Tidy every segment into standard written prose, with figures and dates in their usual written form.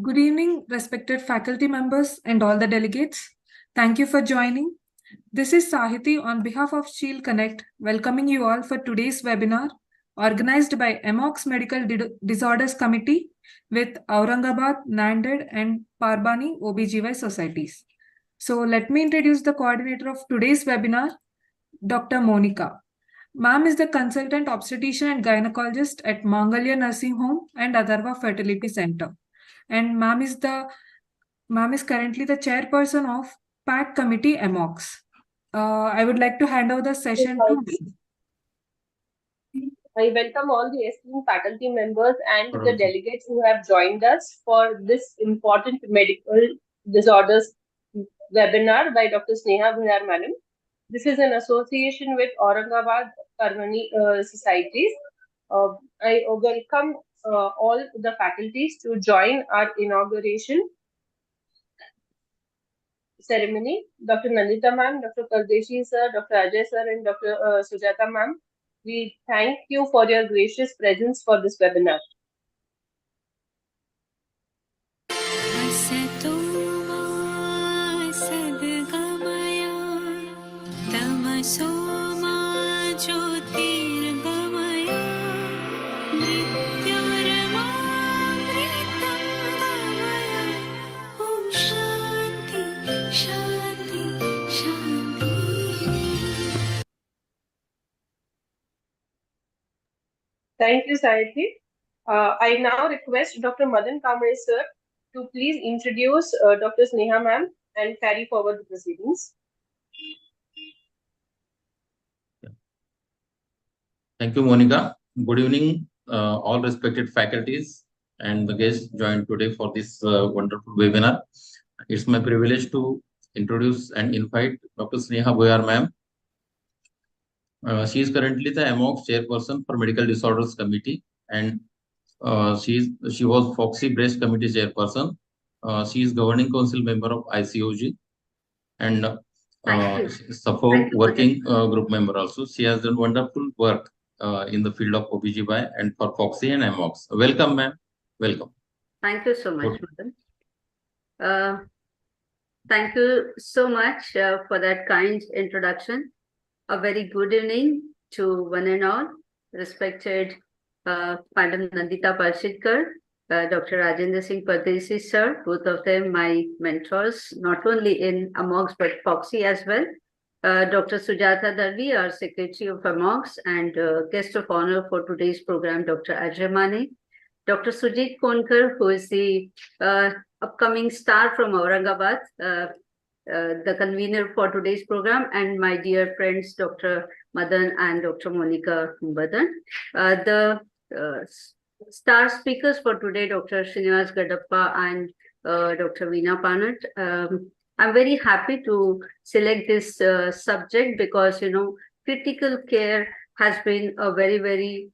Good evening, respected faculty members and all the delegates. Thank you for joining. This is Sahiti on behalf of Shield Connect, welcoming you all for today's webinar organized by Amogs Medical Disorders Committee with Aurangabad, Nanded and Parbhani OBGY societies. So let me introduce the coordinator of today's webinar, Dr. Monica. Ma'am is the consultant obstetrician and gynecologist at Mangalya Nursing Home and Adarva Fertility Center. And ma'am is currently the chairperson of PAC Committee Amogs. I would like to hand over the session to ma'am. I welcome all the esteemed faculty members and the delegates who have joined us for this important medical disorders webinar by Dr. Sneha Bhayar Madam. This is an association with Aurangabad Parbhani societies. I welcome all the faculties to join our inauguration ceremony. Dr. Nandita ma'am, Dr. Kaldeshi sir, Dr. Ajay sir and Dr. Sujata ma'am. We thank you for your gracious presence for this webinar. Thank you, Sahiti. I now request Dr. Madan Kamre sir to please introduce Dr. Sneha ma'am and carry forward the proceedings. Thank you, Monica. Good evening, all respected faculties and the guests joined today for this wonderful webinar. It's my privilege to introduce and invite Dr. Sneha Bhayar ma'am. She is currently the Amogs chairperson for Medical Disorders Committee, and she was Foxy Breast Committee chairperson. She is governing council member of ICOG and Suffolk working group member also. She has done wonderful work in the field of OBGY and for Foxy and Amogs. Welcome, ma'am. Welcome. Thank you so much, madam. Thank you so much for that kind introduction. A very good evening to one and all, respected Madam Nandita Parshidkar, Dr. Rajendra Singh Pardesi sir, both of them my mentors, not only in Amogs but Foxy as well. Dr. Sujata Darvi, our Secretary of Amogs, and guest of honor for today's program, Dr. Ajay Mane. Dr. Sujit Konkar, who is the upcoming star from Aurangabad, the convener for today's program, and my dear friends, Dr. Madan and Dr. Monica Madan. The star speakers for today, Dr. Srinivas Gadappa and Dr. Veena Panat. I'm very happy to select this subject because, you know, critical care has been a very, very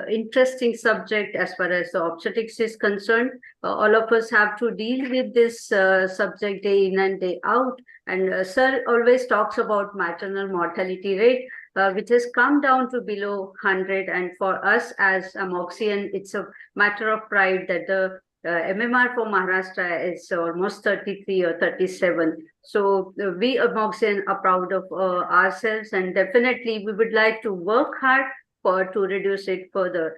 interesting subject as far as the obstetrics is concerned. All of us have to deal with this subject day in and day out. And sir always talks about maternal mortality rate, which has come down to below 100. And for us as Amoxian, it's a matter of pride that the MMR for Maharashtra is almost 33 or 37. So we Amoxian are proud of ourselves, and definitely we would like to work hard to reduce it further.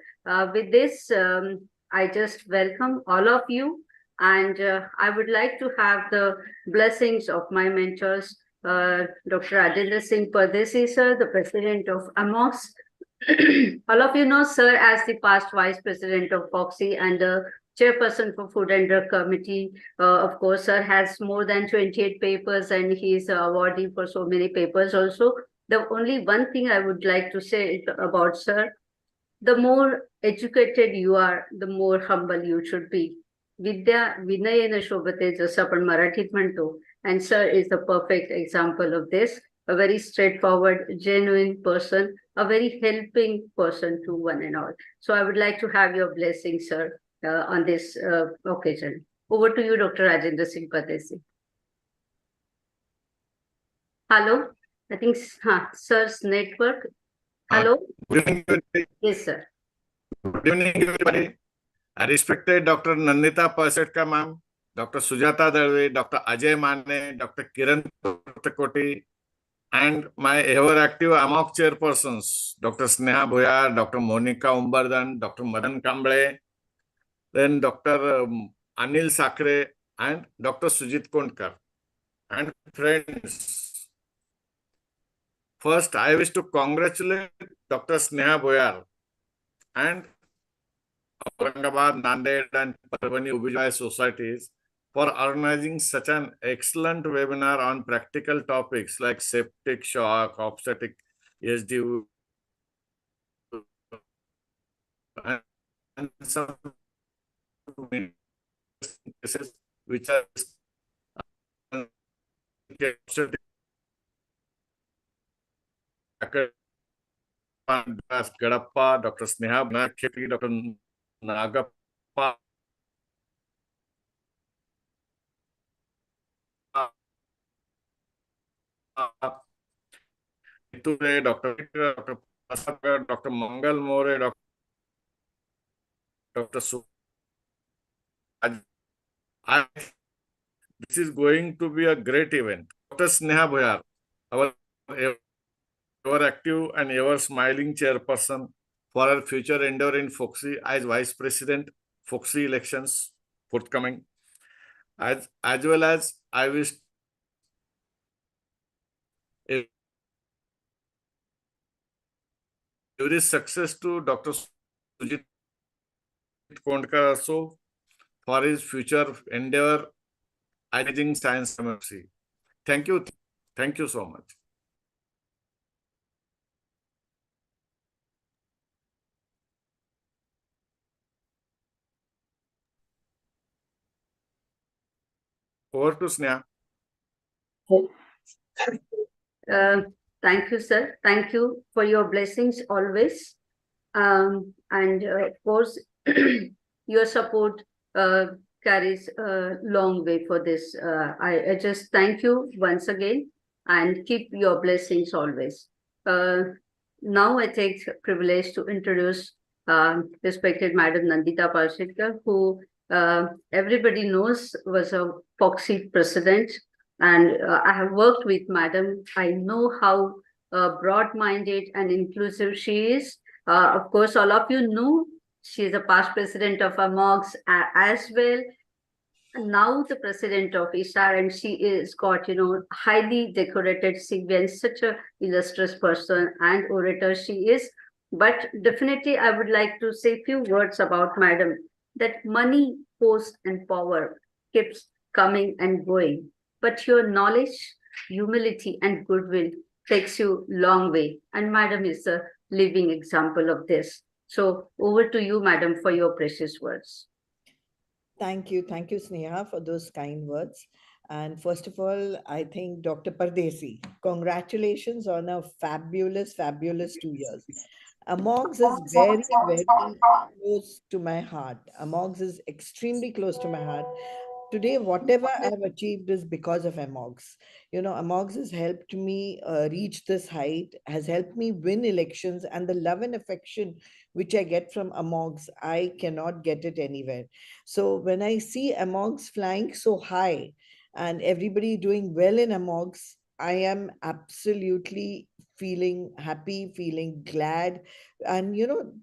With this, I just welcome all of you, and I would like to have the blessings of my mentors, Dr. Rajendra Singh Pardesi sir, the president of Amogs. All of you know sir as the past vice president of Foxy and the chairperson for Food and Drug Committee. Of course, sir has more than 28 papers and he is awardee for so many papers also. The only one thing I would like to say about sir, the more educated you are, the more humble you should be. Vidya vinayena shobhate जसं आपण मराठीत म्हणतो, and sir is the perfect example of this. A very straightforward, genuine person, a very helping person to one and all. So I would like to have your blessing, sir, on this occasion. Over to you, Dr. Rajendra Singh Pardesi. Hello. I think sir's network. Hello? Good evening. Yes, sir. Good evening, everybody. I respected Dr. Nandita Pasetka ma'am, Dr. Sujata Dalve, Dr. Ajay Mane, Dr. Kiran Pratakoti, and my ever-active Amok chairpersons, Dr. Sneha Bhoyar, Dr. Monica Umbardan, Dr. Madan Kamble, then Dr. Anil Sakre, and Dr. Sujit Kondkar. And friends, first I wish to congratulate Dr. Sneha Bhoyar and Aurangabad, Nanded, and Parbhani Obgy societies for organizing such an excellent webinar on practical topics like septic shock, obstetric, SDU, and some cases which are Gadappa, Dr. Sneha Bhanaketi, Dr. Nagappa, today, Dr. Prasad, Dr. Mangal More, Dr. Su. This is going to be a great event. Dr. Sneha Bhoyar, our ever active and ever smiling chairperson for our future endeavor in Foxy as Vice President, Foxy elections forthcoming. As well as I wish every success to Dr. Sujit Kondkar also for his future endeavor managing science mercy. Thank you. Thank you so much. Over to Sneha. Thank you, sir. Thank you for your blessings always. And of course, your support carries a long way for this. I just thank you once again and keep your blessings always. Now I take privilege to introduce respected Madam Nandita Parshikar, who everybody knows was a Foxy president. And I have worked with Madam. I know how broad-minded and inclusive she is. Of course, all of you know she is a past president of Amogs as well. Now the president of ISAR, and she is got, highly decorated CV and such a illustrious person and orator she is. But definitely, I would like to say a few words about Madam, that money, post, and power keeps coming and going. But your knowledge, humility, and goodwill takes you long way. And Madam is a living example of this. So over to you, Madam, for your precious words. Thank you, Sneha, for those kind words. And first of all, I think Dr. Pardesi, congratulations on a fabulous 2 years. Amogs is very, very close to my heart. Amogs is extremely close to my heart. Today, whatever I've achieved is because of Amogs. Amogs has helped me reach this height, has helped me win elections, and the love and affection which I get from Amogs, I cannot get it anywhere. So when I see Amogs flying so high and everybody doing well in Amogs, I am absolutely feeling happy, feeling glad. And,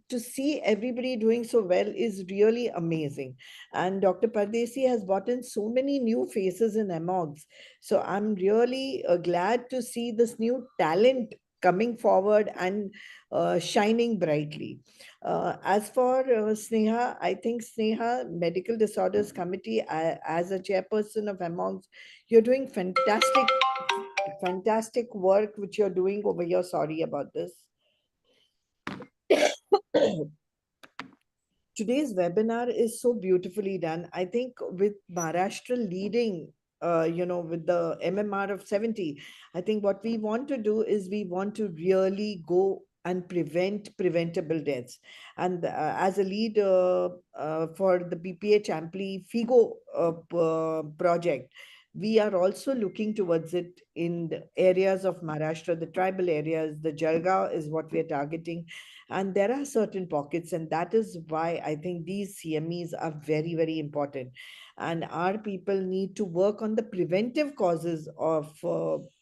to see everybody doing so well is really amazing. And Dr. Pardesi has brought in so many new faces in Amogs. So I'm really glad to see this new talent coming forward and shining brightly. As for Sneha, I think Sneha, Medical Disorders Committee, as a chairperson of Amogs, you're doing fantastic work which you're doing over here. Sorry about this. Today's webinar is so beautifully done. I think with Maharashtra leading, with the MMR of 70, I think what we want to do is we want to really go and prevent preventable deaths. And as a lead for the BPH Ampli FIGO project, we are also looking towards it in the areas of Maharashtra, the tribal areas. The Jalgaon is what we are targeting. And there are certain pockets, and that is why I think these CMEs are very, very important. And our people need to work on the preventive causes of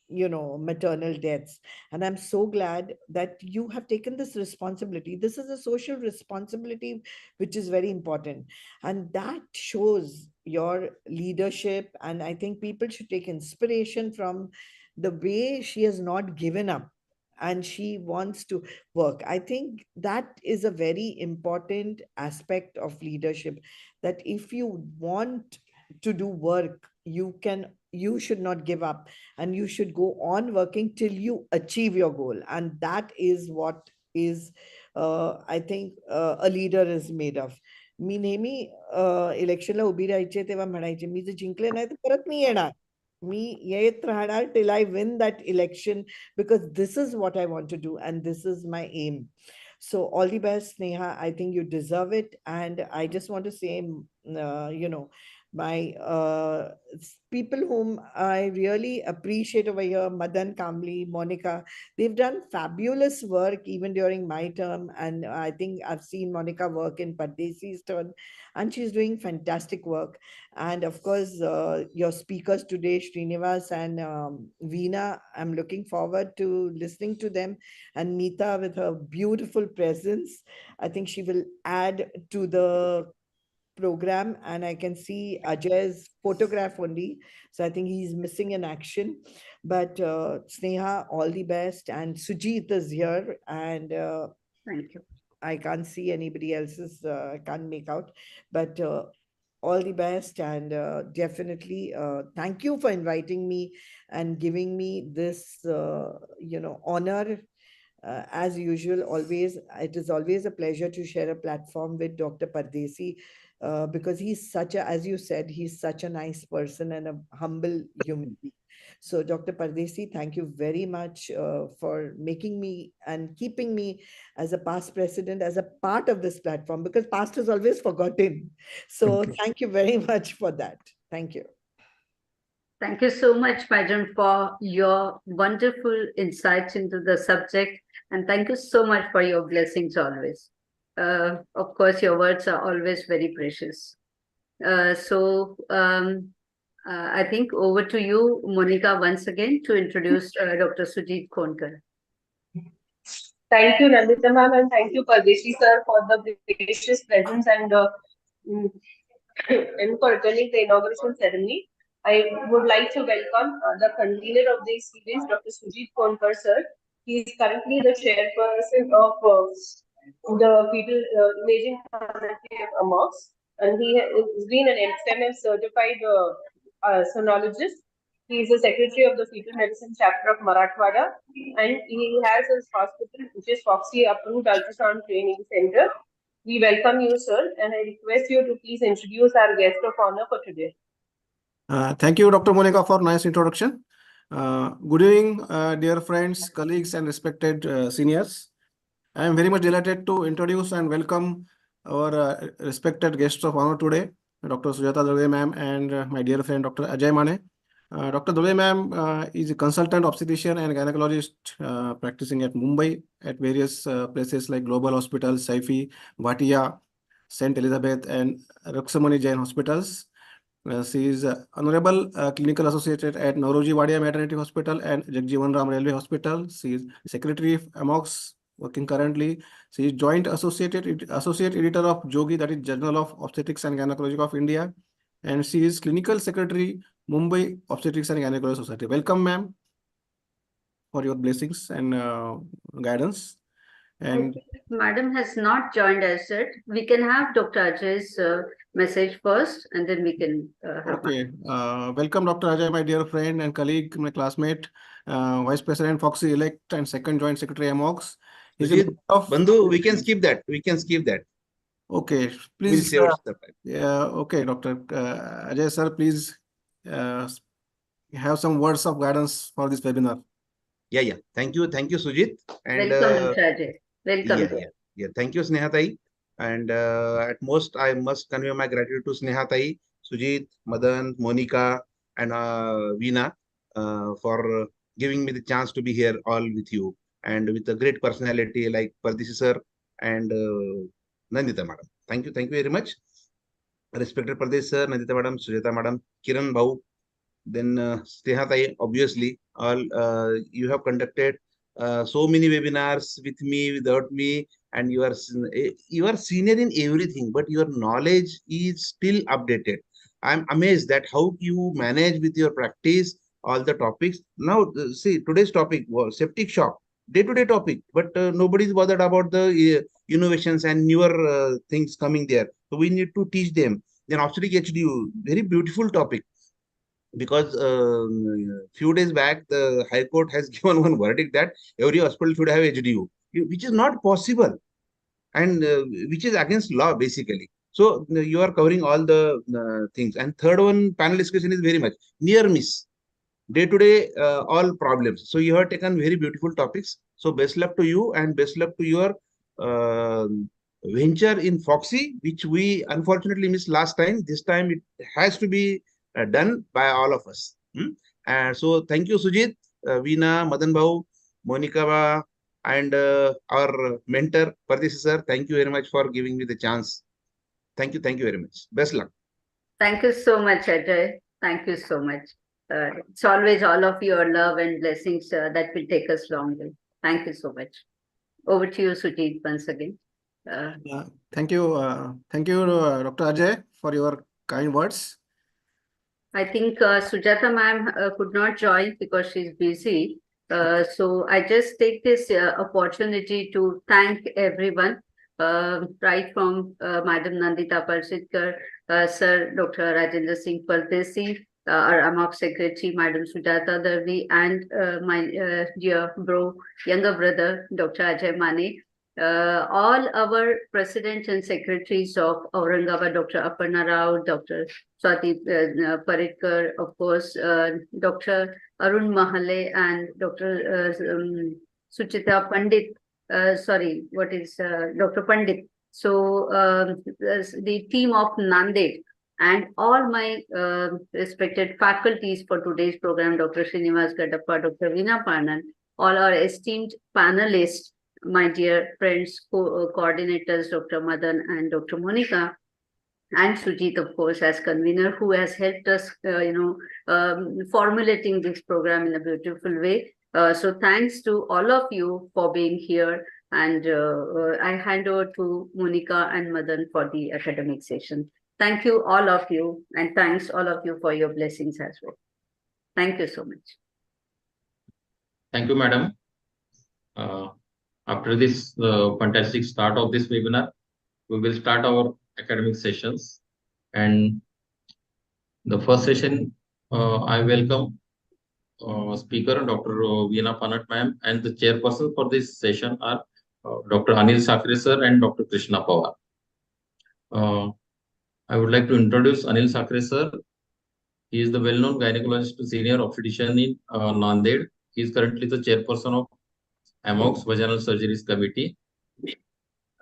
maternal deaths. And I'm so glad that you have taken this responsibility. This is a social responsibility which is very important, and that shows your leadership. And I think people should take inspiration from the way she has not given up and she wants to work. I think that is a very important aspect of leadership, that if you want to do work, you should not give up, and you should go on working till you achieve your goal. And that is what is I think a leader is made of. मी नेहमी इलेक्शनला उभी राहायचे तेव्हा म्हणायचे, मी जर जिंकले नाही तर परत मी येणार, मी येत राहणार till I win that election, because this is what I want to do and this is my aim. So all the best, Sneha. I think you deserve it. And I just want to say, my people whom I really appreciate over here, Madan, Kamli, Monica, they've done fabulous work even during my term. And I think I've seen Monica work in Pardesi's turn, and she's doing fantastic work. And of course, your speakers today, Srinivas and Veena, I'm looking forward to listening to them. And Meeta, with her beautiful presence, I think she will add to the program. And I can see Ajay's photograph only, so I think he's missing in action. But Sneha, all the best. And Sujit is here, and Thank you. I can't see anybody else's, I can't make out, but all the best. And definitely thank you for inviting me and giving me this honor. As usual, always, it is always a pleasure to share a platform with Dr. Pardesi, because he's such a, as you said, he's such a nice person and a humble human being. So, Dr. Pardesi, thank you very much for making me and keeping me as a past president, as a part of this platform, because past is always forgotten. So, thank you very much for that. Thank you. Thank you so much, Madam, for your wonderful insights into the subject. And thank you so much for your blessings always. Of course, your words are always very precious. I think over to you, Monica, once again to introduce Dr. Sujit Khonkar. Thank you, Nandita ma'am, and thank you, Pardesi sir, for the gracious presence and for attending the inauguration ceremony. I would like to welcome the convener of this series, Dr. Sujit Khonkar sir. He is currently the chairperson of the fetal imaging committee of Amogs, and he has been an MSTEM certified sonologist. He is the secretary of the fetal medicine chapter of Marathwada, and he has his hospital, which is Foxy Approved Ultrasound Training Center. We welcome you, sir, and I request you to please introduce our guest of honor for today. Thank you, Dr. Monica, for nice introduction. Good evening, dear friends, colleagues, and respected seniors. I am very much delighted to introduce and welcome our respected guests of honor today, Dr. Sujata Dalve ma'am and my dear friend, Dr. Ajay Mane. Dr. Dalve ma'am is a consultant obstetrician and gynecologist practicing at Mumbai at various places like Global Hospital, Saifi, Bhatia, St. Elizabeth, and Raksamani Jain hospitals. She is Honorable Clinical Associate at Nauroji Wadia Maternity Hospital and Jagjivan Ram Railway Hospital. She is Secretary of Amogs, working currently. She is Joint Associate Editor of Jogi, that is Journal of Obstetrics and Gynecology of India. And she is Clinical Secretary, Mumbai Obstetrics and Gynecology Society. Welcome, ma'am, for your blessings and guidance. And Madam has not joined us yet. We can have Dr. Ajay's message first, and then we can have. Okay. Welcome, Dr. Ajay, my dear friend and colleague, my classmate, Vice President Foxy elect and Second Joint Secretary Amogs. Bandhu, we can skip that. We can skip that. Okay, please. Okay, Dr. Ajay sir, please have some words of guidance for this webinar. Yeah. Thank you, Sujit. And welcome, Dr. Ajay. Welcome. Yeah. Thank you, Sneha Tai. And at most, I must convey my gratitude to Sneha Tai, Sujit, Madan, Monica, and Veena for giving me the chance to be here all with you. And with a great personality like Pardesi sir, and Nandita madam. Thank you very much. Respected Pradesh sir, Nandita madam, Sujata madam, Kiran Bhau, then Sneha Tai, obviously, all you have conducted so many webinars with me, without me, and you are senior in everything, but your knowledge is still updated. I'm amazed that how you manage with your practice all the topics. Now, see, today's topic was septic shock, day-to-day topic, but nobody is bothered about the innovations and newer things coming there. So we need to teach them. Then obstetric HDU, very beautiful topic, because few days back the High Court has given one verdict that every hospital should have HDU, which is not possible, and which is against law basically. So you are covering all the things. And third one, panel discussion is very much near miss, day to day all problems. So you have taken very beautiful topics. So best luck to you, and best luck to your uh, venture in Foxy, which we unfortunately missed last time. This time it has to be done by all of us. And so thank you, Sujit, Veena, Madan Bhau, Monica, and our mentor, Pardesi sir. Thank you very much for giving me the chance. Thank you very much. Best luck. Thank you so much, Ajay. Thank you so much. It's always all of your love and blessings that will take us long way. Thank you so much. Over to you, Sujit, once again. Thank you, Dr. Ajay, for your kind words. I think Sujata ma'am could not join because she's busy. So I just take this opportunity to thank everyone, right from Madam Nandita Parsitkar, Sir Dr. Rajendra Singh Pardesi, our Amogs Secretary, Madam Sujata Darvi, and my dear younger brother, Dr. Ajay Mane. All our presidents and secretaries of Aurangabad, Dr. Aparna Rao, Dr. Swati Paritkar, of course, Dr. Arun Mahale, and Dr. Suchita Pandit. Dr. Pandit. So the team of Nanded and all my respected faculties for today's program, Dr. Srinivas Gadappa, Dr. Veena Panan, all our esteemed panelists, my dear friends, coordinators, Dr. Madan and Dr. Monica, and Sujit, of course, as convener, who has helped us, formulating this program in a beautiful way. So thanks to all of you for being here. And I hand over to Monica and Madan for the academic session. Thank you, all of you, and thanks all of you for your blessings as well. Thank you so much. Thank you, madam. After this fantastic start of this webinar, we will start our academic sessions. And the first session, I welcome speaker Dr. Veena Panan ma'am, and the chairperson for this session are Dr. Anil Sakre sir and Dr. Krishna Pawar. I would like to introduce Anil Sakre sir. He is the well-known gynecologist senior obstetrician in Nanded. He is currently the chairperson of Amogs Vaginal Surgeries Committee.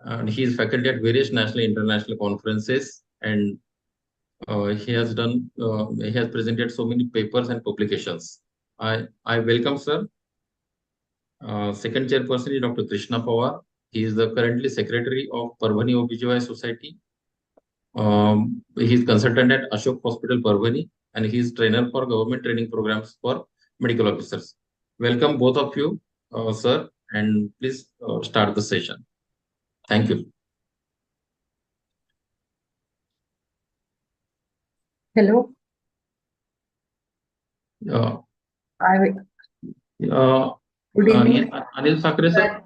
And he is faculty at various national and international conferences, and he has presented so many papers and publications. I welcome sir. Second chairperson is Dr. Krishna Pawar. He is the currently secretary of Parbhani OBGY Society. He is consultant at Ashok Hospital Parbhani, and he is trainer for government training programs for medical officers. Welcome both of you, sir, and please start the session. Thank you. Hello. Good evening. Anil Sakre sir.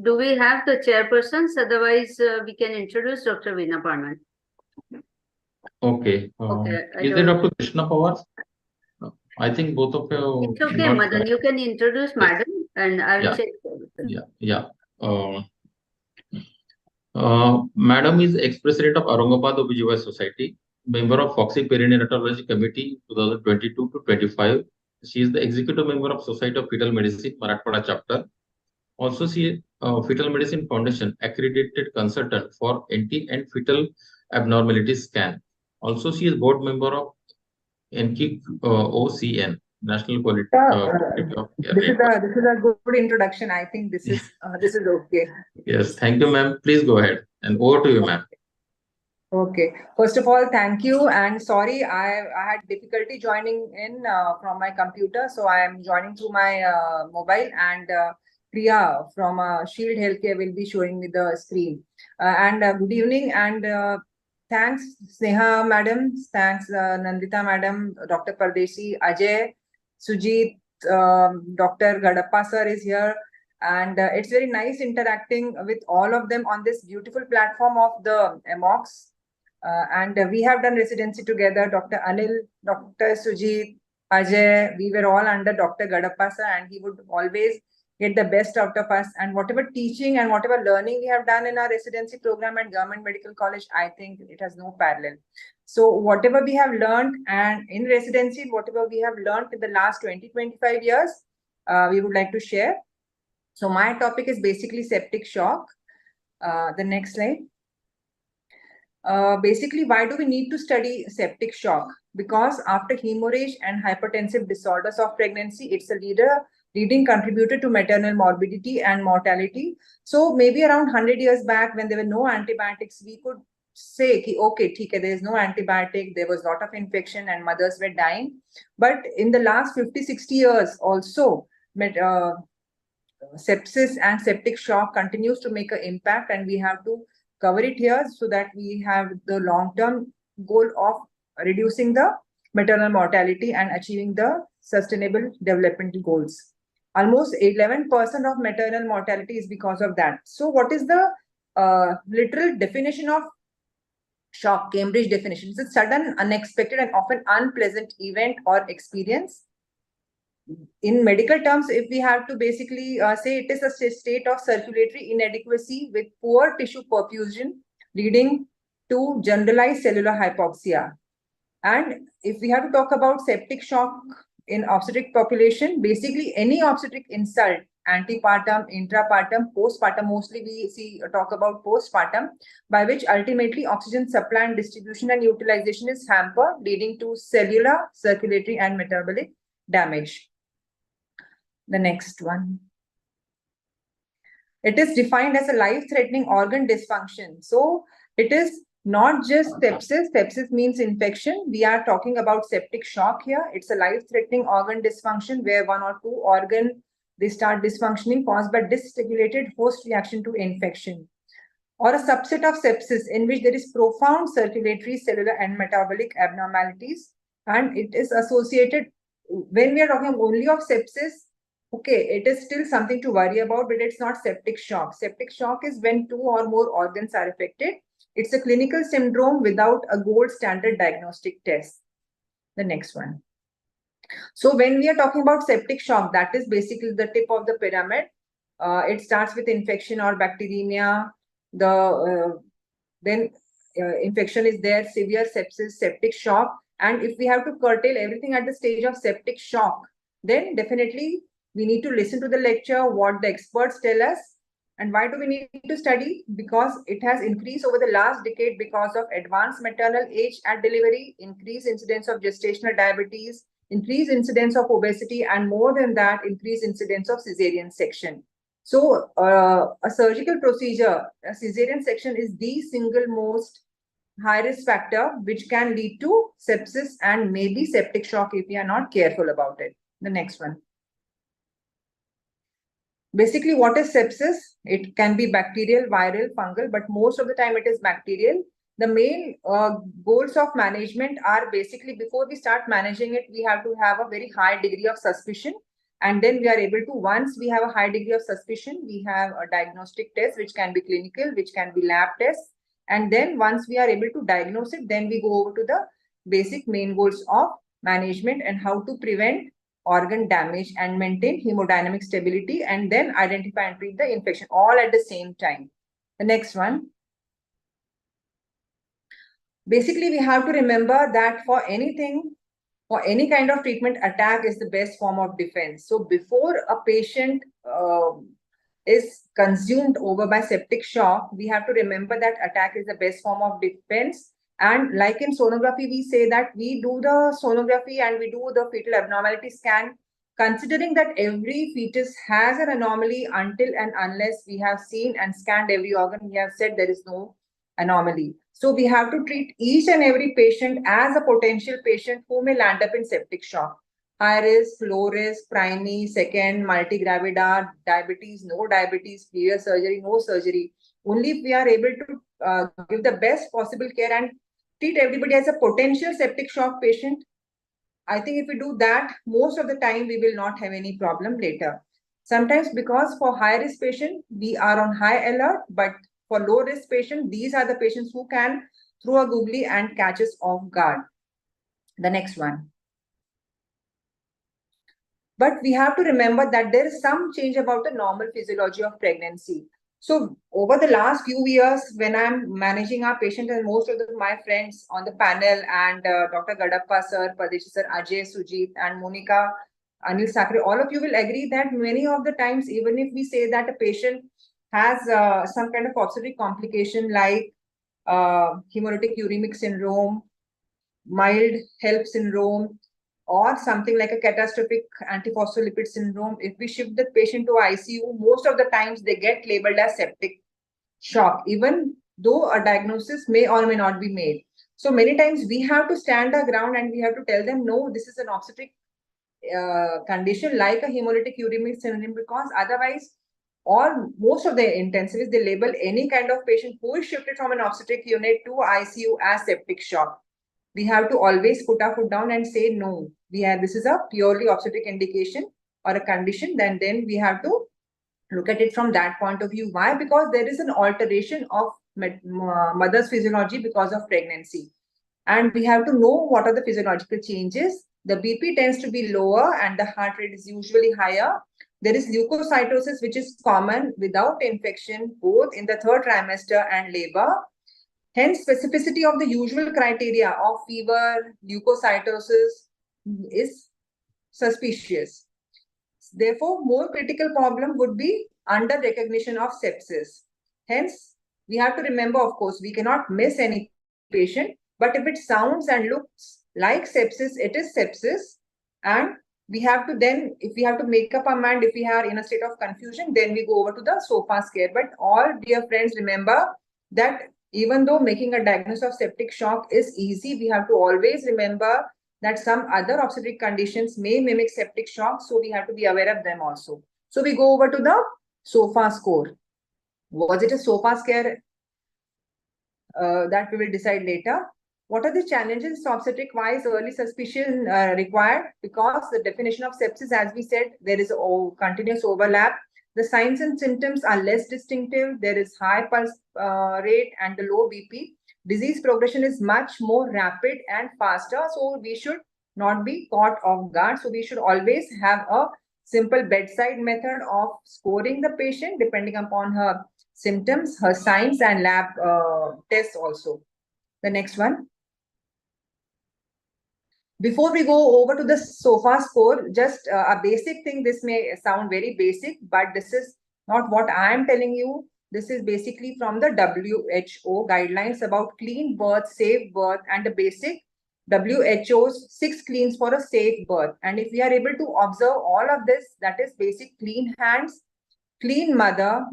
Do we have the chairpersons? Otherwise, we can introduce Dr. Veena Panan. Okay. Is there Dr. Krishna Pawar? I think both of you. It's okay, Madan. You can introduce Madam, and I will check. Yeah. Madam is ex-president of Aurangabad OBGY Society, member of Foxy Perinatology Committee 2022 to 25. She is the executive member of Society of Fetal Medicine Marathwada chapter. Also, she is Fetal Medicine Foundation accredited consultant for NT and fetal abnormality scan. Also, she is board member of NKIC OCN, national quality, quality of care. This is a good introduction. I think this is okay. Yes, thank you, ma'am. Please go ahead, and over to you, ma'am. Okay. First of all, thank you. And sorry, I had difficulty joining in from my computer. So I am joining through my mobile, and Priya from Shield Healthcare will be showing me the screen. Good evening, and thanks Sneha madam, thanks Nandita madam, Dr. Pardesi, Ajay, Sujit, Dr. Gadappa sir is here. And it's very nice interacting with all of them on this beautiful platform of the Amogs. We have done residency together, Dr. Anil, Dr. Sujit, Ajay. We were all under Dr. Gadappa sir, and he would always get the best out of us. And whatever teaching and whatever learning we have done in our residency program at Government Medical College, I think it has no parallel. So whatever we have learned, and in residency, whatever we have learned in the last 20-25 years, we would like to share. So my topic is basically septic shock. The next slide. Basically, why do we need to study septic shock? Because after hemorrhage and hypertensive disorders of pregnancy, it's a leading contributor to maternal morbidity and mortality. So maybe around 100 years back, when there were no antibiotics, we could say, okay, there is no antibiotic, there was a lot of infection and mothers were dying. But in the last 50-60 years also, sepsis and septic shock continues to make an impact, and we have to cover it here so that we have the long-term goal of reducing the maternal mortality and achieving the sustainable development goals. Almost 11% of maternal mortality is because of that. So what is the literal definition of shock? Cambridge definition: it's a sudden, unexpected, and often unpleasant event or experience. In medical terms, if we have to basically say, it is a state of circulatory inadequacy with poor tissue perfusion leading to generalized cellular hypoxia. And if we have to talk about septic shock in obstetric population, basically any obstetric insult, antepartum, intrapartum, postpartum, mostly we talk about postpartum, by which ultimately oxygen supply and distribution and utilization is hampered, leading to cellular, circulatory, and metabolic damage. The next one. It is defined as a life-threatening organ dysfunction. So it is not just sepsis. Sepsis means infection. We are talking about septic shock here. It's a life-threatening organ dysfunction where one or two organs, they start dysfunctioning caused by dysregulated host reaction to infection. Or a subset of sepsis in which there is profound circulatory, cellular, and metabolic abnormalities. And it is associated, when we are talking only of sepsis, okay, it is still something to worry about, but it's not septic shock. Septic shock is when two or more organs are affected. It's a clinical syndrome without a gold standard diagnostic test. The next one. So when we are talking about septic shock, that is basically the tip of the pyramid. It starts with infection or bacteremia. Then infection is there, severe sepsis, septic shock. And if we have to curtail everything at the stage of septic shock, then definitely we need to listen to the lecture, what the experts tell us. And why do we need to study? Because it has increased over the last decade because of advanced maternal age at delivery, increased incidence of gestational diabetes, increased incidence of obesity, and more than that, increased incidence of cesarean section. So a surgical procedure, a cesarean section, is the single most high risk factor which can lead to sepsis and maybe septic shock if we are not careful about it. The next one. Basically, what is sepsis? It can be bacterial, viral, fungal, but most of the time it is bacterial. The main goals of management are basically, before we start managing it, we have to have a very high degree of suspicion. And then we are able to, once we have a high degree of suspicion, we have a diagnostic test, which can be clinical, which can be lab tests. And then once we are able to diagnose it, then we go over to the basic main goals of management and how to prevent organ damage and maintain hemodynamic stability, and then identify and treat the infection all at the same time. The next one. Basically, we have to remember that for anything, for any kind of treatment, attack is the best form of defense. So before a patient is consumed over by septic shock, we have to remember that attack is the best form of defense. And like in sonography, we say that we do the sonography and we do the fetal abnormality scan, considering that every fetus has an anomaly until and unless we have seen and scanned every organ, we have said there is no anomaly. So we have to treat each and every patient as a potential patient who may land up in septic shock. High risk, low risk, primary, second, multigravida, diabetes, no diabetes, clear surgery, no surgery. Only if we are able to give the best possible care and treat everybody as a potential septic shock patient, I think if we do that, most of the time we will not have any problem later. Sometimes because for high risk patient, we are on high alert, but for low risk patient, these are the patients who can throw a googly and catch us off guard. The next one. But we have to remember that there is some change about the normal physiology of pregnancy. So over the last few years, when I'm managing our patient and most of my friends on the panel and Dr. Gadappa sir, Pradeshi sir, Ajay, Sujit and Monica, Anil Sakre, all of you will agree that many of the times, even if we say that a patient has some kind of obstetric complication like hemolytic uremic syndrome, mild HELP syndrome, or something like a catastrophic antiphospholipid syndrome, if we shift the patient to ICU, most of the times they get labeled as septic shock, even though a diagnosis may or may not be made. So many times we have to stand our ground and we have to tell them, no, this is an obstetric condition like a hemolytic uremic syndrome, because otherwise, or most of the intensivists, they label any kind of patient who is shifted from an obstetric unit to ICU as septic shock. We have to always put our foot down and say, no, this is a purely obstetric indication or a condition, then we have to look at it from that point of view. Why? Because there is an alteration of mother's physiology because of pregnancy. And we have to know what are the physiological changes. The BP tends to be lower and the heart rate is usually higher. There is leukocytosis, which is common without infection, both in the third trimester and labor. Hence, specificity of the usual criteria of fever, leukocytosis is suspicious. Therefore, more critical problem would be under recognition of sepsis. Hence, we have to remember, of course, we cannot miss any patient, but if it sounds and looks like sepsis, it is sepsis. And we have to then, if we have to make up our mind, if we are in a state of confusion, then we go over to the SOFA scare. But all dear friends, remember that even though making a diagnosis of septic shock is easy, we have to always remember that some other obstetric conditions may mimic septic shock. So we have to be aware of them also. So we go over to the SOFA score. Was it a SOFA scare? That we will decide later. What are the challenges obstetric wise early suspicion required? Because the definition of sepsis, as we said, there is a continuous overlap. The signs and symptoms are less distinctive. There is high pulse rate and the low BP. Disease progression is much more rapid and faster. So we should not be caught off guard. So we should always have a simple bedside method of scoring the patient depending upon her symptoms, her signs and lab tests also. The next one. Before we go over to the SOFA score, just a basic thing. This may sound very basic, but this is not what I am telling you. This is basically from the WHO guidelines about clean birth, safe birth, and the basic WHO's 6 cleans for a safe birth. And if we are able to observe all of this, that is basic clean hands, clean mother,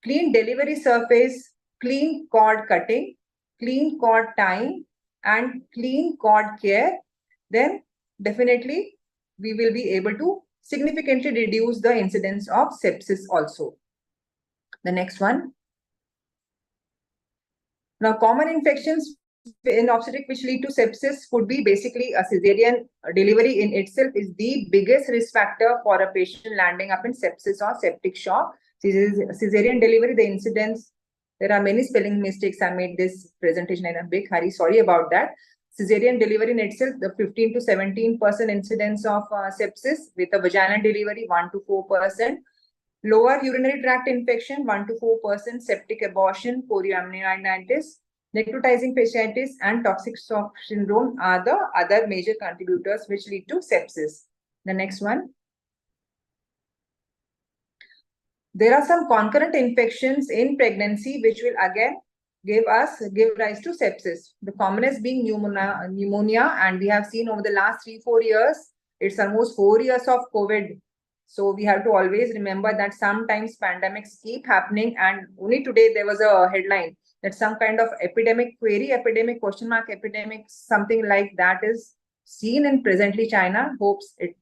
clean delivery surface, clean cord cutting, clean cord tying, and clean cord care, then definitely we will be able to significantly reduce the incidence of sepsis also. The next one. Now, common infections in obstetric which lead to sepsis could be basically a cesarean delivery in itself is the biggest risk factor for a patient landing up in sepsis or septic shock. Cesarean delivery, the incidence, there are many spelling mistakes. I made this presentation in a big hurry. Sorry about that. Cesarean delivery in itself, the 15 to 17% incidence of sepsis, with a vaginal delivery, 1 to 4%. Lower urinary tract infection, 1 to 4%. Septic abortion, chorioamnionitis, necrotizing fasciitis, and toxic shock syndrome are the other major contributors which lead to sepsis. The next one. There are some concurrent infections in pregnancy which will again give rise to sepsis. The commonest being pneumonia, and we have seen over the last 3-4 years, it's almost 4 years of COVID. So we have to always remember that sometimes pandemics keep happening, and only today there was a headline that some kind of epidemic, something like that is seen in presently China. Hope it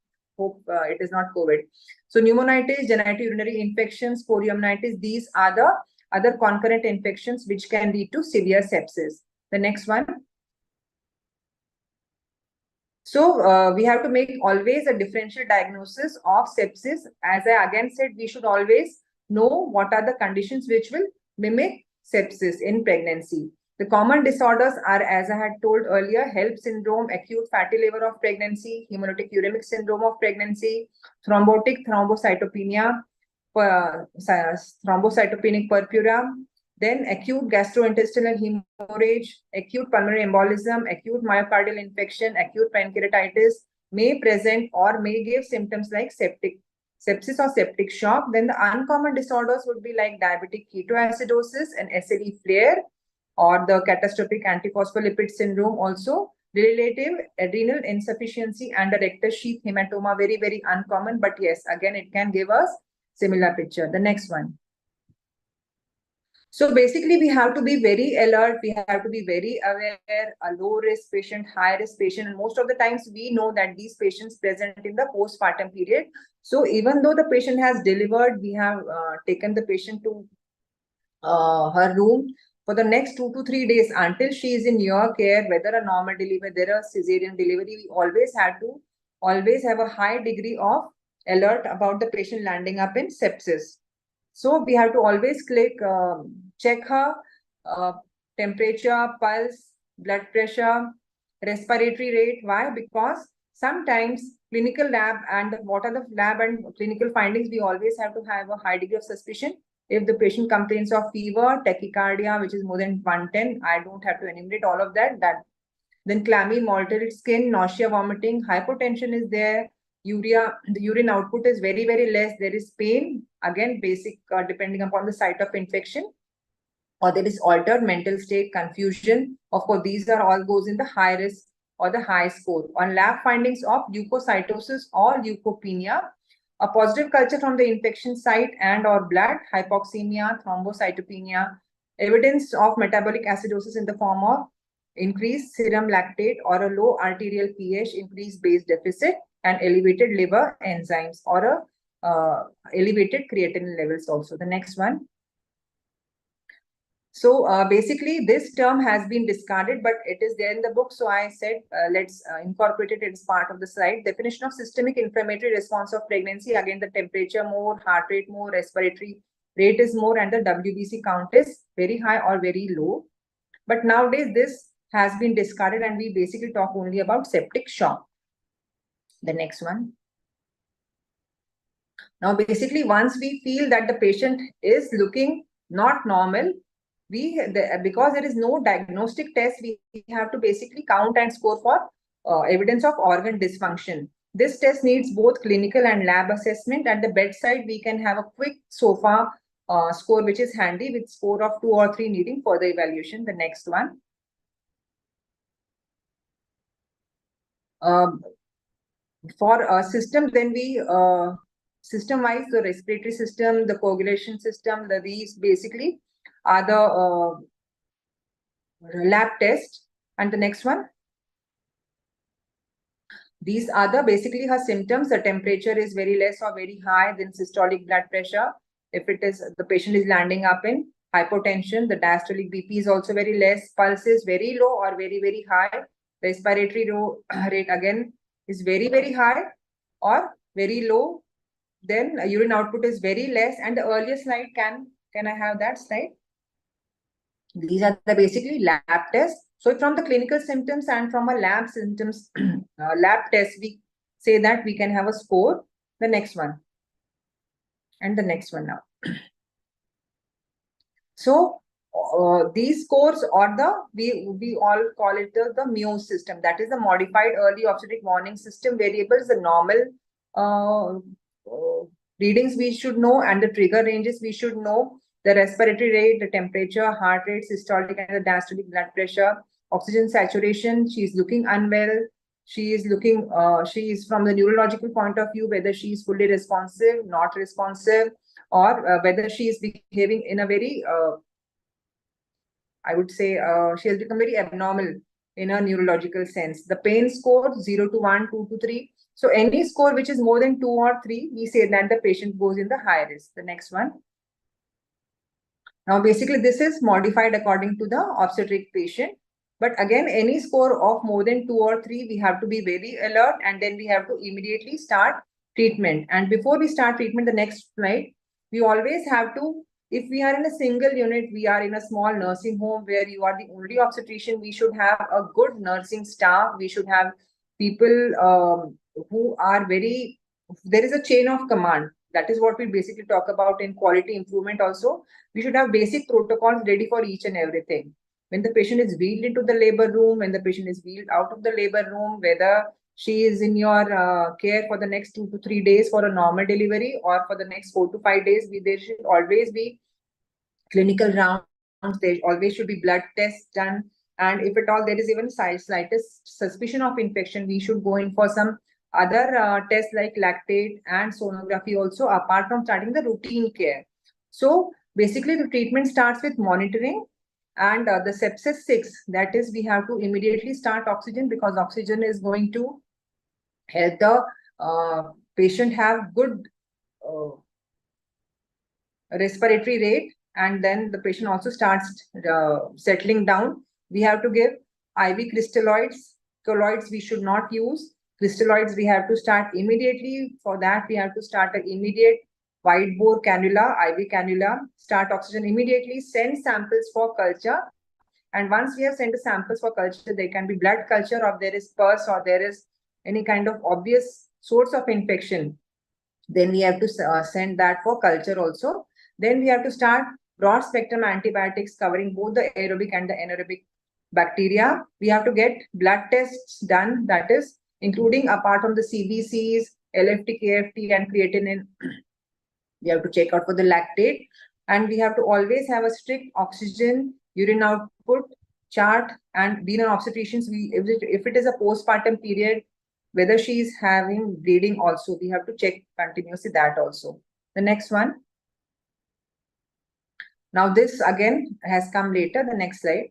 is not COVID. So pneumonitis, genitourinary infections, poliomyelitis, these are the other concurrent infections which can lead to severe sepsis. The next one. So we have to make always a differential diagnosis of sepsis. As I again said, we should always know what are the conditions which will mimic sepsis in pregnancy. The common disorders are, as I had told earlier, HELLP syndrome, acute fatty liver of pregnancy, hemolytic uremic syndrome of pregnancy, thrombotic thrombocytopenia, thrombocytopenic purpura, then acute gastrointestinal hemorrhage, acute pulmonary embolism, acute myocardial infection, acute pancreatitis may present or may give symptoms like sepsis or septic shock. Then the uncommon disorders would be like diabetic ketoacidosis and SLE flare, or the catastrophic antiphospholipid syndrome also, relative adrenal insufficiency and a rectus sheath hematoma, very, very uncommon, but yes, again, it can give us similar picture. The next one. So basically, we have to be very alert. We have to be very aware, a low risk patient, high risk patient. And most of the times we know that these patients present in the postpartum period. So even though the patient has delivered, we have taken the patient to her room for the next 2 to 3 days until she is in your care, whether a normal delivery, whether a cesarean delivery, we always have a high degree of alert about the patient landing up in sepsis. So we have to always check her temperature, pulse, blood pressure, respiratory rate. Why? Because sometimes clinical lab and what are the lab and clinical findings, we always have to have a high degree of suspicion. If the patient complains of fever, tachycardia, which is more than 110, I don't have to enumerate all of that. Then clammy, malted skin, nausea, vomiting, hypotension is there. The urine output is very, very less. There is pain, again, basic, depending upon the site of infection, or there is altered mental state, confusion. Of course, these are all goes in the high risk or the high score. On lab findings of leukocytosis or leukopenia, a positive culture from the infection site and or blood, hypoxemia, thrombocytopenia, evidence of metabolic acidosis in the form of increased serum lactate or a low arterial pH, increased base deficit, and elevated liver enzymes or elevated creatinine levels also. The next one. So basically, this term has been discarded, but it is there in the book. So I said, let's incorporate it as part of the slide. Definition of systemic inflammatory response of pregnancy. Again, the temperature more, heart rate more, respiratory rate is more, and the WBC count is very high or very low. But nowadays, this has been discarded, and we basically talk only about septic shock. The next one. Now, basically, once we feel that the patient is looking not normal, because there is no diagnostic test, we have to basically count and score for evidence of organ dysfunction. This test needs both clinical and lab assessment. At the bedside, we can have a quick SOFA score, which is handy, with score of 2 or 3 needing further evaluation. The next one. For a system, then we system-wise, the respiratory system, the coagulation system, these basically are the lab test. And the next one. These are the basically her symptoms. The temperature is very less or very high, then systolic blood pressure. If it is the patient is landing up in hypotension, the diastolic BP is also very less. Pulse is very low or very, very high. Respiratory rate again is very, very high or very low. Then urine output is very less. And the earlier slide, can I have that slide? These are the basically lab tests. So from the clinical symptoms and from a lab symptoms, lab test, we say that we can have a score. The next one. And the next one now. So these scores or we all call it the MU system. That is the modified early obstetric warning system variables, the normal readings we should know, and the trigger ranges we should know. the respiratory rate, the temperature, heart rate, systolic and the diastolic blood pressure, oxygen saturation. She is looking unwell. She is looking, she is from the neurological point of view, whether she is fully responsive, not responsive, or whether she is behaving in a very, I would say, she has become very abnormal in a neurological sense. The pain score 0 to 1, 2 to 3. So any score which is more than 2 or 3, we say that the patient goes in the high risk. The next one. Now, basically, this is modified according to the obstetric patient. But again, any score of more than 2 or 3, we have to be very alert, and then we have to immediately start treatment. And before we start treatment, the next slide, we always have to, if we are in a single unit, we are in a small nursing home where you are the only obstetrician, we should have a good nursing staff. We should have people who are very, there is a chain of command. That is what we basically talk about in quality improvement also. We should have basic protocols ready for each and everything. When the patient is wheeled into the labor room, when the patient is wheeled out of the labor room, whether she is in your care for the next 2 to 3 days for a normal delivery or for the next 4 to 5 days, there should always be clinical rounds. There always should be blood tests done. And if at all there is even slightest suspicion of infection, we should go in for some other tests like lactate and sonography also, apart from starting the routine care. So basically the treatment starts with monitoring, and the sepsis 6, that is, we have to immediately start oxygen, because oxygen is going to help the patient have good respiratory rate, and then the patient also starts settling down. We have to give IV crystalloids. Colloids we should not use. Crystalloids we have to start immediately. For that, we have to start an immediate wide bore cannula, IV cannula, start oxygen immediately, send samples for culture. And once we have sent the samples for culture, there can be blood culture, or there is pus, or there is any kind of obvious source of infection. Then we have to send that for culture also. Then we have to start broad spectrum antibiotics covering both the aerobic and the anaerobic bacteria. We have to get blood tests done, that is, including apart from the CBCs, LFT, KFT, and creatinine. We have to check out for the lactate, and we have to always have a strict oxygen, urine output chart. And being an obstetrician, if it is a postpartum period, whether she is having bleeding also, we have to check continuously that also. The next one. Now this again has come later, the next slide.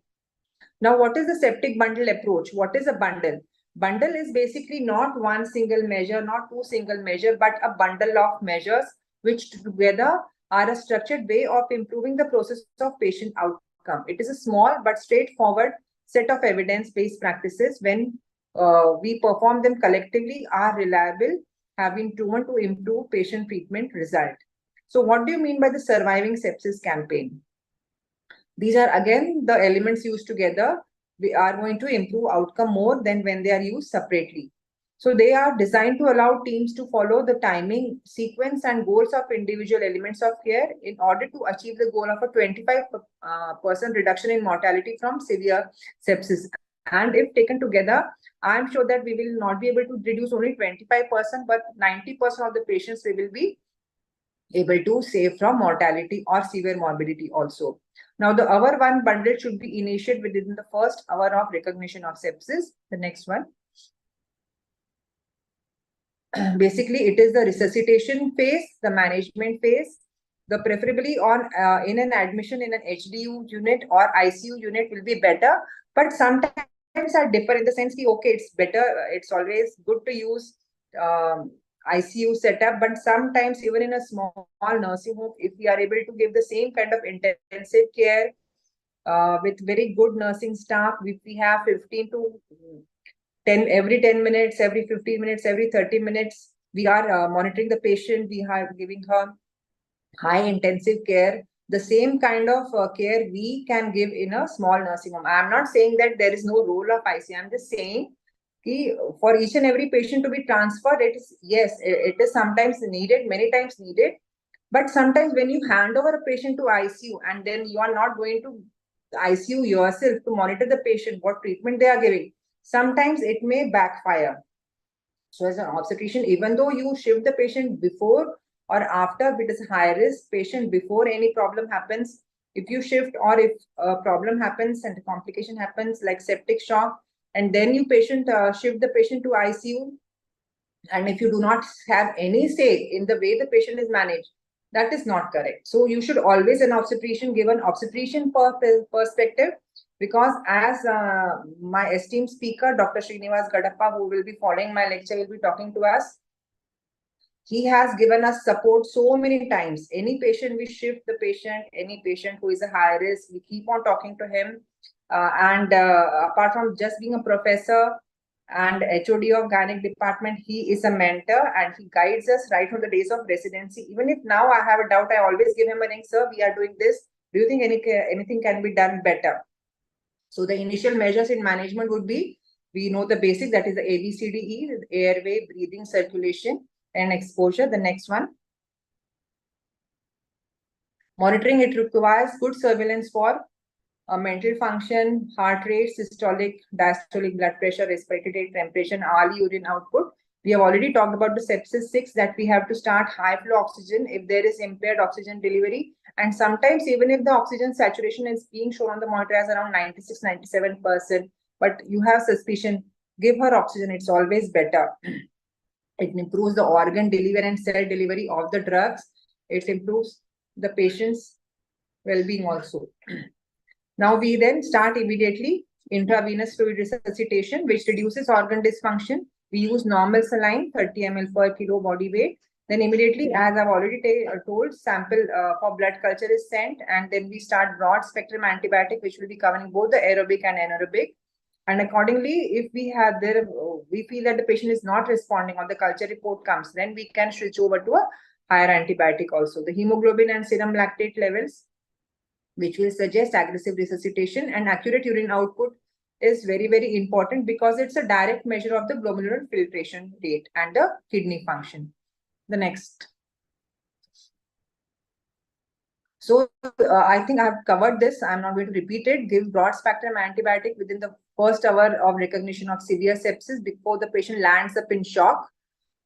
Now, what is the septic bundle approach? What is a bundle? Bundle is basically not one single measure, not two single measure, but a bundle of measures which together are a structured way of improving the process of patient outcome. It is a small but straightforward set of evidence-based practices when we perform them collectively are reliable, have been proven to improve patient treatment result. So what do you mean by the surviving sepsis campaign? These are again the elements used together. We are going to improve outcome more than when they are used separately. So they are designed to allow teams to follow the timing, sequence, and goals of individual elements of care in order to achieve the goal of a 25% reduction in mortality from severe sepsis. And if taken together, I'm sure that we will not be able to reduce only 25%, but 90% of the patients we will be able to save from mortality or severe morbidity also. Now, the hour 1 bundle should be initiated within the first hour of recognition of sepsis. The next one. Basically, it is the resuscitation phase, the management phase. The preferably on in an admission in an HDU unit or ICU unit will be better, but sometimes are different in the sense that, okay, it's better, it's always good to use ICU setup, but sometimes even in a small nursing home, if we are able to give the same kind of intensive care with very good nursing staff, if we have 15 to 10 every 10 minutes, every 15 minutes, every 30 minutes, we are monitoring the patient, we are giving her high intensive care, the same kind of care we can give in a small nursing home. I am not saying that there is no role of ICU. I am just saying for each and every patient to be transferred, it is, yes, it is sometimes needed, many times needed. But sometimes when you hand over a patient to ICU and then you are not going to ICU yourself to monitor the patient, what treatment they are giving, sometimes it may backfire. So as an obstetrician, even though you shift the patient before or after, if it is high risk patient, before any problem happens, if you shift or if a problem happens and a complication happens like septic shock, and then you shift the patient to ICU, and if you do not have any say in the way the patient is managed, that is not correct. So you should always, an obstetrician, give an obstetrician perspective, because as my esteemed speaker, Dr. Srinivas Gadappa, who will be following my lecture, will be talking to us. He has given us support so many times. Any patient, we shift the patient, any patient who is a high risk, we keep on talking to him. Apart from just being a professor and HOD of Gynec department, he is a mentor and he guides us right from the days of residency. Even if now I have a doubt, I always give him a ring, sir, we are doing this. Do you think anything can be done better? So the initial measures in management would be, we know the basics, that is the ABCDE, airway, breathing, circulation, and exposure. The next one. Monitoring, it requires good surveillance for mental function, heart rate, systolic, diastolic blood pressure, respiratory rate, temperature, hourly urine output. We have already talked about the sepsis 6, that we have to start high flow oxygen if there is impaired oxygen delivery. And sometimes even if the oxygen saturation is being shown on the monitor as around 96-97%, but you have suspicion, give her oxygen, it's always better. It improves the organ delivery and cell delivery of the drugs. It improves the patient's well-being also. Now we then start immediately intravenous fluid resuscitation, which reduces organ dysfunction. We use normal saline, 30 ml per kilo body weight. Then immediately, as I've already told, sample for blood culture is sent, and then we start broad spectrum antibiotic, which will be covering both the aerobic and anaerobic. And accordingly, if we feel that the patient is not responding or the culture report comes, then we can switch over to a higher antibiotic also. The hemoglobin and serum lactate levels, which will suggest aggressive resuscitation, and accurate urine output is very, very important because it's a direct measure of the glomerular filtration rate and the kidney function. The next. So I think I've covered this. I'm not going to repeat it. Give broad spectrum antibiotic within the first hour of recognition of severe sepsis before the patient lands up in shock.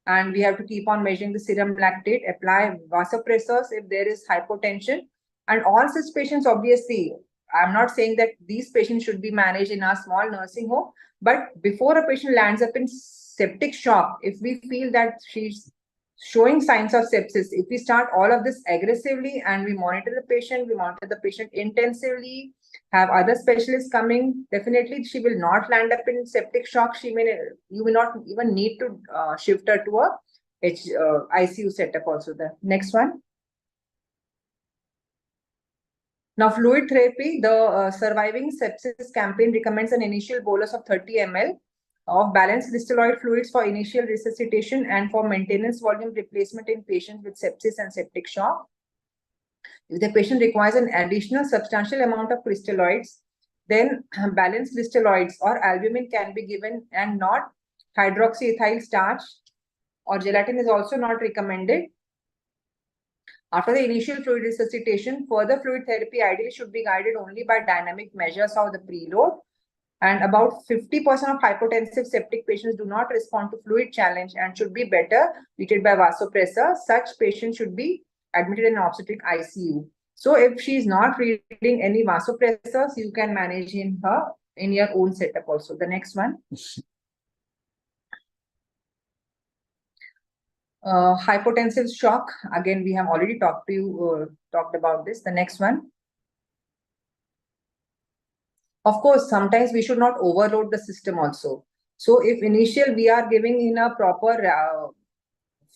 And we have to keep on measuring the serum lactate, apply vasopressors if there is hypotension. And all such patients, obviously, I'm not saying that these patients should be managed in a small nursing home, but before a patient lands up in septic shock, if we feel that she's showing signs of sepsis, if we start all of this aggressively and we monitor the patient intensively, have other specialists coming, definitely she will not land up in septic shock. You will not even need to shift her to a ICU setup also. The next one. Now, fluid therapy, the Surviving Sepsis campaign recommends an initial bolus of 30 ml of balanced crystalloid fluids for initial resuscitation and for maintenance volume replacement in patients with sepsis and septic shock. If the patient requires an additional substantial amount of crystalloids, then balanced crystalloids or albumin can be given, and not hydroxyethyl starch or gelatin is also not recommended. After the initial fluid resuscitation, further fluid therapy ideally should be guided only by dynamic measures of the preload. And about 50% of hypotensive septic patients do not respond to fluid challenge and should be better treated by vasopressor. Such patients should be admitted in obstetric ICU. So if she is not reading any vasopressors, you can manage her in your own setup also. The next one. Hypotensive shock. Again, we have already talked about this. The next one. Of course, sometimes we should not overload the system also. So if initial we are giving in a proper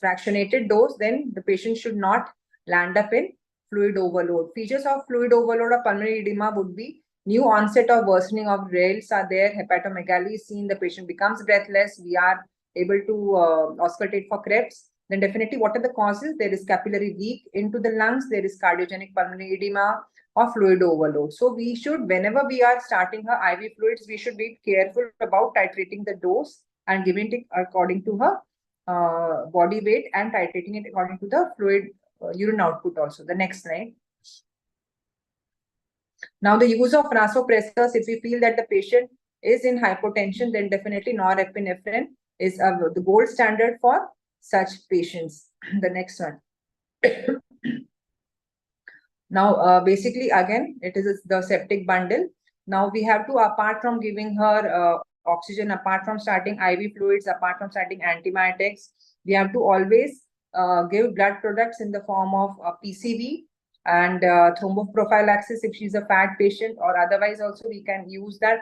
fractionated dose, then the patient should not land up in fluid overload. Features of fluid overload or pulmonary edema would be new onset of worsening of rails are there, hepatomegaly is seen, the patient becomes breathless, we are able to auscultate for Krebs. Then definitely what are the causes? There is capillary leak into the lungs, there is cardiogenic pulmonary edema or fluid overload. So we should, whenever we are starting her IV fluids, we should be careful about titrating the dose and giving it according to her body weight and titrating it according to the fluid urine output also. The next slide. Now the use of vasopressors, if we feel that the patient is in hypotension, then definitely norepinephrine is the gold standard for such patients. The next one. Now, basically, again, it is the septic bundle. Now we have to, apart from giving her oxygen, apart from starting IV fluids, apart from starting antibiotics, we have to always give blood products in the form of PCV and thromboprophylaxis if she's a fat patient, or otherwise also we can use that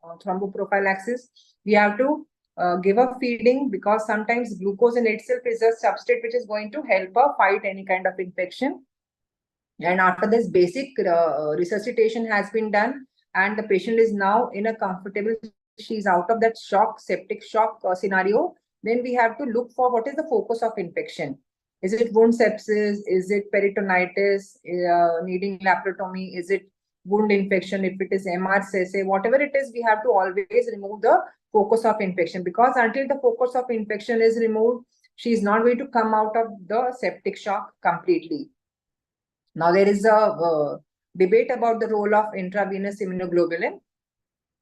thromboprophylaxis. We have to give a feeding, because sometimes glucose in itself is a substrate which is going to help her fight any kind of infection. And after this basic resuscitation has been done and the patient is now in a comfortable, she's out of that shock, septic shock scenario, then we have to look for what is the focus of infection. Is it wound sepsis? Is it peritonitis needing laparotomy? Is it wound infection? If it is MRSA, whatever it is, we have to always remove the focus of infection, because until the focus of infection is removed, she is not going to come out of the septic shock completely. Now, there is a debate about the role of intravenous immunoglobulin.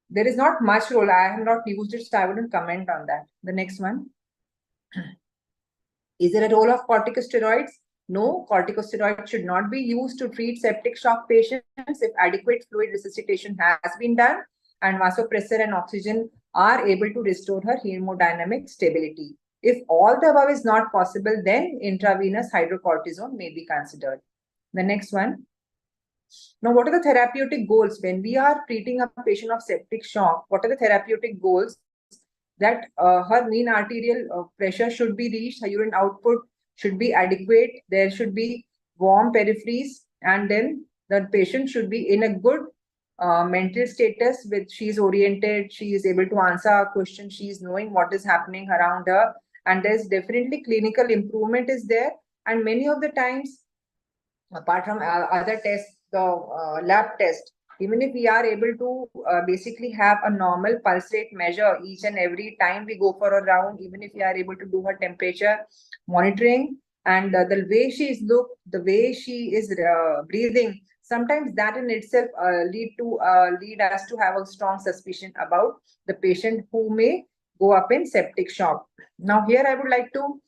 There is not much role. I have not used it, so I wouldn't comment on that. The next one. Is there a role of corticosteroids? No, corticosteroids should not be used to treat septic shock patients if adequate fluid resuscitation has been done and vasopressor and oxygen are able to restore her hemodynamic stability. If all the above is not possible, then intravenous hydrocortisone may be considered. The next one. Now, what are the therapeutic goals? When we are treating a patient of septic shock, what are the therapeutic goals? That her mean arterial pressure should be reached, her urine output should be adequate, there should be warm peripheries, and then the patient should be in a good mental status, with she is oriented, she is able to answer a question, she is knowing what is happening around her, and there's definitely clinical improvement is there. And many of the times, apart from other tests, the lab test, even if we are able to basically have a normal pulse rate measure each and every time we go for a round, even if we are able to do her temperature monitoring, and the way she is looked, the way she is breathing, sometimes that in itself lead us to have a strong suspicion about the patient who may go up in septic shock. Now, here I would like to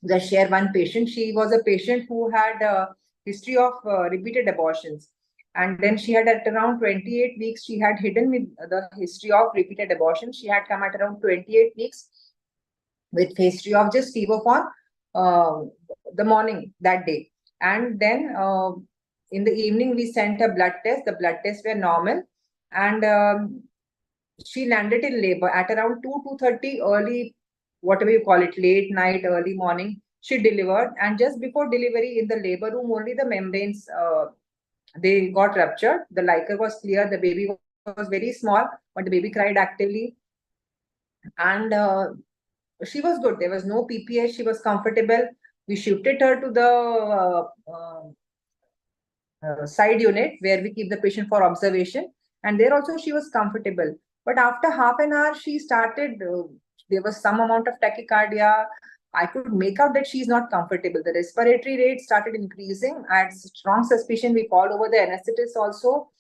just share one patient. She was a patient who had a history of repeated abortions. And then she had at around 28 weeks, she had hidden with the history of repeated abortion. She had come at around 28 weeks with history of just fever for the morning that day. And then in the evening, we sent a blood test. The blood tests were normal. And she landed in labor at around 2:30 early, whatever you call it, late night, early morning. She delivered. And just before delivery in the labor room, only the membranes they got ruptured. The liquor was clear. The baby was very small, but the baby cried actively. And she was good. There was no PPH. She was comfortable. We shifted her to the side unit where we keep the patient for observation. And there also she was comfortable. But after half an hour, she started, there was some amount of tachycardia. I could make out that she's not comfortable. The respiratory rate started increasing. I had strong suspicion. We called over the anesthetist also.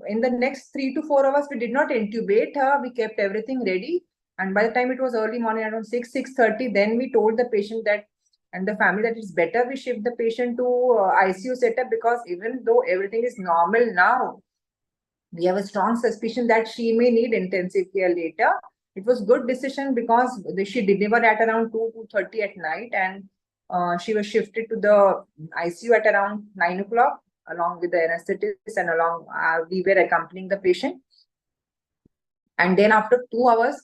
In the next 3 to 4 hours, we did not intubate her. We kept everything ready. And by the time it was early morning, around 6:30, then we told the patient that, and the family, that it's better we shift the patient to ICU setup, because even though everything is normal now, we have a strong suspicion that she may need intensive care later. It was good decision because she delivered at around 2:30 at night, and she was shifted to the ICU at around 9 o'clock along with the anesthetist, and along we were accompanying the patient. And then after 2 hours,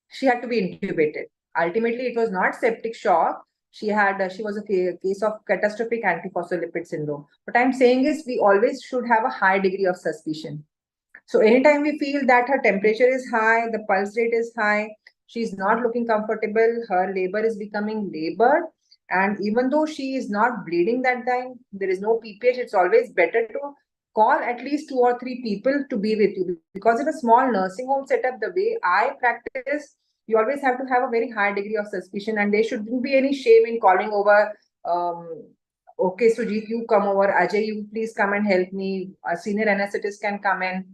she had to be intubated. Ultimately, it was not septic shock. She was a case of catastrophic antiphospholipid syndrome. What I'm saying is, we always should have a high degree of suspicion. So anytime we feel that her temperature is high, the pulse rate is high, she's not looking comfortable, her labor is becoming labored, and even though she is not bleeding that time, there is no PPH, it's always better to call at least 2 or 3 people to be with you. Because in a small nursing home setup, the way I practice, you always have to have a very high degree of suspicion, and there shouldn't be any shame in calling over, okay, Sujit, you come over, Ajay, you please come and help me, a senior anesthetist can come in,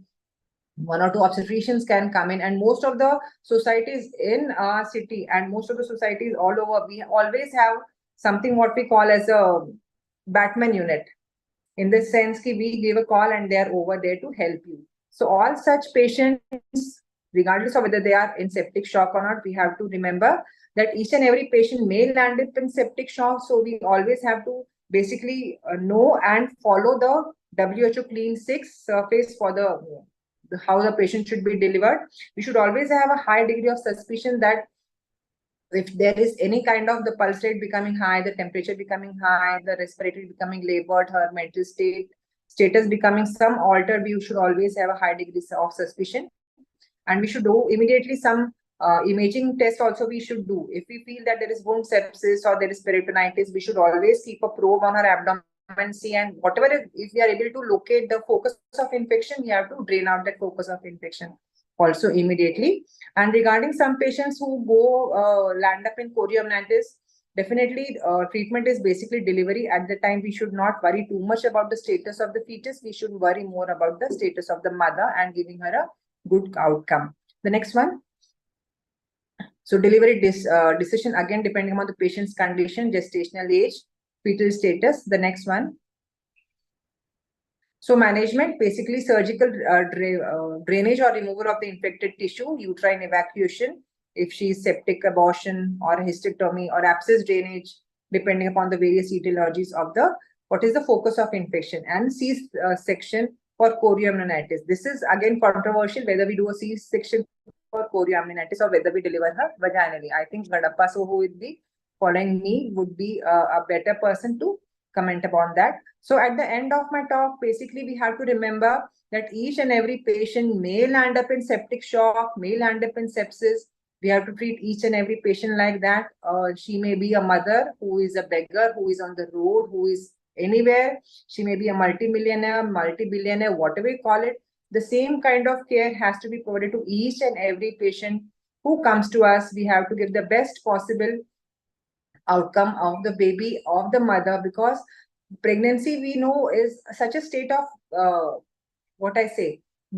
1 or 2 obstetricians can come in. And most of the societies in our city and most of the societies all over, we always have something what we call as a Batman unit. In the sense that we give a call and they are over there to help you. So all such patients, regardless of whether they are in septic shock or not, we have to remember that each and every patient may land up in septic shock. So we always have to basically know and follow the WHO Clean 6 surface for how the patient should be delivered. We should always have a high degree of suspicion that if there is any kind of the pulse rate becoming high, the temperature becoming high, the respiratory becoming labored, her mental status becoming some altered, we should always have a high degree of suspicion. And we should do immediately some imaging test also we should do. If we feel that there is wound sepsis or there is peritonitis, we should always keep a probe on her abdomen, see, and whatever, if we are able to locate the focus of infection, we have to drain out that focus of infection also immediately. And regarding some patients who go land up in chorioamnitis, definitely treatment is basically delivery. At the time, we should not worry too much about the status of the fetus. We should worry more about the status of the mother and giving her a good outcome. The next one. So delivery decision, again, depending on the patient's condition, gestational age, fetal status. The next one. So management, basically surgical drainage or removal of the infected tissue, uterine evacuation, if she is septic, abortion or hysterectomy, or abscess drainage, depending upon the various etiologies of what is the focus of infection, and C-section for chorioamnitis. This is again controversial, whether we do a C-section for chorioamnitis or whether we deliver her vaginally. I think Gadappa, so who would be following me, would be a better person to comment upon that. So at the end of my talk, basically we have to remember that each and every patient may land up in septic shock, may land up in sepsis. We have to treat each and every patient like that. She may be a mother who is a beggar, who is on the road, who is anywhere. She may be a multimillionaire, multi-billionaire, whatever you call it. The same kind of care has to be provided to each and every patient who comes to us. We have to give the best possible outcome of the baby, of the mother, because pregnancy, we know, is such a state of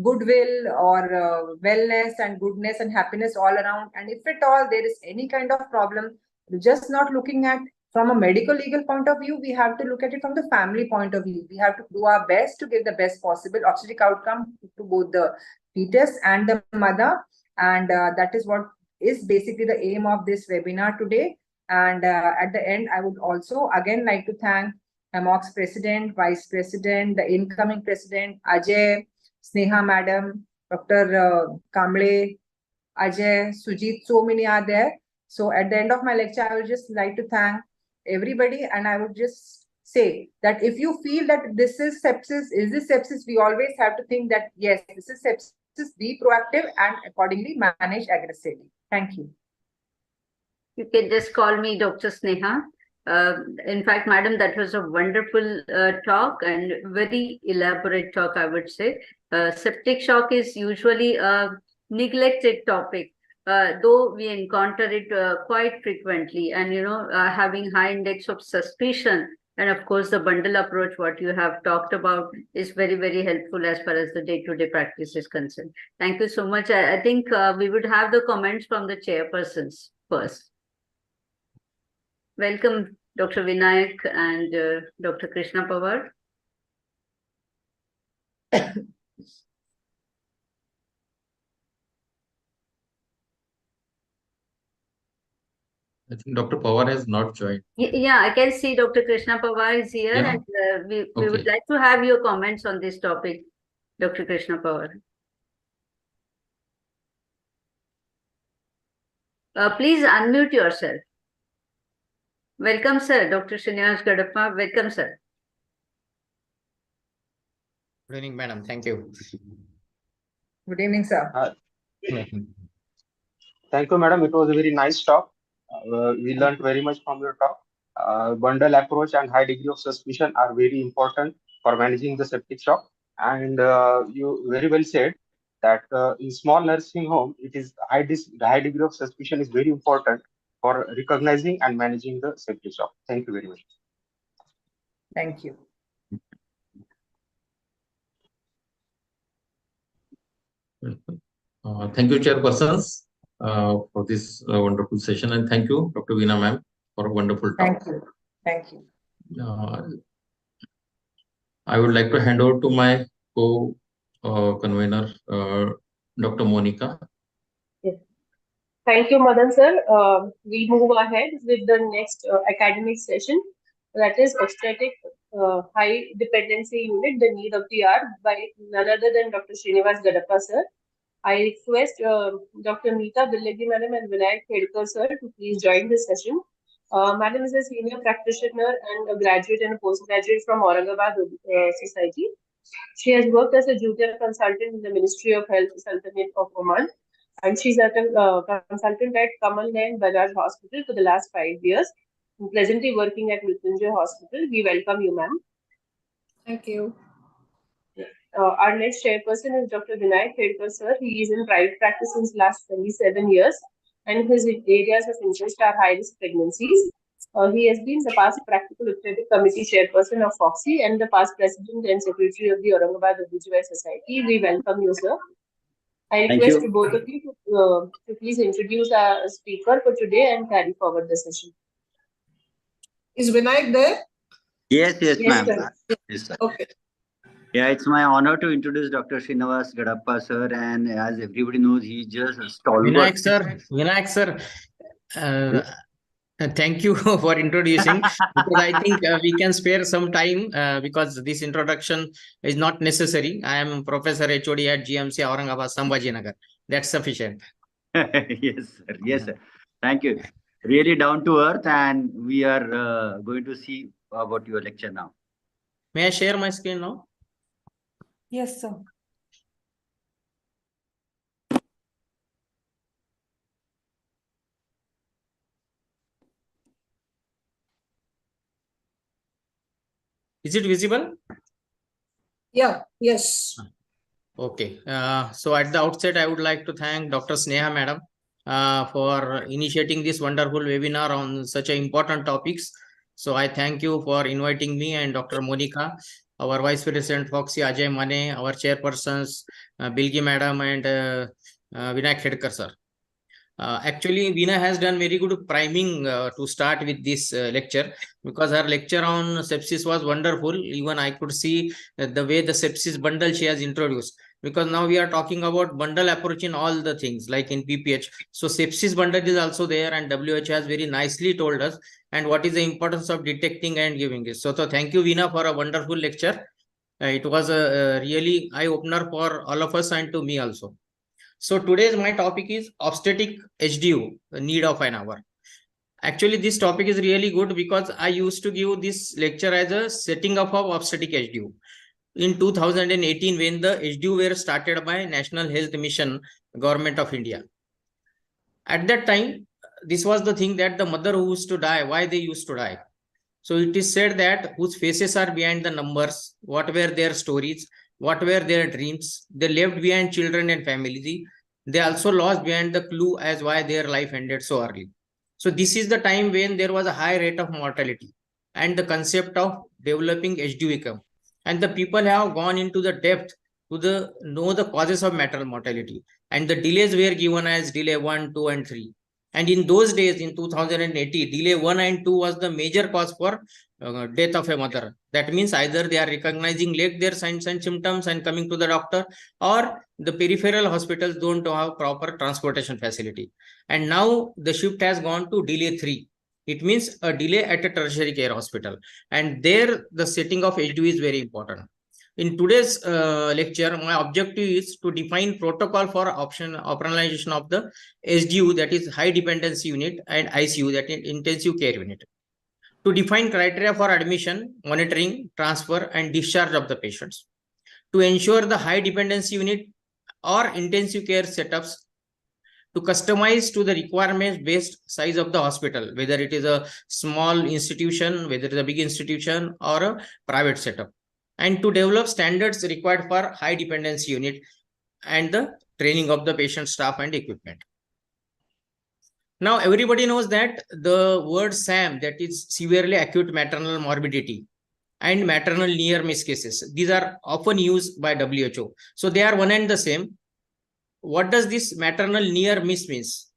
goodwill or wellness and goodness and happiness all around. And if at all there is any kind of problem, just not looking at from a medical legal point of view, we have to look at it from the family point of view. We have to do our best to give the best possible obstetric outcome to both the fetus and the mother. And that is what is basically the aim of this webinar today. And at the end, I would also again like to thank Amogs President, Vice President, the incoming President, Ajay, Sneha Madam, Dr. Kamble, Ajay, Sujit, so many are there. So at the end of my lecture, I would just like to thank everybody, and I would just say that if you feel that this is sepsis, we always have to think that yes, this is sepsis, be proactive and accordingly manage aggressively. Thank you. You can just call me Dr. Sneha. In fact, madam, that was a wonderful talk and very elaborate talk, I would say. Septic shock is usually a neglected topic, though we encounter it quite frequently, and having high index of suspicion. And of course, the bundle approach, what you have talked about, is very, very helpful as far as the day-to-day practice is concerned. Thank you so much. I think we would have the comments from the chairpersons first. Welcome, Dr. Vinayak and Dr. Krishna Pawar. I think Dr. Pawar has not joined. Yeah, I can see Dr. Krishna Pawar is here, Yeah. and we would like to have your comments on this topic, Dr. Krishna Pawar. Please unmute yourself. Welcome, sir. Dr. Srinivas Gadappa. Welcome, sir. Good evening, madam. Thank you. Good evening, sir. Thank you, madam. It was a very nice talk. We learned very much from your talk. Bundle approach and high degree of suspicion are very important for managing the septic shock. And you very well said that in small nursing home, it is the high degree of suspicion is very important for recognizing and managing the septic shock. Thank you very much. Thank you. Thank you, chairpersons, for this wonderful session, and thank you, Dr. Veena ma'am, for a wonderful talk. Thank you. Thank you. I would like to hand over to my co-convener, Dr. Monica. Yes. Thank you, Madan sir. We move ahead with the next academic session, that is obstetric high dependency unit, the need of the hour, by none other than Dr. Srinivas Gadappa sir. I request Dr. Meeta Billegi madam and Vinayak Khedkar sir to please join this session. Madam is a senior practitioner and a graduate and a postgraduate from Aurangabad Society. She has worked as a junior consultant in the Ministry of Health Sultanate of Oman, and she's a consultant at Kamal Nayan Bajaj Hospital for the last 5 years, and presently working at Mrityunjay Hospital. We welcome you, ma'am. Thank you. Our next chairperson is Dr. Vinayak Khedkar sir. He is in private practice since last 27 years, and his areas of interest are high-risk pregnancies. He has been the past practical obstetric committee chairperson of FOXY and the past president and secretary of the Aurangabad Obgy Society. We welcome you, sir. I request to both of you to please introduce our speaker for today and carry forward the session. Is Vinayak there? Yes, Yes, ma'am. sir. Yes, sir. Okay. Yeah, it's my honor to introduce Dr. Srinivas Gadappa, sir. And as everybody knows, he's just a stalwart. Vinayak sir, thank you for introducing, because I think we can spare some time because this introduction is not necessary. I am Professor HOD at GMC Aurangabad, Sambhajinagar. That's sufficient. Yes, sir. Yes, sir. Thank you. Really down to earth, and we are going to see about your lecture now. May I share my screen now? Yes, sir. Is it visible? Yeah, yes. Okay. So at the outset, I would like to thank Dr. Sneha madam for initiating this wonderful webinar on such important topics. So I thank you for inviting me and Dr. Monica, our Vice President FOXY Ajay Mane, our chairpersons Bilgi madam and Vinayak Khedkar sir. Actually, Veena has done very good priming to start with this lecture, because her lecture on sepsis was wonderful. Even I could see the way the sepsis bundle she has introduced, because now we are talking about bundle approach in all the things like in PPH. So sepsis bundle is also there, and WHO has very nicely told us and what is the importance of detecting and giving this. So thank you, Veena, for a wonderful lecture. It was a really eye-opener for all of us and to me also. So today's my topic is obstetric HDU, the need of an hour. Actually, this topic is really good because I used to give this lecture as a setting up of obstetric HDU. In 2018, when the HDU were started by National Health Mission, Government of India. At that time, this was the thing that the mother who used to die, why they used to die. So it is said that whose faces are behind the numbers, what were their stories, what were their dreams, they left behind children and family. They also lost behind the clue as why their life ended so early. So this is the time when there was a high rate of mortality and the concept of developing HDU come. And the people have gone into the depth to know the causes of maternal mortality. And the delays were given as delay 1, 2, and 3. And in those days, in 2080, delay 1 and 2 was the major cause for death of a mother. That means either they are recognizing late their signs and symptoms and coming to the doctor, or the peripheral hospitals don't have proper transportation facility. And now the shift has gone to delay 3. It means a delay at a tertiary care hospital. And there the setting of HDU is very important. In today's lecture, my objective is to define protocol for operationalization of the HDU, that is high dependency unit, and ICU, that is intensive care unit. To define criteria for admission, monitoring, transfer, and discharge of the patients. To ensure the high dependency unit or intensive care setups to customize to the requirements based size of the hospital, whether it is a small institution, whether it is a big institution or a private setup. And to develop standards required for high dependency unit and the training of the patient staff and equipment. Now, everybody knows that the word SAM, that is severely acute maternal morbidity, and maternal near miss cases, these are often used by WHO. So they are one and the same. What does this maternal near miss means?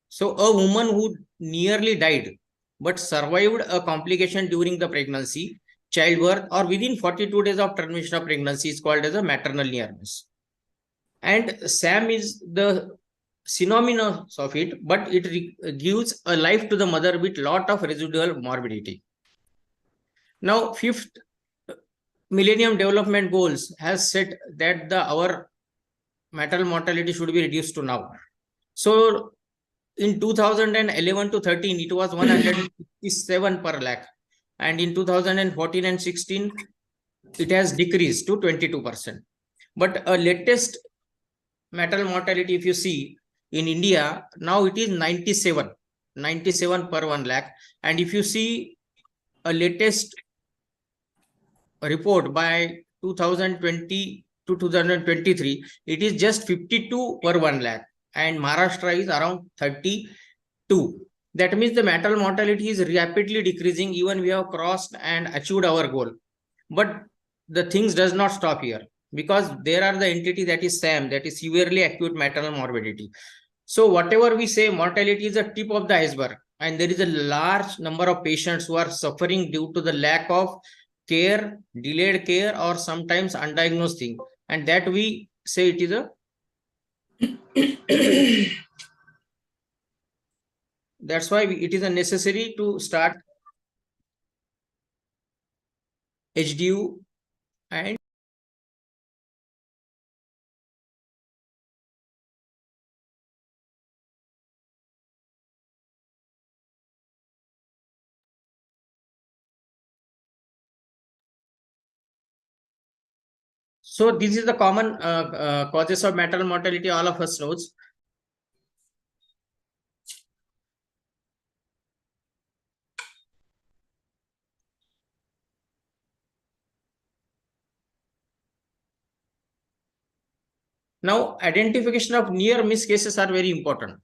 So a woman who nearly died but survived a complication during the pregnancy, childbirth, or within 42 days of termination of pregnancy is called as a maternal near miss. And SAM is the synonymous of it, but it gives a life to the mother with lot of residual morbidity. Now, 5th Millennium Development Goals has said that our maternal mortality should be reduced to now. So, in 2011 to 13, it was 157 per lakh. And in 2014 and 16, it has decreased to 22%. But a latest maternal mortality, if you see, in India, now it is 97 per 1 lakh. And if you see a latest report by 2020 to 2023, it is just 52 per 1 lakh. And Maharashtra is around 32. That means the maternal mortality is rapidly decreasing. Even we have crossed and achieved our goal. But the things does not stop here, because there are the entity that is SAM, that is severely acute maternal morbidity. So whatever we say, mortality is a tip of the iceberg, and there is a large number of patients who are suffering due to the lack of care, delayed care, or sometimes undiagnosed thing, and that we say it is a that's why it is a necessary to start HDU and so this is the common causes of maternal mortality, all of us knows. Now, identification of near miss cases are very important,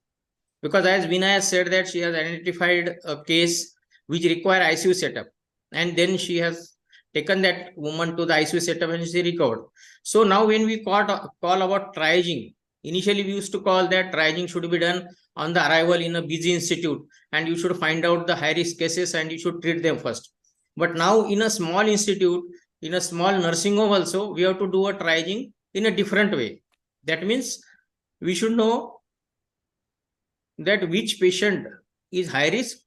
because as Vinaya said that she has identified a case which require ICU setup, and then she has taken that woman to the ICU setup and she recovered. So now when we call about triaging, initially we used to call that triaging should be done on the arrival in a busy institute, and you should find out the high risk cases and you should treat them first. But now in a small institute, in a small nursing home also, we have to do a triaging in a different way. That means we should know that which patient is high risk,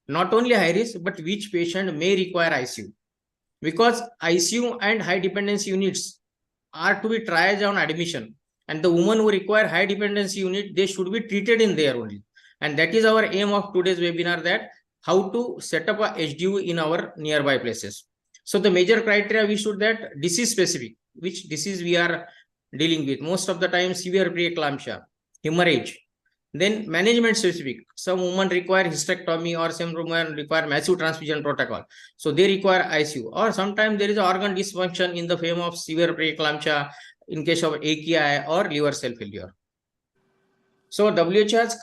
not only high risk, but which patient may require ICU. Because ICU and high dependency units are to be triaged on admission, and the women who require high dependency unit, they should be treated in there only. And that is our aim of today's webinar, that how to set up a HDU in our nearby places. So the major criteria we should that disease specific, which disease we are dealing with. Most of the time severe preeclampsia, hemorrhage. Then management specific. Some women require hysterectomy, or some women require massive transfusion protocol. So they require ICU. Or sometimes there is organ dysfunction in the form of severe preeclampsia in case of AKI or liver cell failure. So WHO has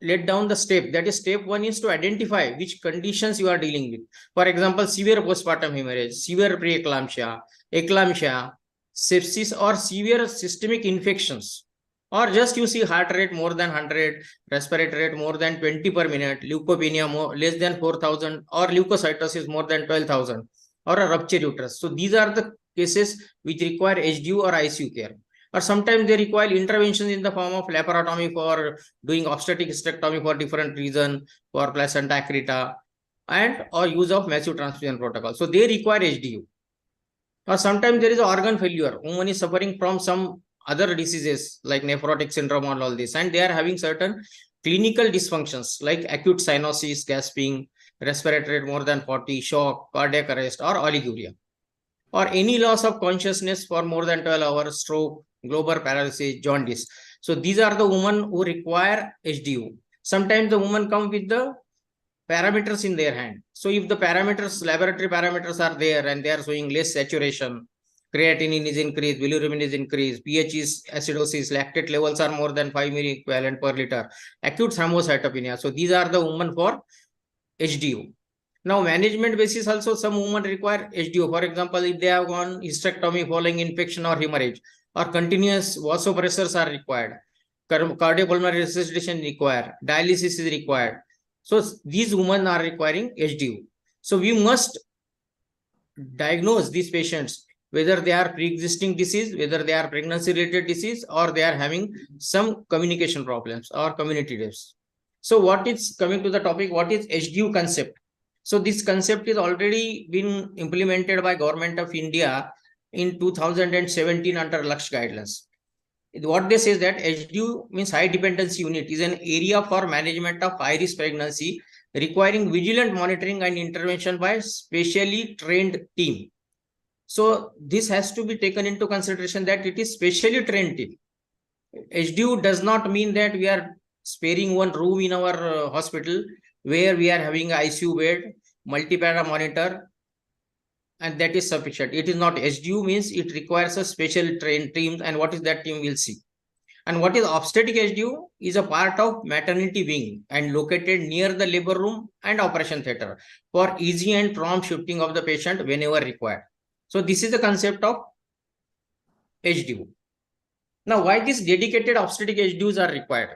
laid down the step. That is, step 1 is to identify which conditions you are dealing with. For example, severe postpartum hemorrhage, severe preeclampsia, eclampsia, sepsis, or severe systemic infections. Or just you see heart rate more than 100, respiratory rate more than 20 per minute, leukopenia less than 4,000, or leukocytosis more than 12,000, or a rupture uterus. So these are the cases which require HDU or ICU care. Or sometimes they require interventions in the form of laparotomy for doing obstetric hysterectomy for different reason, for placenta accreta, and or use of massive transfusion protocol. So they require HDU. Or sometimes there is organ failure. Woman is suffering from some other diseases like nephrotic syndrome and all this, and they are having certain clinical dysfunctions like acute cyanosis, gasping, respiratory rate more than 40, shock, cardiac arrest, or oliguria, or any loss of consciousness for more than 12 hours, stroke, global paralysis, jaundice. So these are the women who require HDU. Sometimes the women come with the parameters in their hand. So if the parameters, laboratory parameters are there and they are showing less saturation, creatinine is increased, bilirubin is increased, pH is acidosis, lactate levels are more than 5 milliequivalent per liter, acute thrombocytopenia. So these are the women for HDU. Now, management basis also, some women require HDU. For example, if they have gone hysterectomy following infection or hemorrhage, or continuous vasopressors are required, cardiopulmonary resuscitation required, dialysis is required. So these women are requiring HDU. So we must diagnose these patients, whether they are pre-existing disease, whether they are pregnancy-related disease, or they are having some communication problems or community deaths. So what is coming to the topic, what is HDU concept? So this concept is already been implemented by Government of India in 2017 under Laksh guidelines. What they say is that HDU means high dependency unit is an area for management of high risk pregnancy requiring vigilant monitoring and intervention by specially trained team. So this has to be taken into consideration that it is specially trained team. HDU does not mean that we are sparing one room in our hospital where we are having ICU bed, multi-para monitor, and that is sufficient. It is not. HDU means it requires a special trained team, and what is that team we'll see. And what is obstetric HDU is a part of maternity wing and located near the labor room and operation theater for easy and prompt shifting of the patient whenever required. So this is the concept of HDU. Now, why these dedicated obstetric HDUs are required?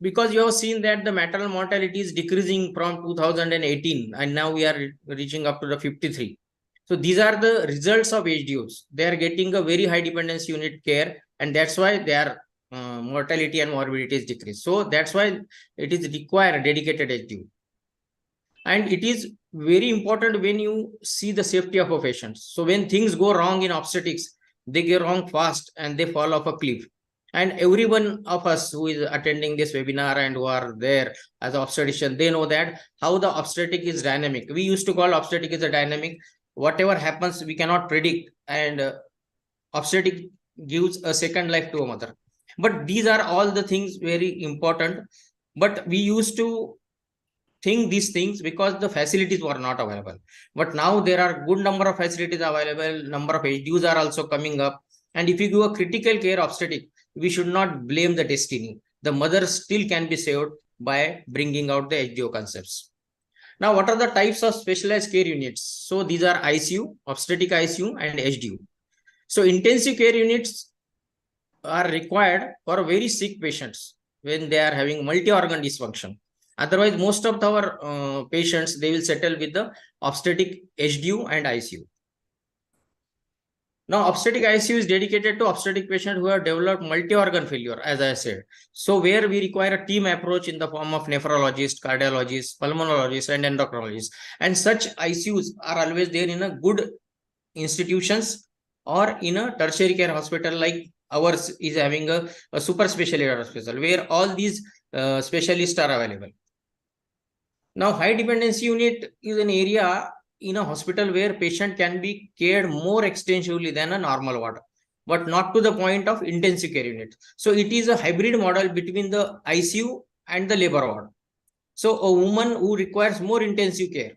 Because you have seen that the maternal mortality is decreasing from 2018 and now we are reaching up to the 53. So these are the results of HDUs. They are getting a very high dependency unit care, and that's why their mortality and morbidity is decreased. So that's why it is required dedicated HDU. And it is very important when you see the safety of a patient. So when things go wrong in obstetrics, they go wrong fast and they fall off a cliff. And every one of us who is attending this webinar and who are there as obstetrician, they know that how the obstetric is dynamic. We used to call obstetric as a dynamic. Whatever happens, we cannot predict, and obstetric gives a second life to a mother. But these are all the things very important. But we used to think these things because the facilities were not available. But now there are good number of facilities available, number of HDUs are also coming up. And if you do a critical care obstetric, we should not blame the destiny. The mother still can be saved by bringing out the HDU concepts. Now, what are the types of specialized care units? So these are ICU, obstetric ICU, and HDU. So intensive care units are required for very sick patients when they are having multi-organ dysfunction. Otherwise, most of our patients, they will settle with the obstetric HDU and ICU. Now, obstetric ICU is dedicated to obstetric patients who have developed multi-organ failure, as I said. So where we require a team approach in the form of nephrologist, cardiologist, pulmonologist, and endocrinologist. And such ICUs are always there in a good institutions or in a tertiary care hospital like ours is having a super specialty hospital where all these specialists are available. Now, high dependency unit is an area in a hospital where patient can be cared more extensively than a normal ward, but not to the point of intensive care unit. So it is a hybrid model between the ICU and the labor ward. So a woman who requires more intensive care,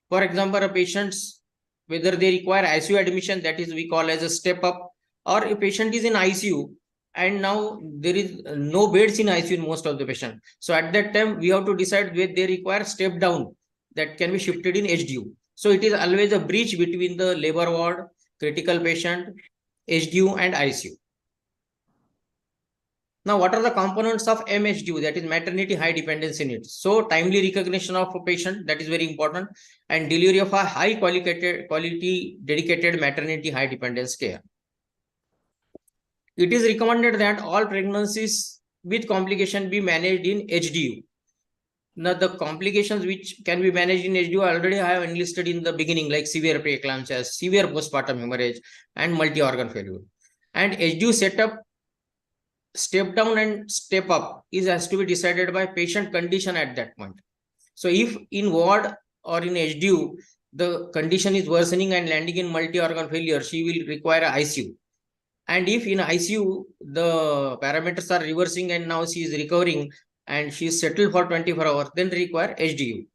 for example, a patient's whether they require ICU admission, that is we call as a step up, or a patient is in ICU and now there is no beds in ICU in most of the patient. So at that time, we have to decide whether they require step down that can be shifted in HDU. So it is always a bridge between the labor ward, critical patient, HDU and ICU. Now, what are the components of MHDU? That is maternity high dependency needs. So timely recognition of a patient, that is very important, and delivery of a high quality dedicated maternity high dependence care. It is recommended that all pregnancies with complication be managed in HDU. Now, the complications which can be managed in HDU already I have enlisted in the beginning, like severe preeclampsia, severe postpartum hemorrhage, and multi-organ failure. And HDU setup, step down and step up has to be decided by patient condition at that point. So if in ward or in HDU, the condition is worsening and landing in multi-organ failure, she will require ICU. And if in ICU, the parameters are reversing and now she is recovering and she is settled for 24 hours, then require HDU.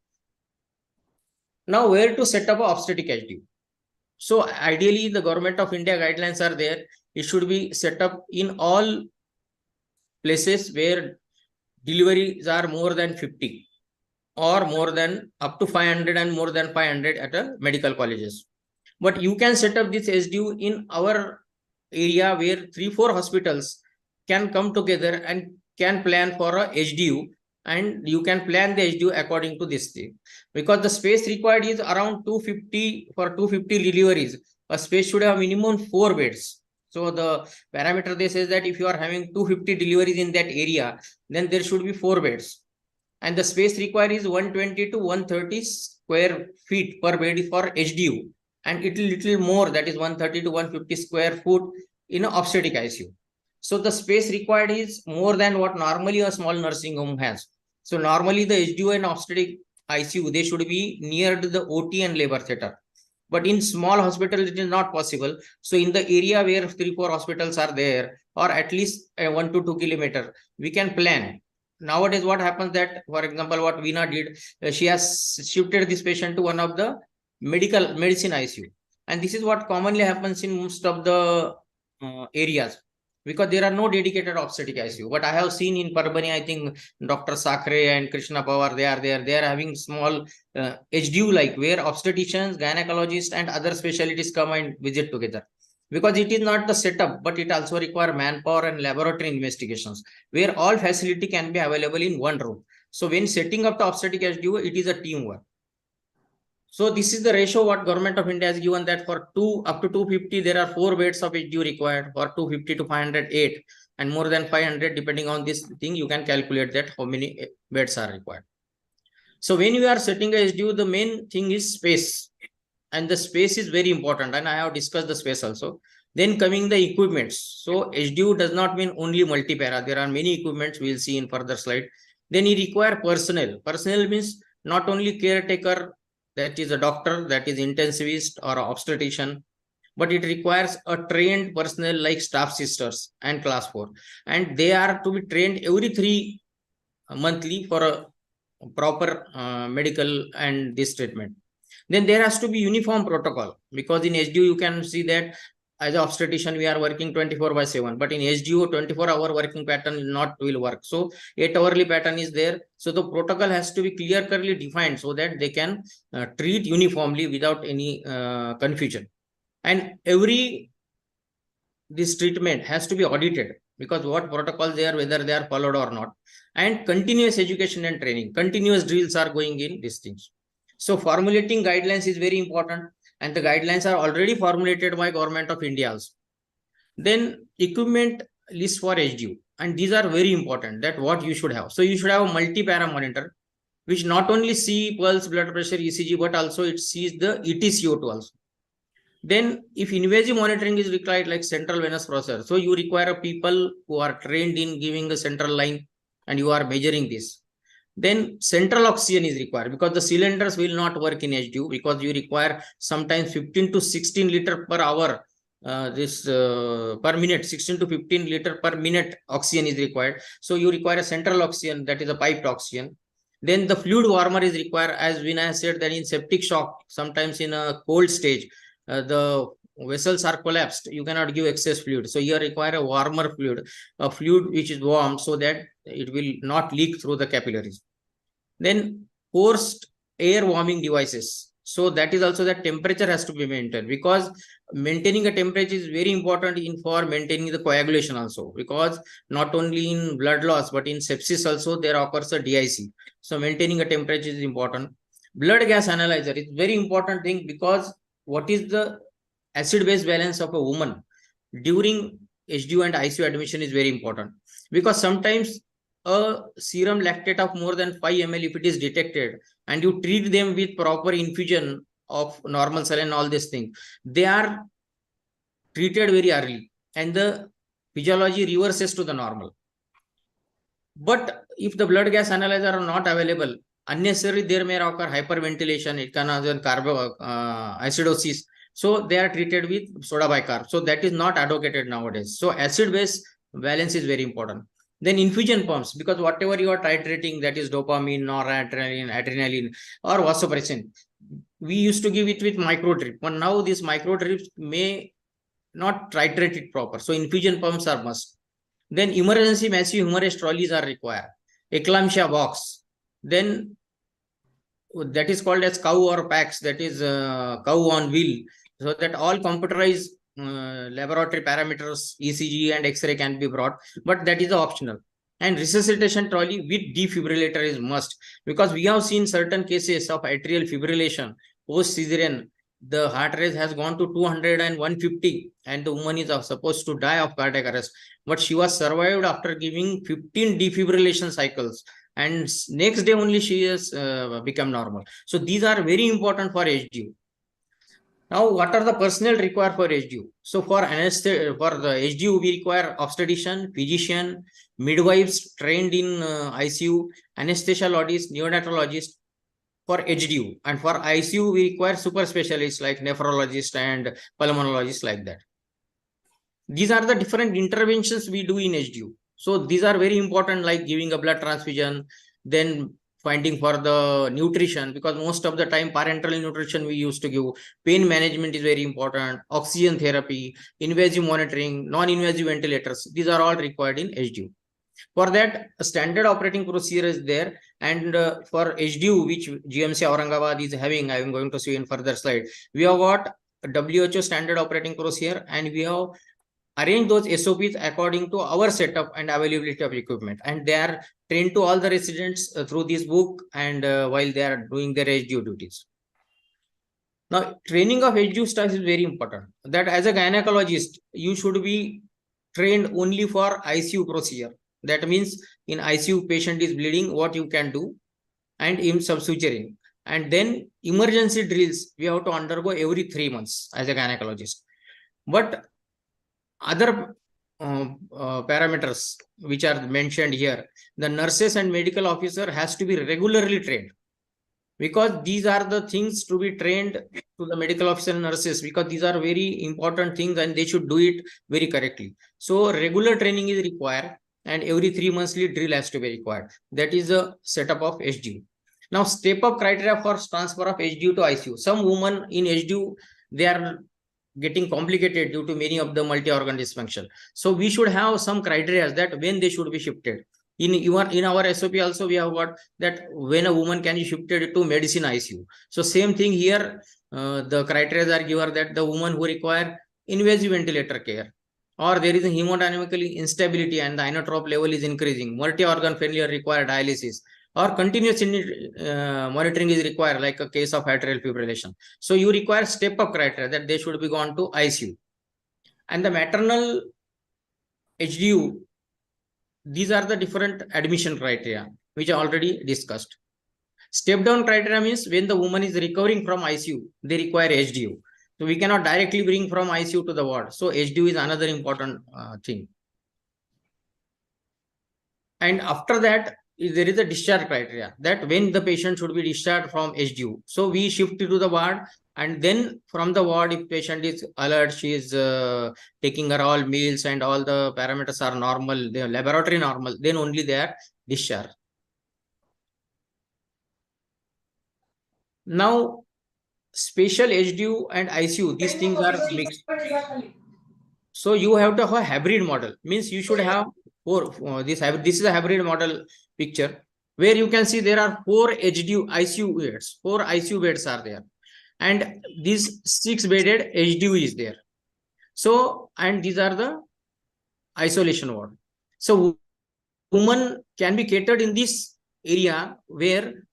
Now, where to set up an obstetric HDU? So ideally, the Government of India guidelines are there. It should be set up in all places where deliveries are more than 50 or more than up to 500 and more than 500 at a medical colleges. But you can set up this HDU in our area where 3-4 hospitals can come together and can plan for a HDU and you can plan the HDU according to this thing. Because the space required is around 250 for 250 deliveries. A space should have minimum 4 beds. So the parameter they says that if you are having 250 deliveries in that area, then there should be 4 beds. And the space required is 120 to 130 square feet per bed for HDU, and it little more, that is 130 to 150 square foot in an obstetric ICU. So the space required is more than what normally a small nursing home has. So normally the HDU and obstetric ICU, they should be near to the OT and labor theater. But in small hospitals, it is not possible. So in the area where 3-4 hospitals are there, or at least 1 to 2 kilometer, we can plan. Nowadays, what happens that, for example, what Veena did, she has shifted this patient to one of the medicine ICU. And this is what commonly happens in most of the areas, because there are no dedicated obstetric ICU. But I have seen in Parbhani, I think Dr. Sakre and Krishna Pawar, they are there. They are having small HDU, like where obstetricians, gynecologists, and other specialties come and visit together. Because it is not the setup, but it also requires manpower and laboratory investigations, where all facility can be available in one room. So when setting up the obstetric HDU, it is a teamwork. So this is the ratio what Government of India has given, that for up to 250, there are 4 beds of HDU required. For 250 to 508, and more than 500, depending on this thing, you can calculate that how many beds are required. So when you are setting a HDU, the main thing is space. And the space is very important, and I have discussed the space also. Then coming the equipments. So HDU does not mean only multi-para. There are many equipments we will see in further slide. Then you require personnel. Personnel means not only caretaker, that is a doctor, that is intensivist or obstetrician, but it requires a trained personnel like staff sisters and class 4. And they are to be trained every 3 monthly for a proper medical and this treatment. Then there has to be uniform protocol, because in HDU you can see that as an obstetrician we are working 24/7, but in HDU 24-hour working pattern not will work. So 8-hourly pattern is there. So the protocol has to be clearly defined so that they can treat uniformly without any confusion. And this treatment has to be audited, because what protocols they are, whether they are followed or not. And continuous education and training, continuous drills are going in these things. So formulating guidelines is very important, and the guidelines are already formulated by Government of India also. Then equipment list for HDU, and these are very important, that what you should have. So you should have a multi-para monitor, which not only see pulse, blood pressure, ECG, but also it sees the ETCO2 also. Then if invasive monitoring is required, like central venous processor, so you require people who are trained in giving a central line, and you are measuring this. Then central oxygen is required, because the cylinders will not work in HDU, because you require sometimes 15 to 16 liter per hour, per minute, 16 to 15 liter per minute oxygen is required. So you require a central oxygen, that is a piped oxygen. Then the fluid warmer is required, as Vinay said, that in septic shock, sometimes in a cold stage, the vessels are collapsed, you cannot give excess fluid. So you require a warmer fluid, a fluid which is warm, so that it will not leak through the capillaries. Then forced air warming devices. So that is also that temperature has to be maintained, because maintaining a temperature is very important for maintaining the coagulation also, because not only in blood loss, but in sepsis also there occurs a DIC. So maintaining a temperature is important. Blood gas analyzer is very important thing, because what is the acid-base balance of a woman during HDU and ICU admission is very important, because sometimes a serum lactate of more than 5 ml, if it is detected, and you treat them with proper infusion of normal saline and all these things, they are treated very early, and the physiology reverses to the normal. But if the blood gas analyzer are not available, unnecessarily there may occur hyperventilation, it can have acidosis. So they are treated with soda bicarb. So that is not advocated nowadays. So acid-base balance is very important. Then infusion pumps, because whatever you are titrating, that is dopamine, noradrenaline, adrenaline, or vasopressin, we used to give it with micro drip. But now these micro drips may not titrate it proper. So infusion pumps are must. Then emergency massive hemorrhage trolleys are required. Eclampsia box. Then that is called as cow or PACS, that is cow on wheel. So that all computerized laboratory parameters, ECG and X-ray can be brought, but that is optional. and resuscitation trolley with defibrillator is must, because we have seen certain cases of atrial fibrillation post cesarean. The heart rate has gone to 200 and 150, and the woman is supposed to die of cardiac arrest, but she was survived after giving 15 defibrillation cycles, and next day only she has become normal. So these are very important for HDU. Now, what are the personnel required for HDU? So for the HDU, we require obstetrician, physician, midwives trained in ICU, anesthesiologist, neonatologist for HDU. And for ICU, we require super specialists like nephrologist and pulmonologist like that. These are the different interventions we do in HDU. So these are very important, like giving a blood transfusion, then finding for the nutrition, because most of the time parenteral nutrition we used to give. Pain management is very important, oxygen therapy, invasive monitoring, non-invasive ventilators. These are all required in HDU. For that, a standard operating procedure is there, and for HDU, which GMC Aurangabad is having, I am going to see in further slide, we have got WHO standard operating procedure, and we have arrange those SOPs according to our setup and availability of equipment, and they are trained to all the residents through this book, and while they are doing their HDU duties. Now, training of HDU staff is very important. That as a gynecologist, you should be trained only for ICU procedure. That means in ICU, patient is bleeding, what you can do, and in subsuturing. And then emergency drills, we have to undergo every 3 months as a gynecologist. But other parameters which are mentioned here, the nurses and medical officer has to be regularly trained, because these are the things to be trained to the medical officer and nurses, because these are very important things and they should do it very correctly. So regular training is required, and every 3 monthly drill has to be required. That is the setup of HDU. Now, step up criteria for transfer of HDU to ICU. Some women in HDU, they are getting complicated due to many of the multi-organ dysfunction. So we should have some criteria that when they should be shifted. In our SOP also, we have got that when a woman can be shifted to medicine ICU. So same thing here, the criteria are given that the woman who require invasive ventilator care, or there is a hemodynamical instability and the inotrope level is increasing, multi-organ failure require dialysis, or continuous monitoring is required, like a case of atrial fibrillation. So you require step-up criteria that they should be gone to ICU. And the maternal HDU, these are the different admission criteria, which I already discussed. Step-down criteria means when the woman is recovering from ICU, they require HDU. So we cannot directly bring from ICU to the ward. So HDU is another important thing. And after that, there is a discharge criteria that when the patient should be discharged from HDU. So we shift to the ward, and then from the ward, if patient is alert, she is taking her all meals and all the parameters are normal, they are laboratory normal, then only they are discharged. Now, special HDU and ICU, these things are mixed. So you have to have a hybrid model, means you should have this is a hybrid model picture where you can see there are 4 HDU ICU beds, 4 ICU beds are there, and this 6 bedded HDU is there. So, and these are the isolation ward. So woman can be catered in this area where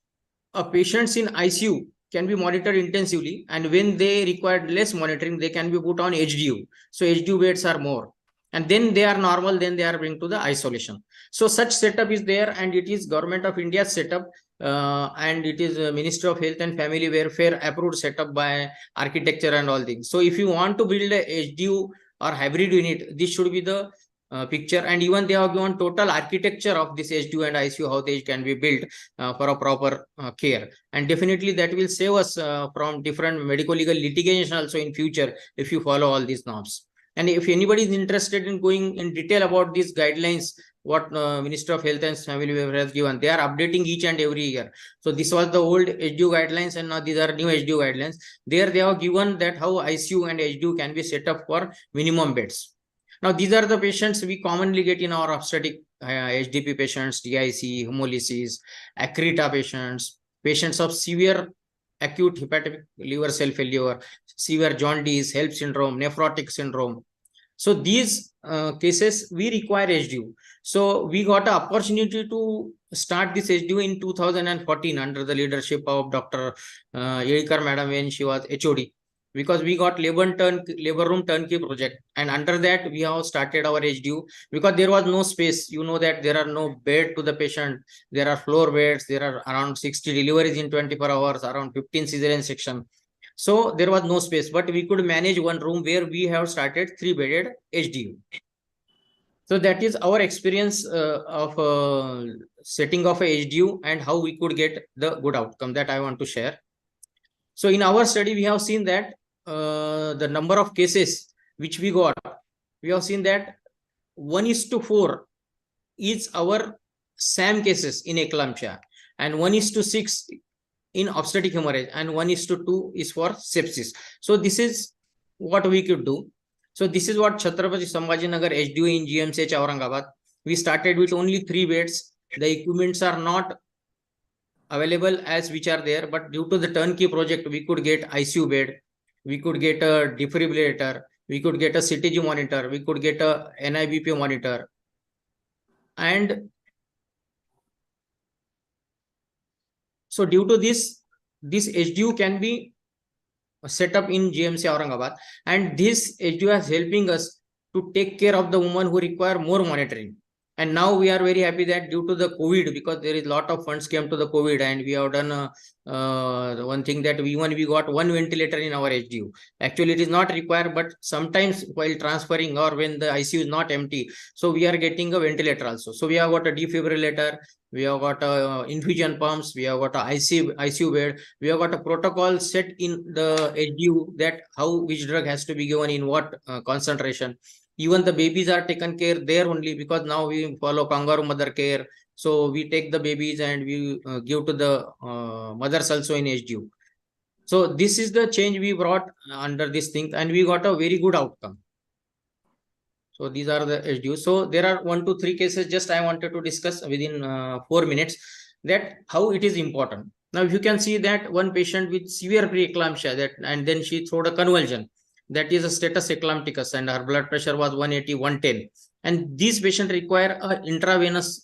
a patients in ICU can be monitored intensively, and when they require less monitoring, they can be put on HDU. So HDU beds are more, and then they are normal, then they are bring to the isolation. So such setup is there, and it is Government of India setup, and it is Ministry of Health and Family Welfare approved setup by architecture and all things. So if you want to build a HDU or hybrid unit, this should be the picture, and even they have given total architecture of this HDU and ICU, how they can be built for a proper care. And definitely that will save us from different medical legal litigation also in future if you follow all these norms. And if anybody is interested in going in detail about these guidelines, what Minister of Health and Family Welfare has given, they are updating each and every year. So this was the old HDU guidelines, and now these are new HDU guidelines. There they have given that how ICU and HDU can be set up for minimum beds. Now, these are the patients we commonly get in our obstetric HDP patients, DIC, hemolysis, ACRITA patients, patients of severe acute hepatic liver cell failure, severe jaundice, HELLP syndrome, nephrotic syndrome. So these cases, we require HDU. So we got an opportunity to start this HDU in 2014 under the leadership of Dr. Yedikar Madam when she was HOD, because we got labor room turnkey project, and under that we have started our HDU because there was no space. You know that there are no bed to the patient. There are floor beds. There are around 60 deliveries in 24 hours, around 15 cesarean section. So there was no space, but we could manage one room where we have started 3-bedded HDU. So that is our experience of setting of a HDU and how we could get the good outcome that I want to share. So in our study, we have seen that the number of cases which we got, we have seen that 1:4 is our SAM cases in eclampsia, and 1:6 in obstetric hemorrhage, and 1:2 is for sepsis. So this is what we could do. So this is what Chhatrapati Sambhajinagar HDU in GMCH Aurangabad. We started with only 3 beds. The equipments are not available as which are there, but due to the turnkey project, we could get ICU bed, we could get a defibrillator, we could get a CTG monitor, we could get a NIBP monitor. And so due to this HDU can be set up in GMC Aurangabad, and this HDU is helping us to take care of the women who require more monitoring. And now we are very happy that due to the COVID, because there is a lot of funds came to the COVID, and we have done one thing that we got 1 ventilator in our HDU. Actually, it is not required, but sometimes while transferring or when the ICU is not empty, so we are getting a ventilator also. So we have got a defibrillator, we have got infusion pumps, we have got a ICU bed, we have got a protocol set in the HDU that how which drug has to be given in what concentration. Even the babies are taken care there only, because now we follow kangaroo mother care. So we take the babies and we give to the mothers also in HDU. So this is the change we brought under this thing, and we got a very good outcome. So these are the HDU. So there are 1 to 3 cases just I wanted to discuss within 4 minutes, that how it is important. Now, if you can see that one patient with severe preeclampsia, that and then she through a convulsion, that is a status eclampticus, and her blood pressure was 180/110. And these patients require a intravenous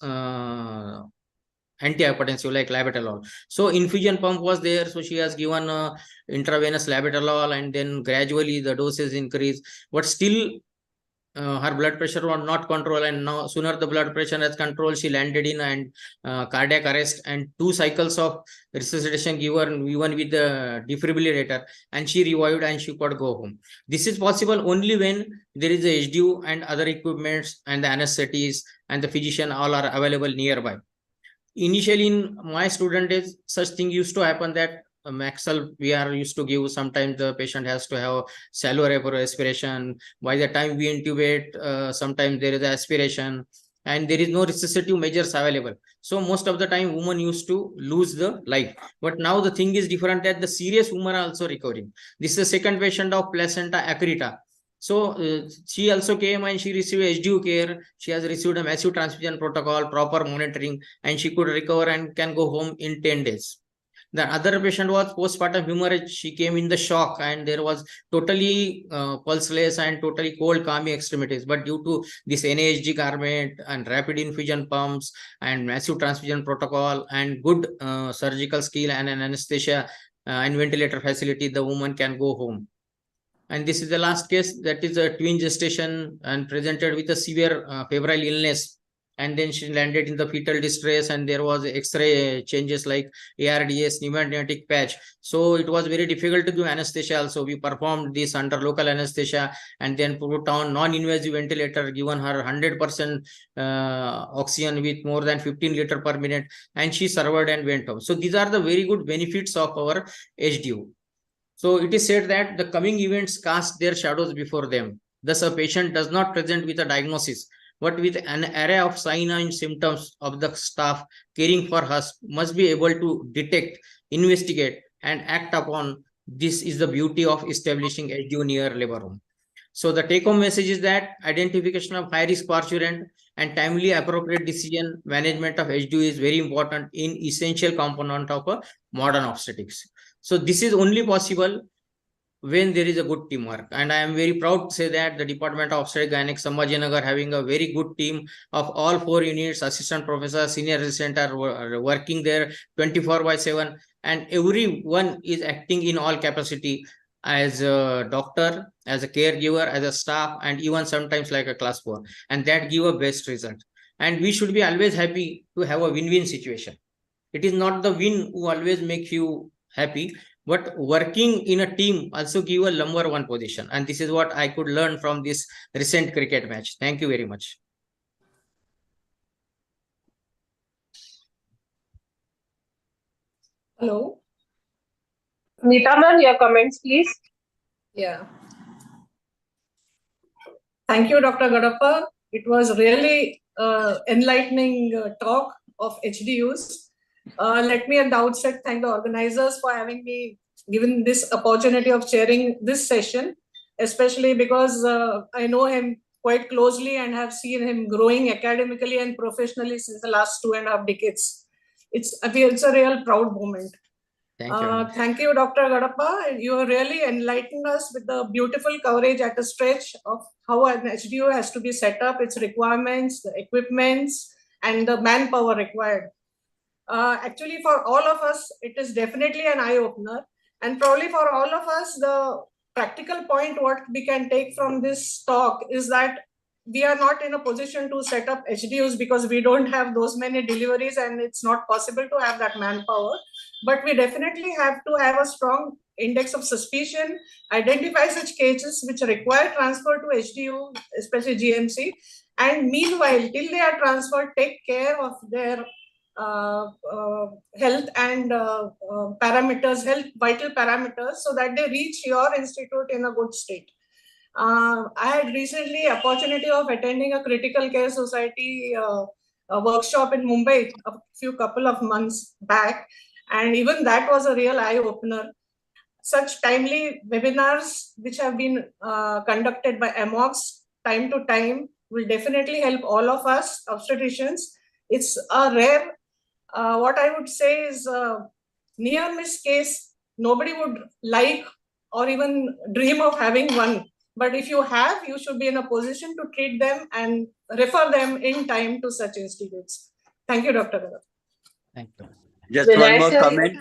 antihypertensive like labetalol. So infusion pump was there, so she has given intravenous labetalol, and then gradually the doses increase, but still her blood pressure was not controlled, and now sooner the blood pressure has controlled, she landed in and cardiac arrest, and 2 cycles of resuscitation given even with the defibrillator, and she revived and she could go home. This is possible only when there is a HDU and other equipments and the anesthetists and the physician all are available nearby. Initially in my student days, such thing used to happen that Maxel we are used to give. Sometimes the patient has to have shallow respiration. By the time we intubate, sometimes there is aspiration, and there is no resuscitative measures available. So most of the time women used to lose the life. But now the thing is different, that the serious women are also recovering. This is the second patient of placenta accreta. So she also came and she received HDU care. She has received a massive transfusion protocol, proper monitoring, and she could recover and can go home in 10 days. The other patient was postpartum hemorrhage. She came in the shock, and there was totally pulseless and totally cold, calming extremities. But due to this NASG garment and rapid infusion pumps and massive transfusion protocol and good surgical skill and an anesthesia and ventilator facility, the woman can go home. And this is the last case, that is a twin gestation and presented with a severe febrile illness. And then she landed in the fetal distress, and there was X-ray changes like ARDS, pneumatic patch. So it was very difficult to give anesthesia also. We performed this under local anesthesia and then put on non-invasive ventilator, given her 100% oxygen with more than 15 liters per minute, and she survived and went home. So these are the very good benefits of our HDU. So it is said that the coming events cast their shadows before them. Thus, a patient does not present with a diagnosis, but with an array of signs and symptoms of the staff caring for us must be able to detect, investigate, and act upon. This is the beauty of establishing HDU near labor room. So the take-home message is that identification of high-risk parturient and timely appropriate decision management of HDU is very important in essential component of a modern obstetrics. So this is only possible when there is a good teamwork. And I am very proud to say that the Department of Obstetrics Gynec Sambhajinagar having a very good team of all 4 units, assistant professors, senior resident are working there 24/7, and everyone is acting in all capacity as a doctor, as a caregiver, as a staff, and even sometimes like a class 4, and that give a best result. And we should be always happy to have a win-win situation. It is not the win who always makes you happy, but working in a team also give a number 1 position. And this is what I could learn from this recent cricket match. Thank you very much. Hello. Neeta ma'am, your comments, please. Yeah. Thank you, Dr. Gadappa. It was really enlightening talk of HDUs. Let me at the outset thank the organizers for having me given this opportunity of chairing this session, especially because I know him quite closely and have seen him growing academically and professionally since the last 2.5 decades. It's a real proud moment. Thank you, Dr. Gadappa. You really enlightened us with the beautiful coverage at a stretch of how an HDU has to be set up, its requirements, the equipments, and the manpower required. Actually, for all of us, it is definitely an eye-opener. And probably for all of us, the practical point what we can take from this talk is that we are not in a position to set up HDUs because we don't have those many deliveries and it's not possible to have that manpower. But we definitely have to have a strong index of suspicion, identify such cases which require transfer to HDU, especially GMC, and meanwhile, till they are transferred, take care of their health and parameters, health vital parameters, so that they reach your institute in a good state. I had recently opportunity of attending a critical care society a workshop in Mumbai a couple of months back, and even that was a real eye-opener. Such timely webinars which have been conducted by Amogs time to time will definitely help all of us obstetricians. It's a rare, what I would say is a near miss case. Nobody would like or even dream of having one. But if you have, you should be in a position to treat them and refer them in time to such institutes. Thank you, Dr. Gadappa. Thank you. Just one more comment.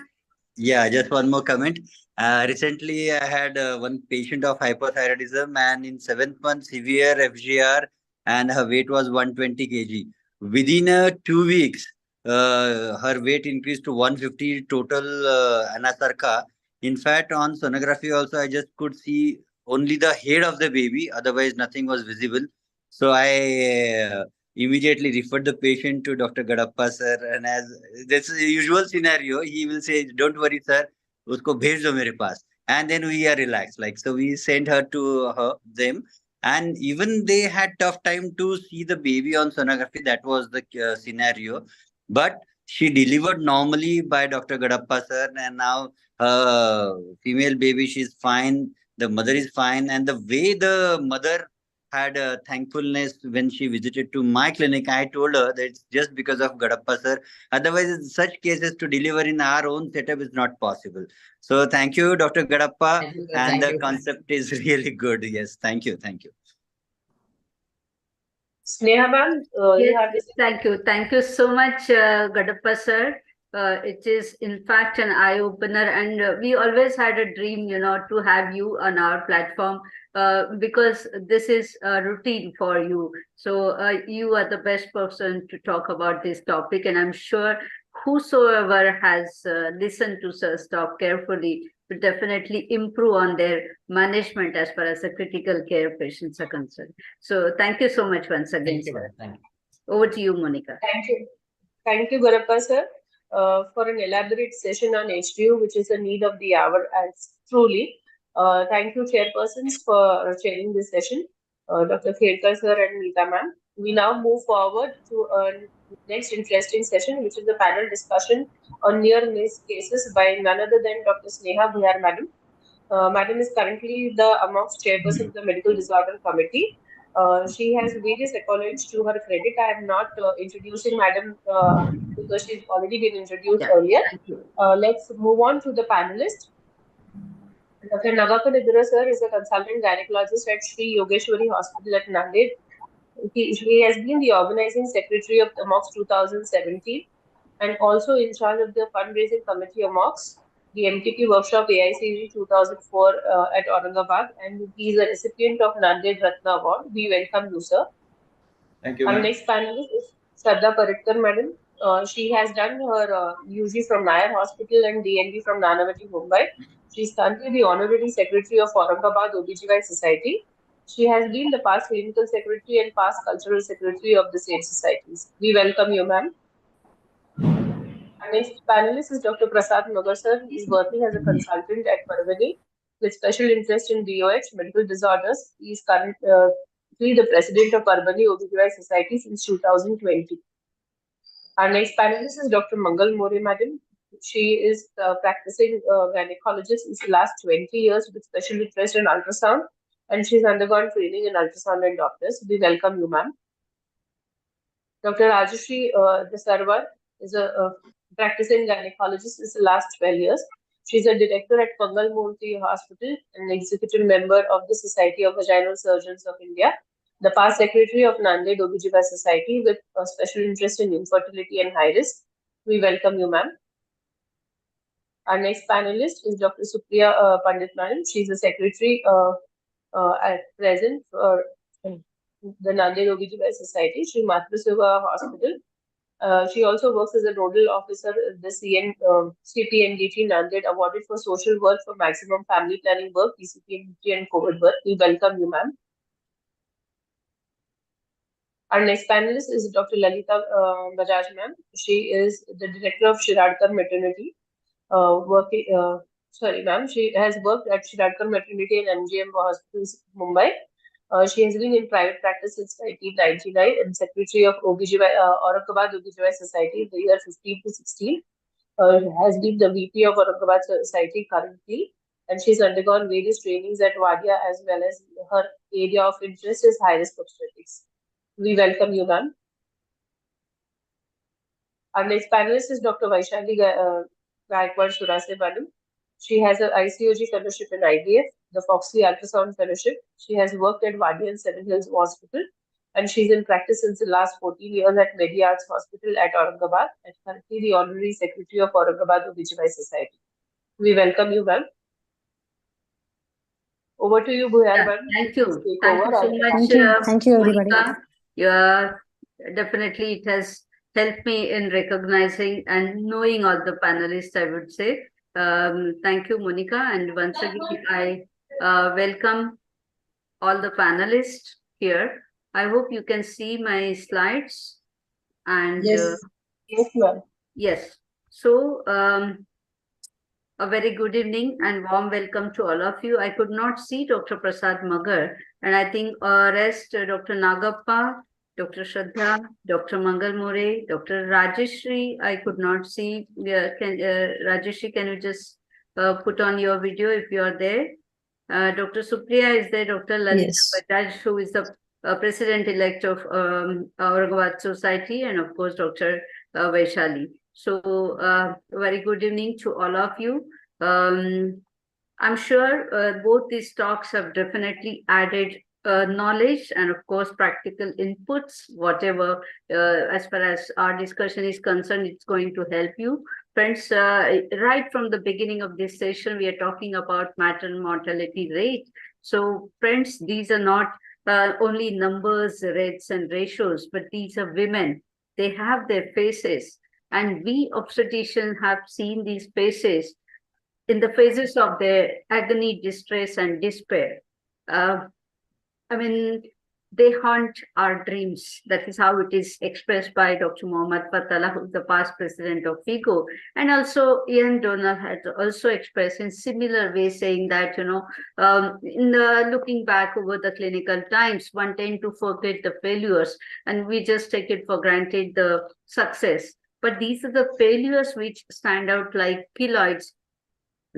Yeah, just one more comment. Recently, I had one patient of hypothyroidism, and in 7th month, severe FGR, and her weight was 120 kg. Within 2 weeks, her weight increased to 150 total anasarca. In fact, on sonography also, I just could see only the head of the baby, otherwise nothing was visible. So I immediately referred the patient to Dr. Gadappa sir, and as this is the usual scenario, he will say, "Don't worry, sir, usko bhej do mere paas." And then we are relaxed. Like, so we sent her to them, and even they had tough time to see the baby on sonography. That was the scenario, but she delivered normally by Dr. Gadappa sir, and now female baby, she's fine. The mother is fine, and the way the mother had a thankfulness when she visited to my clinic, I told her that it's just because of Gadappa sir. Otherwise, in such cases to deliver in our own setup is not possible. So thank you, Dr. Gadappa, and the concept is really good. Yes, thank you, thank you. Sneha ma'am, yes, thank you so much, Gadappa sir. It is in fact an eye-opener, and we always had a dream, to have you on our platform, because this is a routine for you. So you are the best person to talk about this topic, and I'm sure whosoever has listened to Sir's talk carefully will definitely improve on their management as far as the critical care patients are concerned. So thank you so much once again, sir. Thank you. Over to you, Monica. Thank you, Gadappa sir, for an elaborate session on HDU, which is a need of the hour, as truly. Thank you, chairpersons, for chairing this session, Dr. Khelkar sir and Neeta ma'am. We now move forward to a next interesting session, which is a panel discussion on near miss cases by none other than Dr. Sneha Bhuyar madam. Madam is currently the Amogs chairperson of the Medical Disorder Committee. She has various accolades to her credit. I am not introducing Madam because she's already been introduced earlier. Let's move on to the panelists. Dr. Nagappa Nidura sir is a consultant gynecologist at Sri Yogeshwari Hospital at Nanded. He has been the organizing secretary of Amogs 2017 and also in charge of the fundraising committee Amogs, the MTP workshop AICG 2004 at Aurangabad, and he is a recipient of Nanded Ratna Award. We welcome you, sir. Thank you. Our next panelist is Shraddha Paritkar, madam. She has done her UG from Nair Hospital and DNB from Nanavati, Mumbai. She is currently the Honorary Secretary of Aurangabad OBGY Society. She has been the past Clinical Secretary and past Cultural Secretary of the same societies. We welcome you, ma'am. Our next panelist is Dr. Prasad Magar, sir. He is working as a consultant at Parbhani with special interest in DOH, medical disorders. He is currently the president of Parbhani OBGY Society since 2020. Our next panelist is Dr. Mangal More, madam. She is practicing gynecologist since the last 20 years with special interest in ultrasound, and she's undergone training in ultrasound and doctors. We welcome you, ma'am. Dr. Rajashri Desarwar is a practicing gynecologist since the last 12 years. She's a director at Mangal Murthy Hospital and executive member of the Society of Vaginal Surgeons of India, the past secretary of Nanded OBGY Society with a special interest in infertility and high risk. We welcome you, ma'am. Our next panelist is Dr. Supriya Pandit, madam. She's a secretary at present for the Nanded OBGY Society, Sri Matruseva Hospital. She also works as a nodal officer at the CPNDT Nanded, awarded for social work for maximum family planning work, PCPNDT and COVID work. We welcome you, ma'am. Our next panelist is Dr. Lalita Bajaj, ma'am. She is the director of Shiradkar Maternity. She has worked at Shiradkar Maternity and MGM Hospitals, Mumbai. She has been in private practice since 1999 and secretary of Aurangabad OBGY Society in the year 15 to 16. Has been the VP of Aurangabad Society currently, and she's undergone various trainings at Wadia as well as her area of interest is high risk obstetrics. We welcome you, ma'am. Our next panelist is Dr. Vaishali Gaikwad Surase, madam. She has an ICOG fellowship in IVF, the Foxley Ultrasound Fellowship. She has worked at Wadi and Seven Hills Hospital, and she's in practice since the last 14 years at MediArts Hospital at Aurangabad, and currently the Honorary Secretary of Aurangabad OBGY Society. We welcome you, ma'am. Over to you, Bhuyan, ma'am. Thank you. Thank you so much. Thank you, everybody. Monica. Definitely it has helped me in recognizing and knowing all the panelists, I would say. Thank you, Monica. And once again, I welcome all the panelists here. I hope you can see my slides. And yes, yes, ma'am. Yes. So, a very good evening and warm welcome to all of you. I could not see Dr. Prasad Magar, and I think rest Dr. Nagappa, Dr. Shraddha, Dr. Mangal More, Dr. Rajeshri, I could not see. Rajeshri, can you just put on your video if you are there? Dr. Supriya is there, Dr. Lalita Bajaj, who is the president-elect of Aurangabad Society, and of course, Dr. Vaishali. So, very good evening to all of you. I'm sure both these talks have definitely added knowledge and of course practical inputs, whatever as far as our discussion is concerned, it's going to help you. Friends, right from the beginning of this session, we are talking about maternal mortality rate. So friends, these are not only numbers, rates and ratios, but these are women. They have their faces, and we obstetricians have seen these faces in the phases of their agony, distress and despair. I mean, they haunt our dreams. That is how it is expressed by Dr. Mohammad Fatala, who is the past president of FIGO. And also Ian Donald had also expressed in similar way, saying that, looking back over the clinical times, one tend to forget the failures and we just take it for granted the success. But these are the failures which stand out like keloids.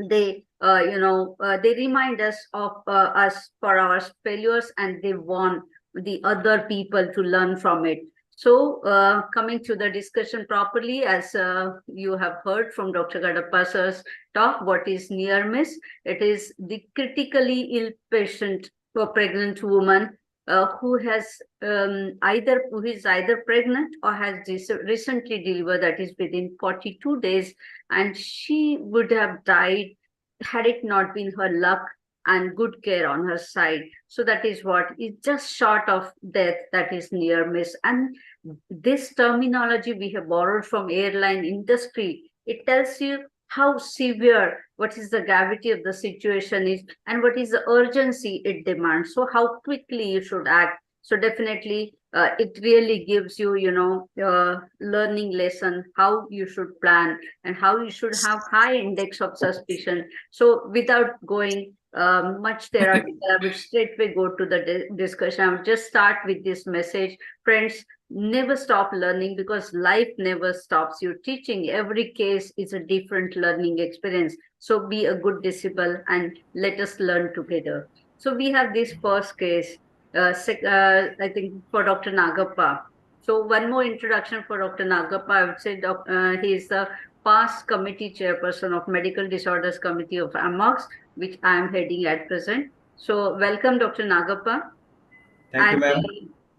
They they remind us of us for our failures, and they want the other people to learn from it. So coming to the discussion properly, as you have heard from Dr. Gadappa sir's talk, what is near miss? It is the critically ill patient or pregnant woman who is either pregnant or has recently delivered, that is within 42 days, and she would have died had it not been her luck and good care on her side. So that is what is just short of death, that is near miss. And this terminology we have borrowed from airline industry. It tells you how severe, what is the gravity of the situation is, and what is the urgency it demands. So how quickly you should act. So definitely, it really gives you, learning lesson how you should plan and how you should have high index of suspicion. So without going much theoretical, I would straightway go to the discussion. I would just start with this message, friends. Never stop learning, because life never stops you teaching. Every case is a different learning experience. So be a good disciple and let us learn together. So we have this first case, I think for Dr. Nagappa. So one more introduction for Dr. Nagappa. I would say he is the past committee chairperson of Medical Disorders Committee of Amogs, which I am heading at present. So welcome, Dr. Nagappa. Thank you, ma'am.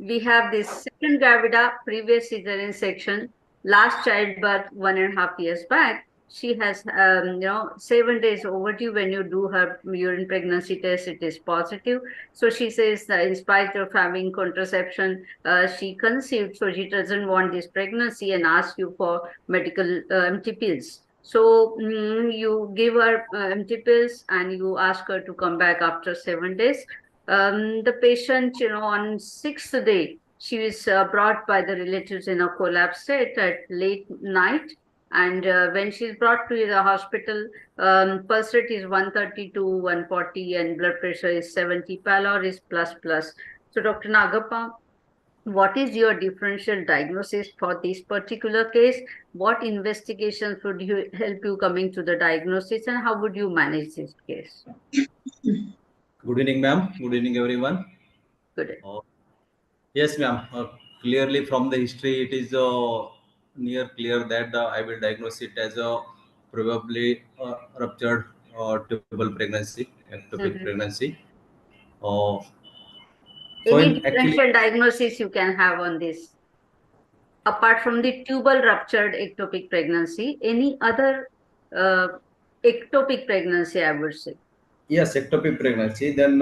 We have this second gravida, previous cesarean section, last childbirth 1.5 years back. She has, 7 days overdue. When you do her urine pregnancy test, it is positive. So she says that in spite of having contraception, she conceived. So she doesn't want this pregnancy and asks you for medical empty pills. So you give her empty pills and you ask her to come back after 7 days. The patient, on 6th day, she was brought by the relatives in a collapsed state at late night. And when she's brought to the hospital, pulse rate is 130 to 140 and blood pressure is 70, pallor is plus. So Dr. Nagappa, what is your differential diagnosis for this particular case? What investigations would help you coming to the diagnosis, and how would you manage this case? Good evening, ma'am. Good evening, everyone. Good. Yes, ma'am. Clearly, from the history, it is near clear that I will diagnose it as a probably ruptured tubal pregnancy, ectopic pregnancy. Any differential diagnosis you can have on this? Apart from the tubal ruptured ectopic pregnancy, any other ectopic pregnancy, I would say? Yes, ectopic pregnancy. Then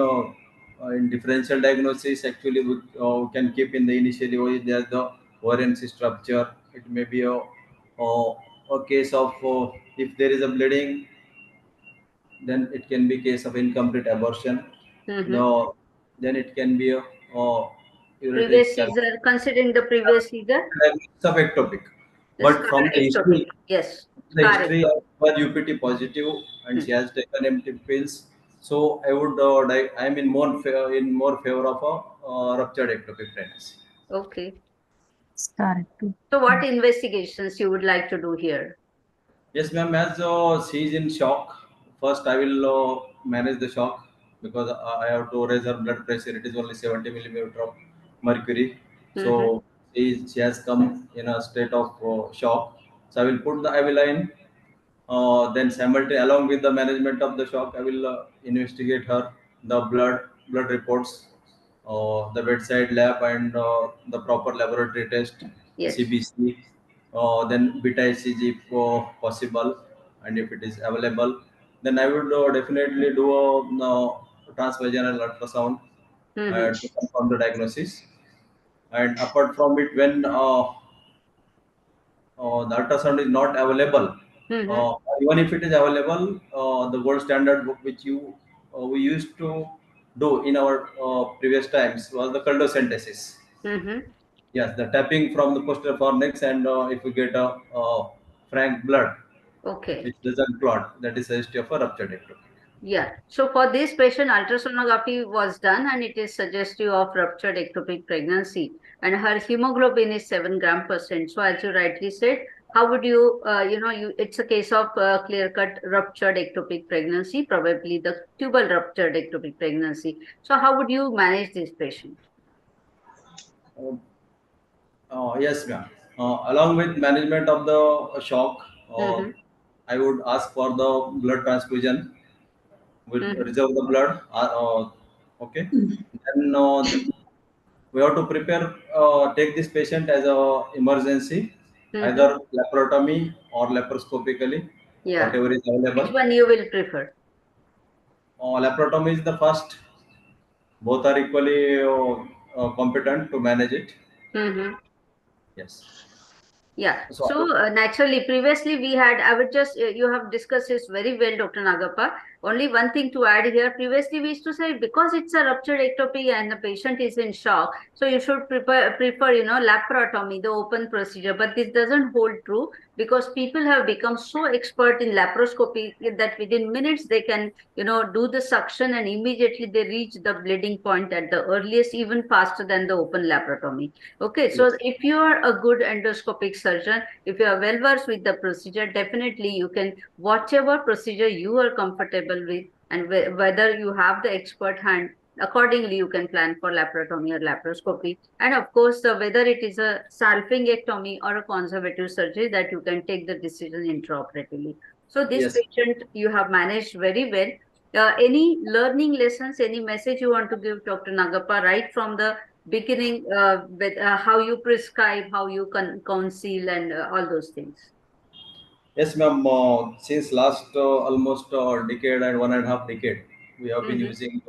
in differential diagnosis, actually we can keep in the initially there's the ovarian cyst rupture. It may be a case of if there is a bleeding, then it can be case of incomplete abortion. No, then it can be a previous seizure, considering the previous seizure. Of ectopic, but from the history, yes, the history of her UPT positive and she has taken empty pills. So I would I am in more favor of a ruptured ectopic pregnancy. Okay. So what investigations you would like to do here? Yes, ma'am. As she is in shock, first I will manage the shock because I have to raise her blood pressure. It is only 70 millimeter of mercury. So she has come in a state of shock. So I will put the IV line. Then simultaneously, along with the management of the shock, I will investigate her the blood reports, the bedside lab, and the proper laboratory test, CBC, then beta HCG if possible, and if it is available, then I would definitely do a transvaginal ultrasound to confirm the diagnosis. And apart from it, when the ultrasound is not available, even if it is available, the gold standard book which we used to do in our previous times was the culdocentesis. Yes, the tapping from the posterior fornix, and if you get a frank blood, which doesn't clot, that is suggestive of a ruptured ectopic. Yeah. So for this patient, ultrasonography was done and it is suggestive of ruptured ectopic pregnancy. And her hemoglobin is 7 gram%. So as you rightly said, how would you, it's a case of clear-cut ruptured ectopic pregnancy, probably the tubal ruptured ectopic pregnancy. So how would you manage this patient? Yes, ma'am. Along with management of the shock, I would ask for the blood transfusion. We'll reserve the blood. Okay. Then we have to prepare, take this patient as a emergency, either laparotomy or laparoscopically, Yeah. whatever is Which available. one you will prefer? Laparotomy is the first. Both are equally competent to manage it. Yes. Yeah. So So naturally, previously we had, I would just, you have discussed this very well, Dr. Nagappa. Only one thing to add here. Previously, we used to say because it's a ruptured ectopy and the patient is in shock, so you should prefer, you know, laparotomy, the open procedure. But this doesn't hold true because people have become so expert in laparoscopy that within minutes they can, you know, do the suction and immediately they reach the bleeding point at the earliest, even faster than the open laparotomy. Okay, so if you are a good endoscopic surgeon, if you are well versed with the procedure, definitely you can, whatever procedure you are comfortable with, and whether you have the expert hand, accordingly you can plan for laparotomy or laparoscopy. And of course, whether it is a salpingectomy or a conservative surgery, that you can take the decision intraoperatively. So this yes. patient you have managed very well. Any learning lessons, any message you want to give, Dr. Nagappa, right from the beginning, with how you prescribe, how you counsel, and all those things? Yes, ma'am. Since last almost decade and 1.5 decade, we have been using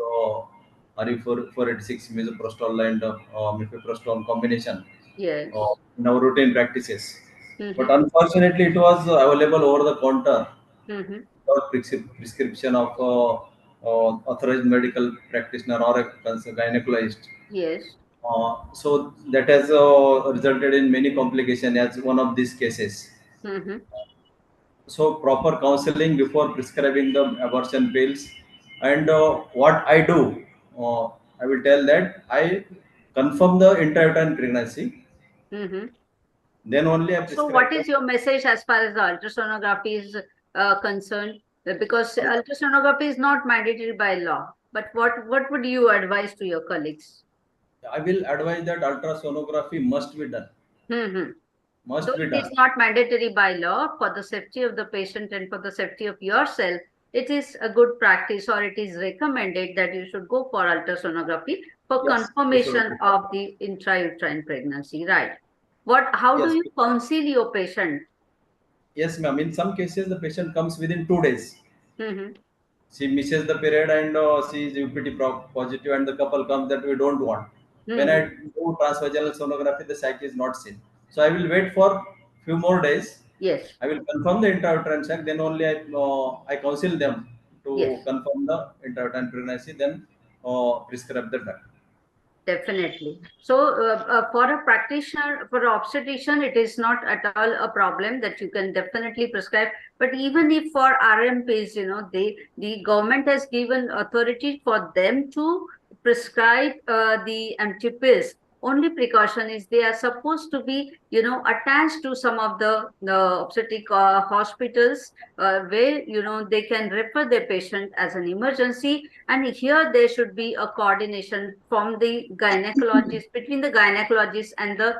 RE486 misoprostol and mifeprostol combination Yes. in our routine practices. But unfortunately, it was available over the counter without prescription of authorized medical practitioner or a gynecologist. Yes. So that has resulted in many complications as one of these cases. So proper counseling before prescribing the abortion pills. And what I do, I will tell that I confirm the intrauterine pregnancy, then only I So prescribe what the. is your message as far as the ultrasonography is concerned? Because ultrasonography is not mandatory by law, but what would you advise to your colleagues? I will advise that ultrasonography must be done. Must Though be it is done. not mandatory by law, for the safety of the patient and for the safety of yourself, it is a good practice, or it is recommended that you should go for ultrasonography for Yes, we should confirmation go. of the intrauterine pregnancy, right? How do Yes, you counsel your patient? yes, ma'am. In some cases, the patient comes within 2 days. Mm-hmm. She misses the period and she is UPT positive, and the couple comes that we don't want. When I do transvaginal sonography, the sac is not seen. So I will wait for few more days. Yes. I will confirm the intrauterine sac. Then only I counsel them to Yes. confirm the intrauterine pregnancy. Then prescribe the drug. Definitely. So, for a practitioner, for an obstetrician, it is not at all a problem that you can definitely prescribe. But even if for RMPs, you know, the government has given authority for them to prescribe the empty pills. Only precaution is they are supposed to be, you know, attached to some of the obstetric hospitals where, you know, they can refer their patient as an emergency. And here there should be a coordination from the gynecologist, between the gynecologist and the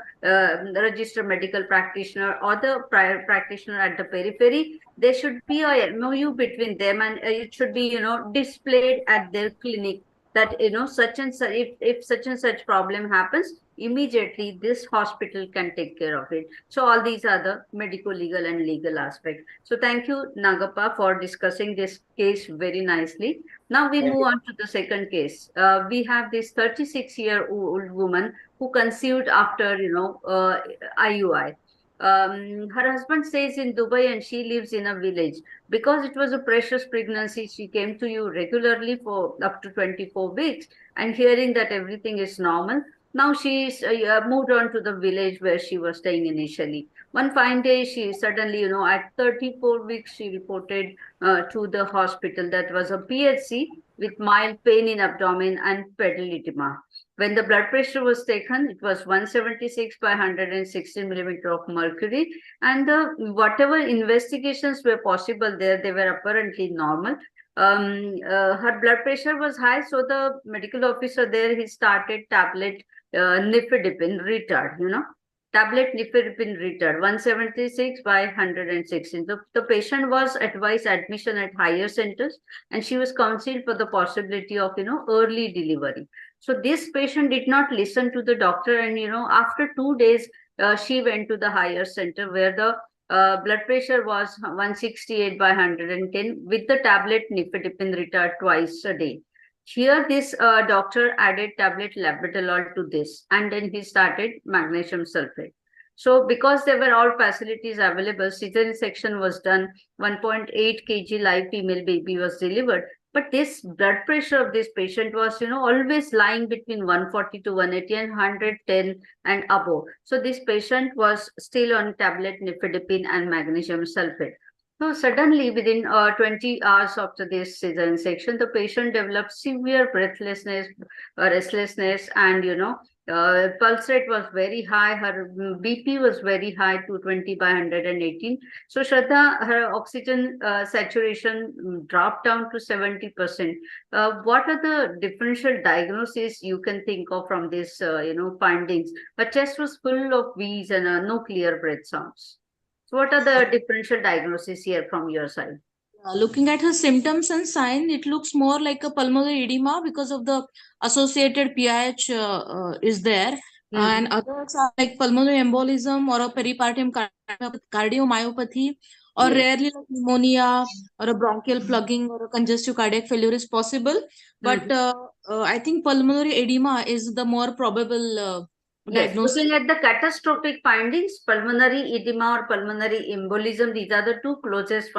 registered medical practitioner or the prior practitioner at the periphery. There should be a MOU between them, and it should be, you know, displayed at their clinic that, you know, such and such, if such and such problem happens, immediately this hospital can take care of it. So all these are the medical, legal, and legal aspects. So thank you, Nagappa, for discussing this case very nicely. Now we move on to the second case. We have this 36-year-old woman who conceived after, you know, IUI. Her husband stays in Dubai and she lives in a village. Because it was a precious pregnancy, she came to you regularly for up to 24 weeks. And hearing that everything is normal, now she's moved on to the village where she was staying initially. One fine day, she suddenly, you know, at 34 weeks, she reported to the hospital that was a PHC with mild pain in abdomen and pedal edema. When the blood pressure was taken, it was 176 by 116 millimeter of mercury, and whatever investigations were possible there, they were apparently normal. Her blood pressure was high, so the medical officer there, he started tablet nifedipine retard, you know. tablet nifedipine 176 by 116. The patient was advised admission at higher centers, and she was counseled for the possibility of early delivery. So this patient did not listen to the doctor, and after 2 days she went to the higher center where the blood pressure was 168 by 110 with the tablet nifedipine twice a day. Here, this doctor added tablet labetalol to this, and then he started magnesium sulfate. So, because there were all facilities available, cesarean section was done. 1.8 kg live female baby was delivered. But this blood pressure of this patient was, always lying between 140 to 180 and 110 and above. So, this patient was still on tablet nifedipine and magnesium sulfate. So suddenly, within 20 hours after this cesarean section, the patient developed severe breathlessness, restlessness, and pulse rate was very high. Her BP was very high, 220 by 118. So Shraddha, her oxygen saturation dropped down to 70%. What are the differential diagnoses you can think of from this, findings? Her chest was full of wheeze and no clear breath sounds. So what are the differential diagnoses here from your side? Looking at her symptoms and signs, it looks more like a pulmonary edema because of the associated PIH is there. And others are like pulmonary embolism or a peripartum cardiomyopathy, or rarely like pneumonia or a bronchial plugging or a congestive cardiac failure is possible. But I think pulmonary edema is the more probable Yes, diagnosis. looking at the catastrophic findings, pulmonary edema or pulmonary embolism, these are the two closest,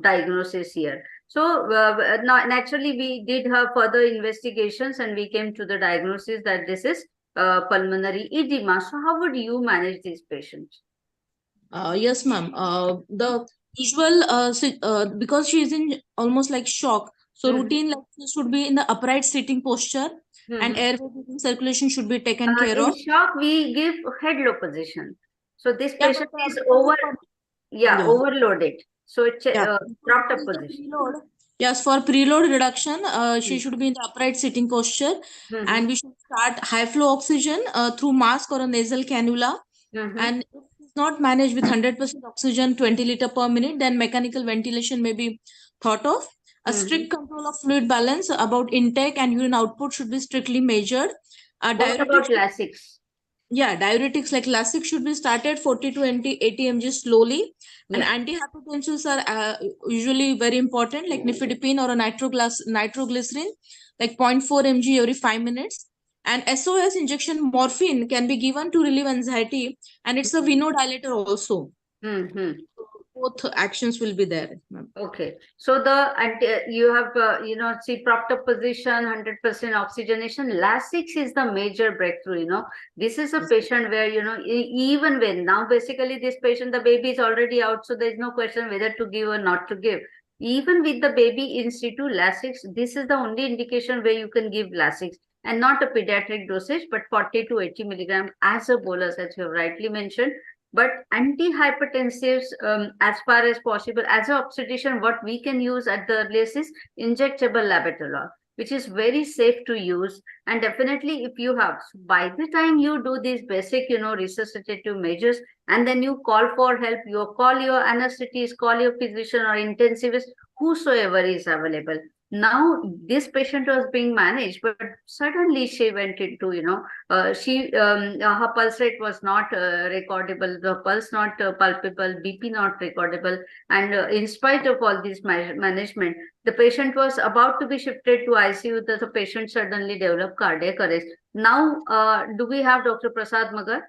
diagnosis here. So naturally, we did have further investigations and we came to the diagnosis that this is pulmonary edema. So how would you manage these patients? Yes, ma'am. The usual, because she is in almost like shock, so routine like this should be in the upright sitting posture, and airway circulation should be taken care in of. shock, we give head low position. So this patient is overloaded. So it's propped up position. Yes, for preload reduction, she should be in the upright sitting posture, and we should start high flow oxygen through mask or a nasal cannula. And if it's not managed with 100% oxygen, 20 liter per minute, then mechanical ventilation may be thought of. A strict control of fluid balance about intake and urine output should be strictly measured. What about Lasix? Yeah, diuretics like Lasix should be started 40 to 80 mg slowly. And antihypertensives are usually very important, like nifedipine or a nitroglycerin, like 0.4 mg every 5 minutes. And SOS injection morphine can be given to relieve anxiety, and it's a venodilator also. Both actions will be there. Okay, so you have see propped up position, 100% oxygenation. Lasix is the major breakthrough. This is a patient where even when now basically this patient, the baby is already out, so there is no question whether to give or not to give. Even with the baby in situ, Lasix, this is the only indication where you can give Lasix, and not a pediatric dosage, but 40 to 80 milligram as a bolus, as you have rightly mentioned. But antihypertensives, as far as possible, as an obstetrician, what we can use at the earliest is injectable labetalol, which is very safe to use. And definitely, if you have, by the time you do these basic, resuscitative measures, and then you call for help, you call your anesthetist, call your physician or intensivist, whosoever is available. Now this patient was being managed, but suddenly she went into, her pulse rate was not recordable, the pulse not palpable, BP not recordable, and in spite of all this management, the patient was about to be shifted to ICU. The patient suddenly developed cardiac arrest. Now, do we have Dr. Prasad Magar?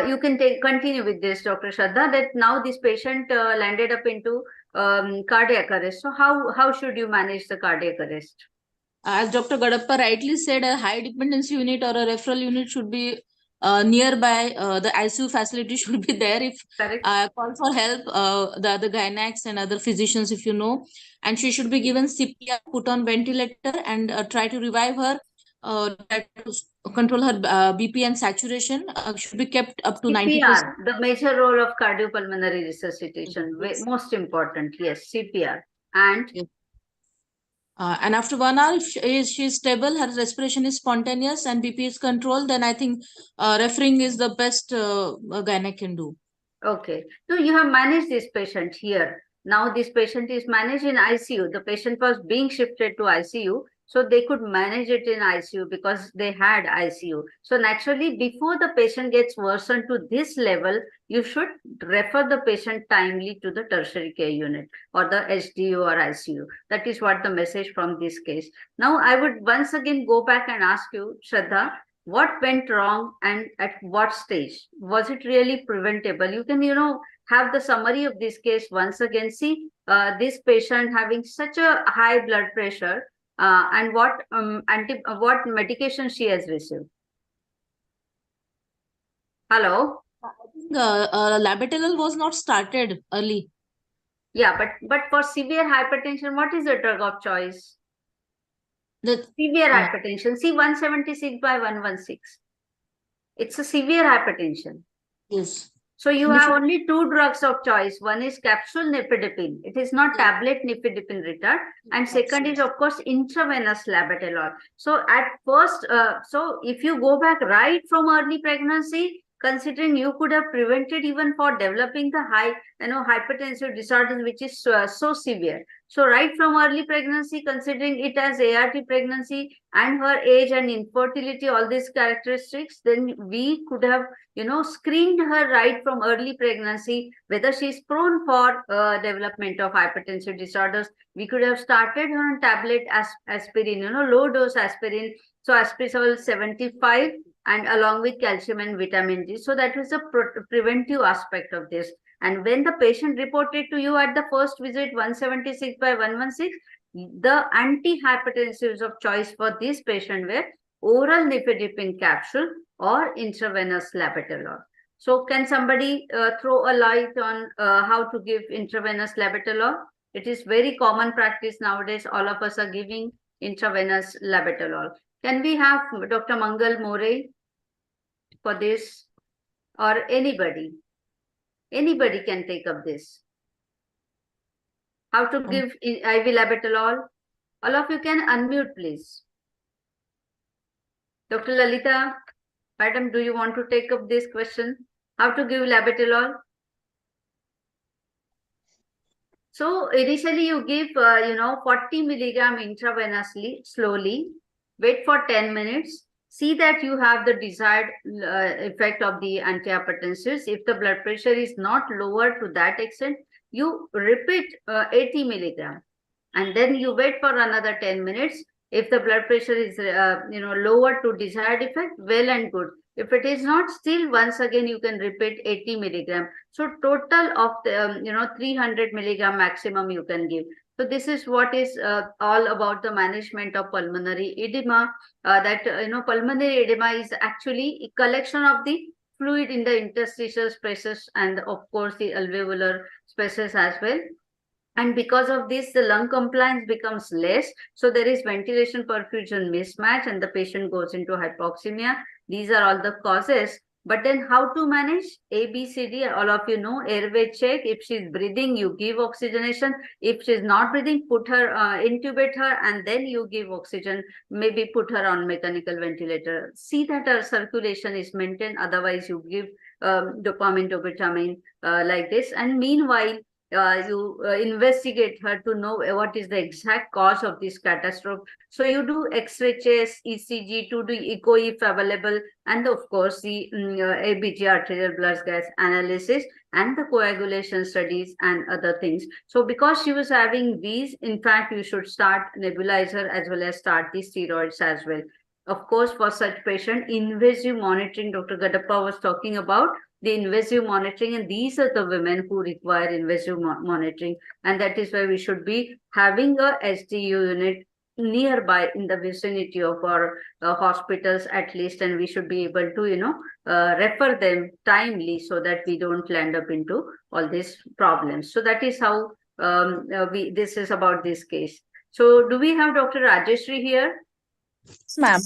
You can continue with this, Dr. Shraddha, that now this patient landed up into cardiac arrest. So how should you manage the cardiac arrest? As Dr. Gadappa rightly said, a high dependency unit or a referral unit should be nearby. The ICU facility should be there. If call for help, the other gynacs and other physicians, if you know, and she should be given CPR, put on ventilator, and try to revive her. Control her BP and saturation should be kept up to 90%. The major role of cardiopulmonary resuscitation, most important. Yes, CPR. And And after 1 hour, if she is stable, her respiration is spontaneous and BP is controlled, then I think referring is the best gynae can do. Okay. So you have managed this patient here. Now this patient is managed in ICU. The patient was being shifted to ICU. So they could manage it in ICU because they had ICU. So naturally, before the patient gets worsened to this level, you should refer the patient timely to the tertiary care unit or the HDU or ICU. That is what the message from this case. Now I would once again go back and ask you, Shraddha, what went wrong and at what stage? Was it really preventable? You can, have the summary of this case once again. See, this patient having such a high blood pressure and what medication she has received. Hello? I think labetalol was not started early. Yeah, but for severe hypertension, what is the drug of choice? The severe hypertension. See 176 by 116. It's a severe hypertension. Yes. So you have only two drugs of choice. One is capsule nifedipine. It is not tablet nifedipine retard. And second is, of course, intravenous labetalol. So at first, so if you go back right from early pregnancy, considering you could have prevented even for developing the hypertensive disorders, which is so severe. So right from early pregnancy, considering it as ART pregnancy and her age and infertility, all these characteristics, then we could have screened her right from early pregnancy, whether she is prone for development of hypertensive disorders. We could have started her on tablet aspirin, low dose aspirin. So aspirin 75 and along with calcium and vitamin D. So that was a preventive aspect of this. And when the patient reported to you at the first visit 176 by 116, the antihypertensives of choice for this patient were oral nifedipine capsule or intravenous labetalol. So can somebody throw a light on how to give intravenous labetalol? It is very common practice nowadays. All of us are giving intravenous labetalol. Can we have Dr. Mangal More for this, or anybody? Anybody can take up this. How to give IV labetalol? All of you can unmute, please. Dr. Lalita, madam, do you want to take up this question? How to give labetalol? So initially you give, 40 milligram intravenously, slowly, wait for 10 minutes, see that you have the desired effect of the antihypertensives. If the blood pressure is not lower to that extent, you repeat 80 milligram and then you wait for another 10 minutes. If the blood pressure is, lower to desired effect, well and good. If it is not, still once again you can repeat 80 milligram. So total of the 300 milligram maximum you can give. So this is what is all about the management of pulmonary edema. Pulmonary edema is actually a collection of the fluid in the interstitial spaces and of course the alveolar spaces as well. And because of this, the lung compliance becomes less. So there is ventilation perfusion mismatch and the patient goes into hypoxemia. These are all the causes. But then how to manage? A, B, C, D, all of you know, airway check. If she's breathing, you give oxygenation. If she's not breathing, put her, intubate her, and then you give oxygen. Maybe put her on mechanical ventilator. See that her circulation is maintained. Otherwise, you give dopamine, dobutamine like this. And meanwhile, you investigate her to know what is the exact cause of this catastrophe. So you do X-ray chest, ECG, to do echo if available, and of course the ABG arterial blood gas analysis and the coagulation studies and other things. So because she was having these, in fact, you should start nebulizer as well as start the steroids as well. Of course, for such patient, invasive monitoring, Dr. Gadappa was talking about the invasive monitoring, and these are the women who require invasive monitoring, and that is why we should be having a SDU unit nearby in the vicinity of our hospitals at least, and we should be able to refer them timely so that we don't land up into all these problems. So that is how this is about this case. So do we have Dr. Rajeshri here? Yes, ma'am.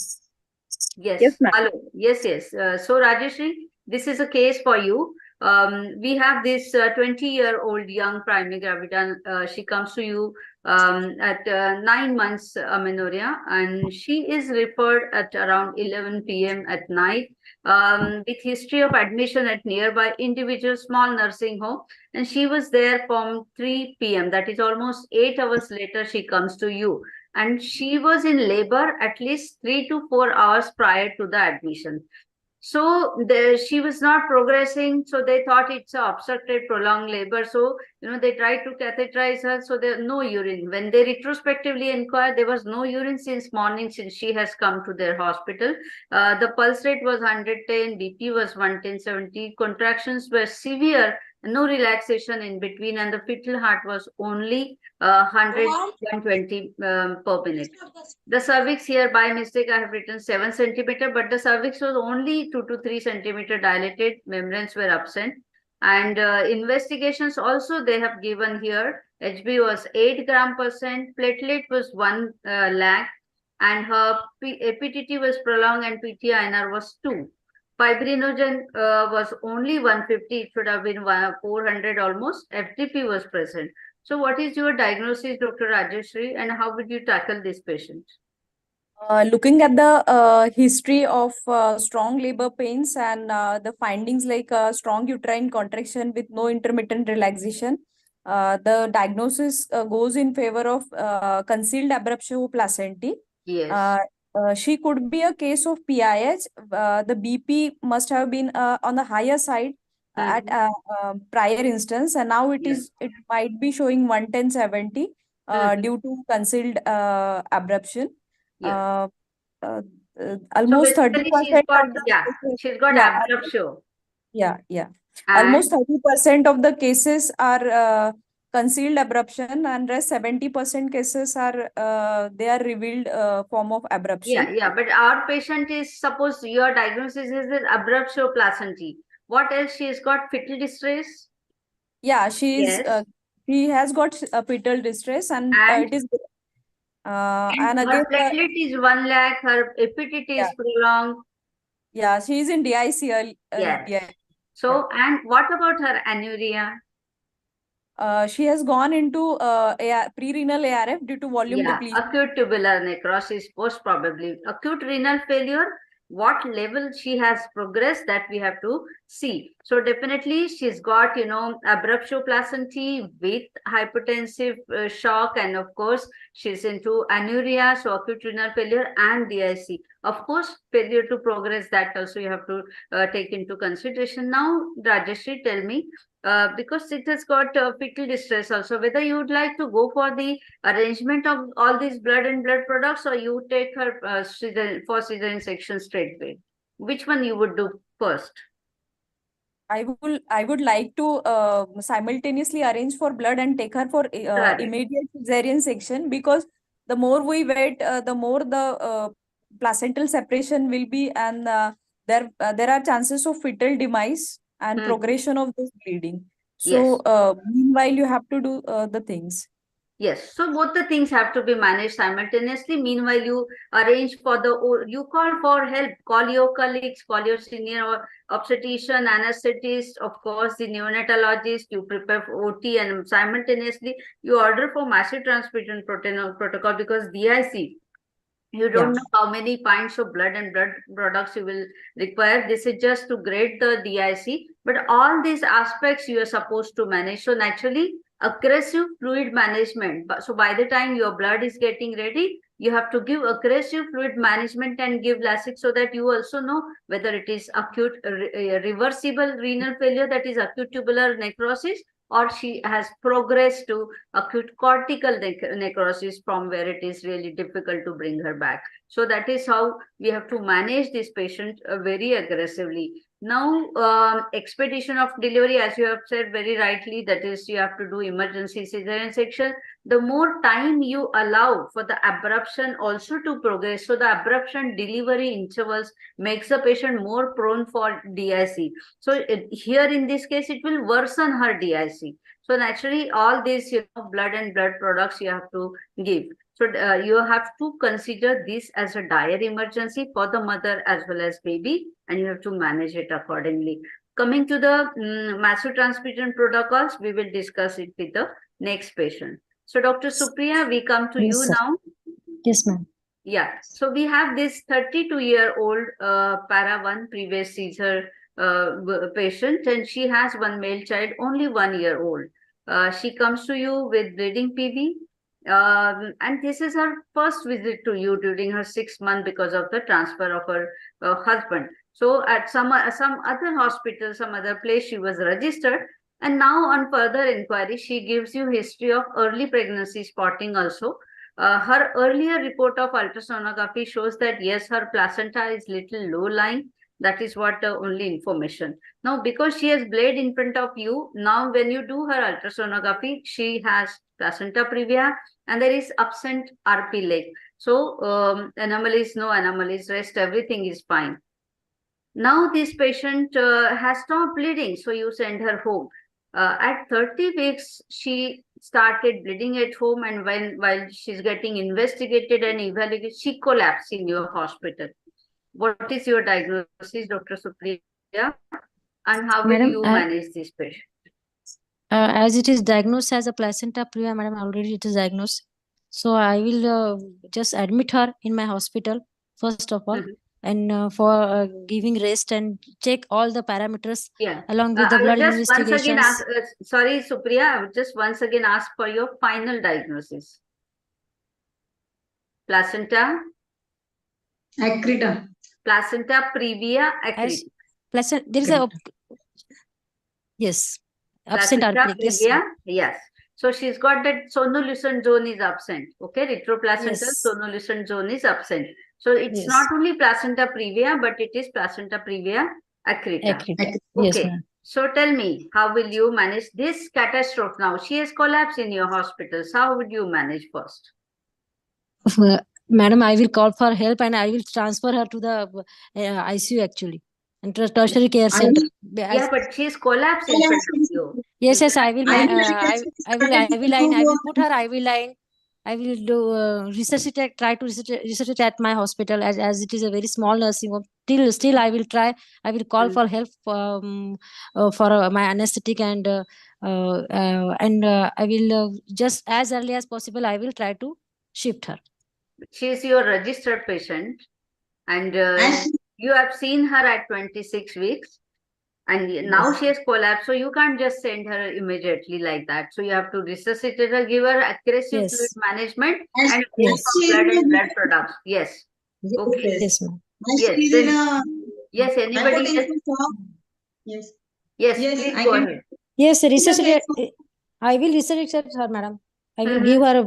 Yes. Yes, ma'am. Hello. Yes. So Rajeshri, this is a case for you. We have this 20-year-old young primary gravida. She comes to you at 9 months amenorrhea, and she is referred at around 11 p.m. at night with history of admission at nearby individual small nursing home. And she was there from 3 p.m. That is almost 8 hours later, she comes to you. And she was in labor at least 3 to 4 hours prior to the admission. So she was not progressing, so they thought it's a obstructed prolonged labor. So they tried to catheterize her, so there no urine. When they retrospectively inquired, there was no urine since morning, since she has come to their hospital. The pulse rate was 110, BP was 110/70, contractions were severe, no relaxation in between, and the fetal heart was only 100-120 per minute. The cervix, here by mistake I have written 7 centimeter, but the cervix was only 2 to 3 centimeter dilated, membranes were absent. And investigations also they have given here. HB was 8 gram%, platelet was 1 lakh, and her APTT was prolonged and PT-INR was 2. Fibrinogen was only 150, it should have been 400 almost. FTP was present. So what is your diagnosis, Dr. Rajeshri, and how would you tackle this patient? Looking at the history of strong labor pains and the findings like strong uterine contraction with no intermittent relaxation, the diagnosis goes in favor of concealed abruptio placentae. Yes. She could be a case of PIH. The BP must have been on the higher side at prior instance, and now it might be showing 110/70 due to concealed abruption. Almost so 30% she's got, of the she's got abruptio. Almost 30% of the cases are concealed abruption, and rest 70% cases are they are revealed form of abruption. But our patient is, suppose your diagnosis is this abruptio placentae. What else? She's got fetal distress. She has got fetal distress, and it is and again her platelet is 1 lakh, her APTT is prolonged. She is in DIC. So, and what about her anuria? She has gone into pre-renal ARF due to volume depletion. Acute tubular necrosis, most probably. Acute renal failure, what level she has progressed, that we have to see. So definitely she's got, abruptio placentae with hypertensive shock, and of course she's into anuria, so acute renal failure and DIC. Of course, failure to progress, that also you have to take into consideration. Now, Rajeshri, tell me, because it has got fetal distress also, whether you would like to go for the arrangement of all these blood and blood products, or you take her for cesarean section straight away. Which one you would do first? I would like to simultaneously arrange for blood and take her for immediate cesarean section, because the more we wait, the more the placental separation will be, and there are chances of fetal demise and progression of this bleeding. So meanwhile you have to do the things. Yes, so both the things have to be managed simultaneously. Meanwhile, you arrange for you call for help, call your colleagues, call your senior obstetrician, anesthetist, of course, the neonatologist, you prepare for OT, and simultaneously you order for massive transfusion protocol, because DIC, you don't know how many pints of blood and blood products you will require. This is just to grade the DIC, but all these aspects you are supposed to manage. So naturally, aggressive fluid management. So by the time your blood is getting ready, you have to give aggressive fluid management and give Lasix, so that you also know whether it is acute reversible renal failure, that is acute tubular necrosis, or she has progressed to acute cortical necrosis, from where it is really difficult to bring her back. So that is how we have to manage this patient very aggressively. Now, expedition of delivery, as you have said very rightly, that is, you have to do emergency cesarean section. The more time you allow for the abruption also to progress, so the abruption delivery intervals makes the patient more prone for DIC. So here in this case, it will worsen her DIC. So naturally, all these blood and blood products you have to give. So you have to consider this as a dire emergency for the mother as well as baby, and you have to manage it accordingly. Coming to the massive transfusion protocols, we will discuss it with the next patient. So Dr. Supriya, we come to you now. Yes, ma'am. Yeah, so we have this 32-year-old para 1 previous seizure patient, and she has one male child, only 1 year old. She comes to you with bleeding PV, and this is her first visit to you during her 6th month because of the transfer of her husband. So at some other hospital, some other place, she was registered, and now on further inquiry, she gives you history of early pregnancy spotting also. Her earlier report of ultrasonography shows that yes, her placenta is little low lying. That is what only information. Now, because she has bled in front of you, now when you do her ultrasonography, she has placenta previa and there is absent RP leg. So anomalies, no anomalies, rest everything is fine. Now this patient has stopped bleeding, so you send her home. At 30 weeks, she started bleeding at home, and while she's getting investigated and evaluated, she collapsed in your hospital. What is your diagnosis, Dr. Supriya? And how will you manage this patient? As it is diagnosed as a placenta previa, madam, already it is diagnosed. So I will just admit her in my hospital, first of all. And for giving rest and check all the parameters along with the blood investigations. Once again ask, sorry, Supriya, I would just once again ask for your final diagnosis. Placenta? Accreta. Placenta previa accreta. Placenta, there is a... Yes. Absent Placenta RP. Yes. previa, yes. So she's got that sonolucent zone is absent. Okay, retroplacental sonolucent zone is absent. So it's not only placenta previa, but it is placenta previa accreta. Yes, Okay. So tell me, how will you manage this catastrophe now? She has collapsed in your hospitals. How would you manage first? Madam, I will call for help and I will transfer her to the ICU actually. And tertiary care center. Yeah, but she's collapsed in front of you. Yes, I will. I will put her IV line. I will do resuscitate. Try to resuscitate at my hospital as it is a very small nursing home. Still, I will try. I will call for help for my anesthetic and I will just as early as possible. I will try to shift her. She is your registered patient, and you have seen her at 26 weeks. And now she has collapsed, so you can't just send her immediately like that. So you have to resuscitate her, give her aggressive fluid management, and blood and blood products. Yes. Okay. Yes, ma'am. Yes. Then, yes. Anybody else? Yes. Yes. Please go ahead. Yes, resuscitate. I will resuscitate her, madam. I will give her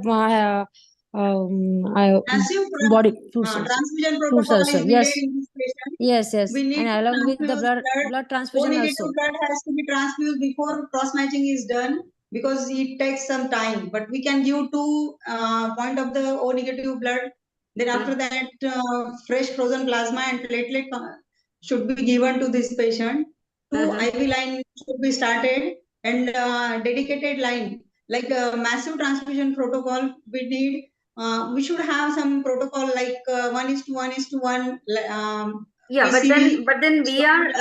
body transfusion protocol is needed in this patient. Yes. We need and along with the blood transfusion also. Blood has to be transfused before cross matching is done because it takes some time. But we can give 2 point of the O negative blood. Then after that, fresh frozen plasma and platelet should be given to this patient. 2 IV line should be started and dedicated line like a massive transfusion protocol. We need. We should have some protocol like 1:1:1. Yeah, but then we are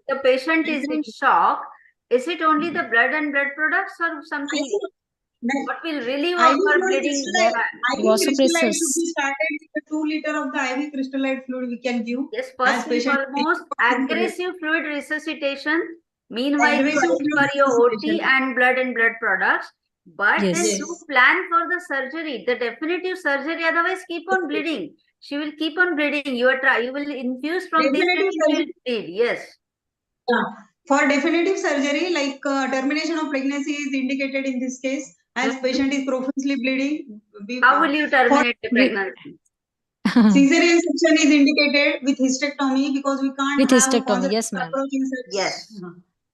the patient is in shock. Is it only the blood and blood products or something? What will relieve of her bleeding? IV crystallite should be started with 2 liters of the IV crystallite fluid we can give. Yes, first and foremost, aggressive fluid resuscitation. Meanwhile, you for your OT and blood products. But then you plan for the surgery, the definitive surgery. Otherwise, keep on bleeding. She will keep on bleeding. You will infuse from this and she will bleed. Yes. For definitive surgery, like termination of pregnancy is indicated in this case, as patient is profusely bleeding. How will you terminate the pregnancy? Caesarean section is indicated with hysterectomy because we can't have hysterectomy. Yes, ma'am. Yes.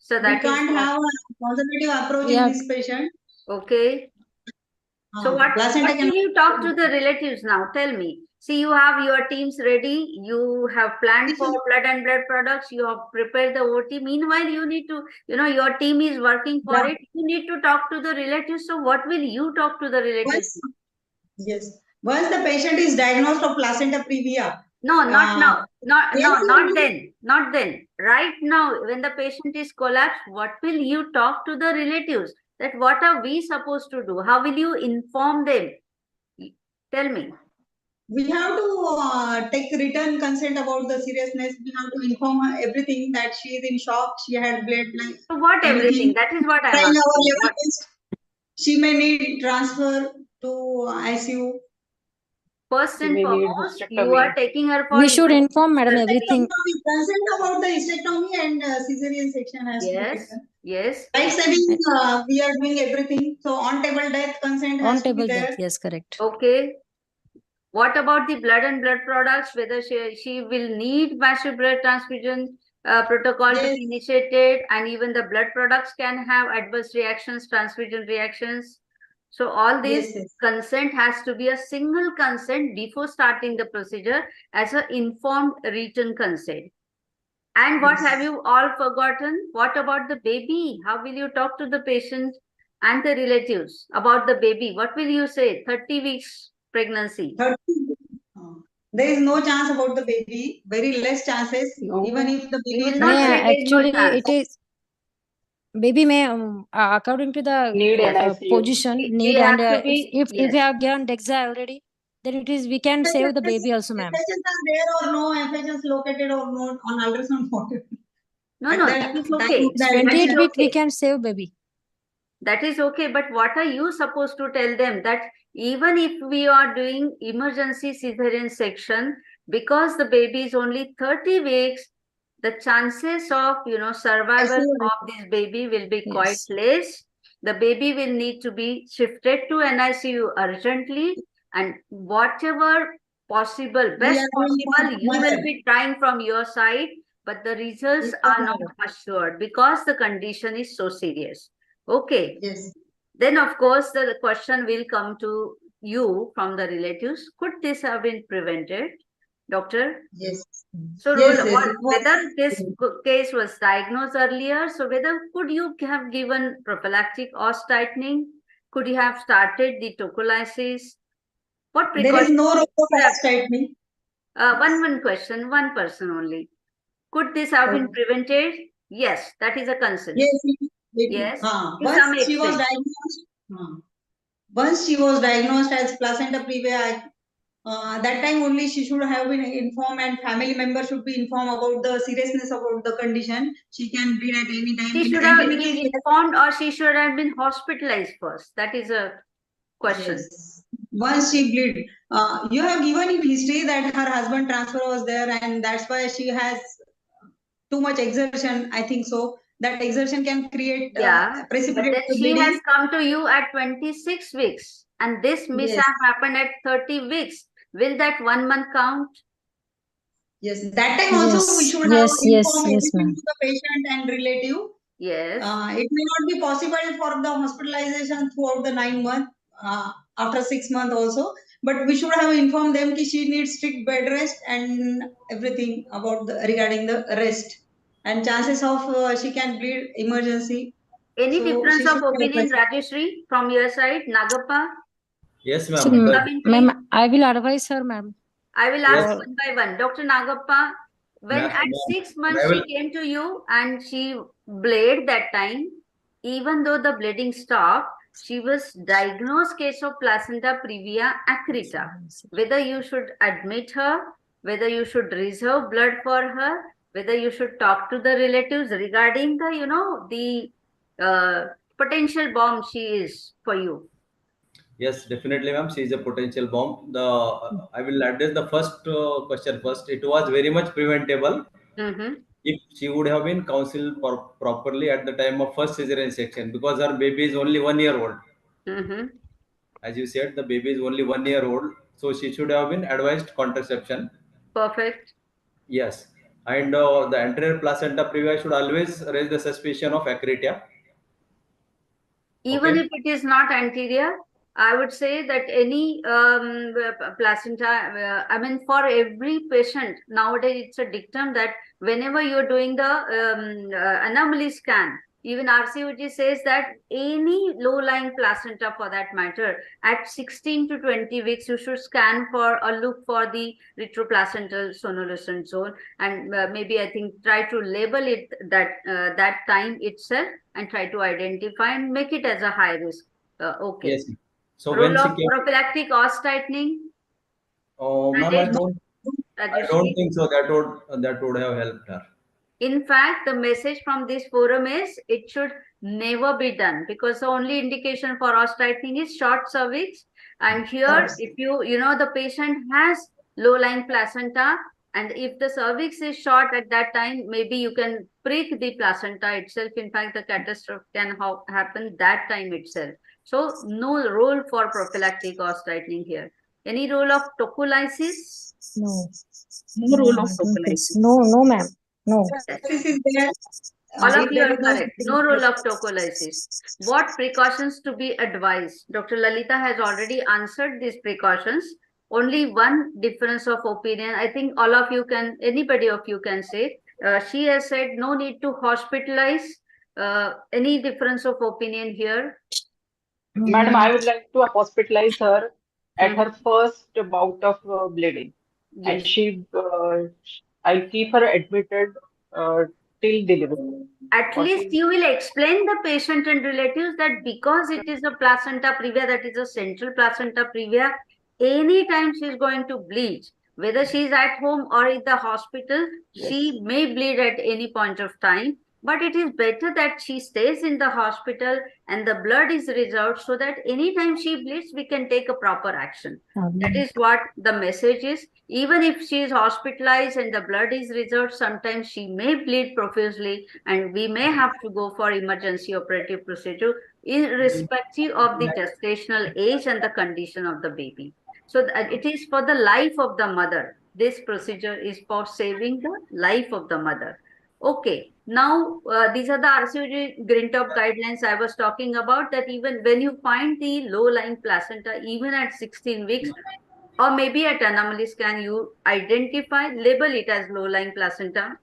So that we can't have a conservative approach in this patient. Okay. So what will you talk to the relatives now? Tell me. See, you have your teams ready. You have planned for blood and blood products. You have prepared the OT. Meanwhile, you need to, your team is working for it. You need to talk to the relatives. So what will you talk to the relatives? Once the patient is diagnosed of placenta previa. No, not now. Not then. Not then. Right now, when the patient is collapsed, what will you talk to the relatives? That what are we supposed to do? How will you inform them? Tell me. We have to take written consent about the seriousness. We have to inform her everything, that she is in shock. She had blood like So what everything? anything. That is what I am Trying our asking. level best. She may need transfer to ICU. First She and may need foremost, you are hysterectomy. taking her for We should inform madam hysterectomy. everything. Consent about the hysterectomy and cesarean section has to be Yes, taken. yes. Life saving, we are doing everything. So on table death consent has On to be table death, there. yes, correct. Okay. What about the blood and blood products? Whether she will need massive blood transfusion protocol to be initiated, and even the blood products can have adverse reactions, transfusion reactions. So all this consent has to be a single consent before starting the procedure as an informed written consent. And what have you all forgotten? What about the baby? How will you talk to the patient and the relatives about the baby? What will you say? 30 weeks pregnancy. There is no chance about the baby. Very less chances. No. Even if the baby is Actually, it is baby may according to the Need NICU. position need, have and to be, if yes. we have given Dexa already, then it is we can save the baby also, ma'am. FHs are there or no, FHs located or not on ultrasound photo. No, no, that is okay. 28 week we can save baby. That is okay, but what are you supposed to tell them? That even if we are doing emergency cesarean section, because the baby is only 30 weeks, the chances of survival of this baby will be quite less. The baby will need to be shifted to NICU urgently, and whatever possible, best possible, you will be trying from your side, but the results are not assured because the condition is so serious. Okay. Yes. Then, of course, the question will come to you from the relatives. Could this have been prevented, doctor? Yes. So, Yes, whether this case was diagnosed earlier, so whether could you have given prophylactic os tightening? Could you have started the tocolysis? What precautions? There is no role of os tightening. One question, one person only. Could this have been prevented? Yes, that is a concern. Yes. Once she was diagnosed, once she was diagnosed as placenta previa, that time only she should have been informed, and family members should be informed about the seriousness about the condition. She can bleed at any time. She should have been informed, or she should have been hospitalized first. That is a question. Yes. Once she bleed, you have given in history that her husband transfer was there, and that's why she has too much exertion. I think so. That exertion can create precipitate but then she has come to you at 26 weeks, and this mishap happened at 30 weeks. Will that 1 month count? Yes, that time also we should have informed everything to the patient and relative. Yes. It may not be possible for the hospitalization throughout the 9 months, after 6 months also, but we should have informed them that she needs strict bed rest and everything about regarding the rest. And chances of she can bleed emergency. Any difference of opinion, Rajeshri, from your side, Nagappa? Yes, So, ma'am. ma'am, I will advise her, ma'am. I will ask one by one. Dr. Nagappa, when at 6 months she came to you and she bled that time, even though the bleeding stopped, she was diagnosed case of placenta previa accreta. Whether you should admit her, whether you should reserve blood for her, whether you should talk to the relatives regarding the potential bomb she is for you. Yes, definitely, ma'am. She is a potential bomb. I will address the first question first. It was very much preventable if she would have been counseled properly at the time of first cesarean section, because her baby is only 1 year old. As you said, the baby is only 1 year old, so she should have been advised contraception. Perfect. Yes, and the anterior placenta previa should always raise the suspicion of accretia. Even if it is not anterior, I would say that any placenta, for every patient, nowadays it's a dictum that whenever you're doing the anomaly scan, Even RCOG says that any low-lying placenta, for that matter, at 16 to 20 weeks, you should scan for or look for the retroplacental sonolucent zone, and maybe I think try to label it that time itself and try to identify and make it as a high risk. Okay. Yes. So Role when she of came, prophylactic os tightening. ma'am, I don't think so. That would have helped her. In fact, the message from this forum is it should never be done, because the only indication for os tightening is short cervix. And here, if the patient has low-lying placenta, and if the cervix is short at that time, maybe you can prick the placenta itself. In fact, the catastrophe can happen that time itself. So no role for prophylactic os tightening here. Any role of tocolysis? No. No role of tocolysis. No, ma'am. No. This is there. All of If you there are is no correct. No role of tocolysis. What precautions to be advised? Dr. Lalita has already answered these precautions. Only one difference of opinion. I think all of you can, anybody of you can say. She has said no need to hospitalize. Any difference of opinion here? Madam, I would like to hospitalize her at her first bout of bleeding, and I'll keep her admitted till delivery. At least you will explain the patient and relatives that because it is a placenta previa, that is a central placenta previa, anytime she is going to bleed, whether she is at home or in the hospital, she may bleed at any point of time. But it is better that she stays in the hospital and the blood is reserved, so that anytime she bleeds, we can take a proper action. That is what the message is. Even if she is hospitalized and the blood is reserved, sometimes she may bleed profusely and we may have to go for emergency operative procedure, irrespective of the gestational age and the condition of the baby. So it is for the life of the mother. This procedure is for saving the life of the mother. Okay, now these are the RCOG green top guidelines I was talking about, that even when you find the low-lying placenta, even at 16 weeks, or maybe at anomaly scan, you identify, label it as low-lying placenta.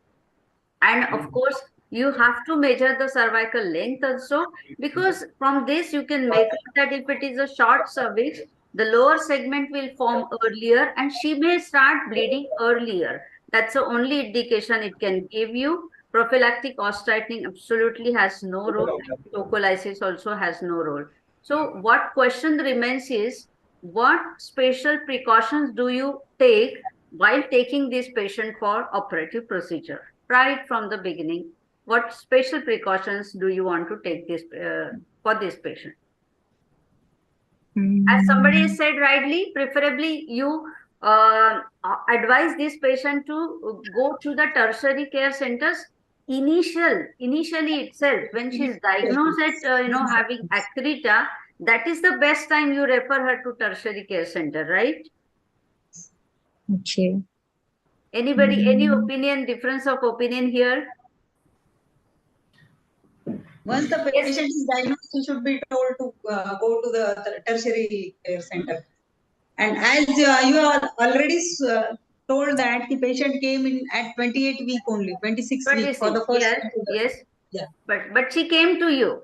And of course, you have to measure the cervical length also, because from this you can make out that if it is a short cervix, the lower segment will form earlier and she may start bleeding earlier. That's the only indication it can give you. Prophylactic os tightening absolutely has no role. Tocolysis also has no role. So what question remains is, what special precautions do you take while taking this patient for operative procedure? Right from the beginning, what special precautions do you want to take this for this patient? As somebody said rightly, preferably you advise this patient to go to the tertiary care centers initially itself. When she is diagnosed at having Acrita, that is the best time you refer her to tertiary care center, right? Okay. Anybody, any opinion, difference of opinion here? Once the patient is diagnosed, he should be told to go to the tertiary care center. And as you have already told that the patient came in at 28 week only, 26 week for the first. Yes. Yeah. But she came to you.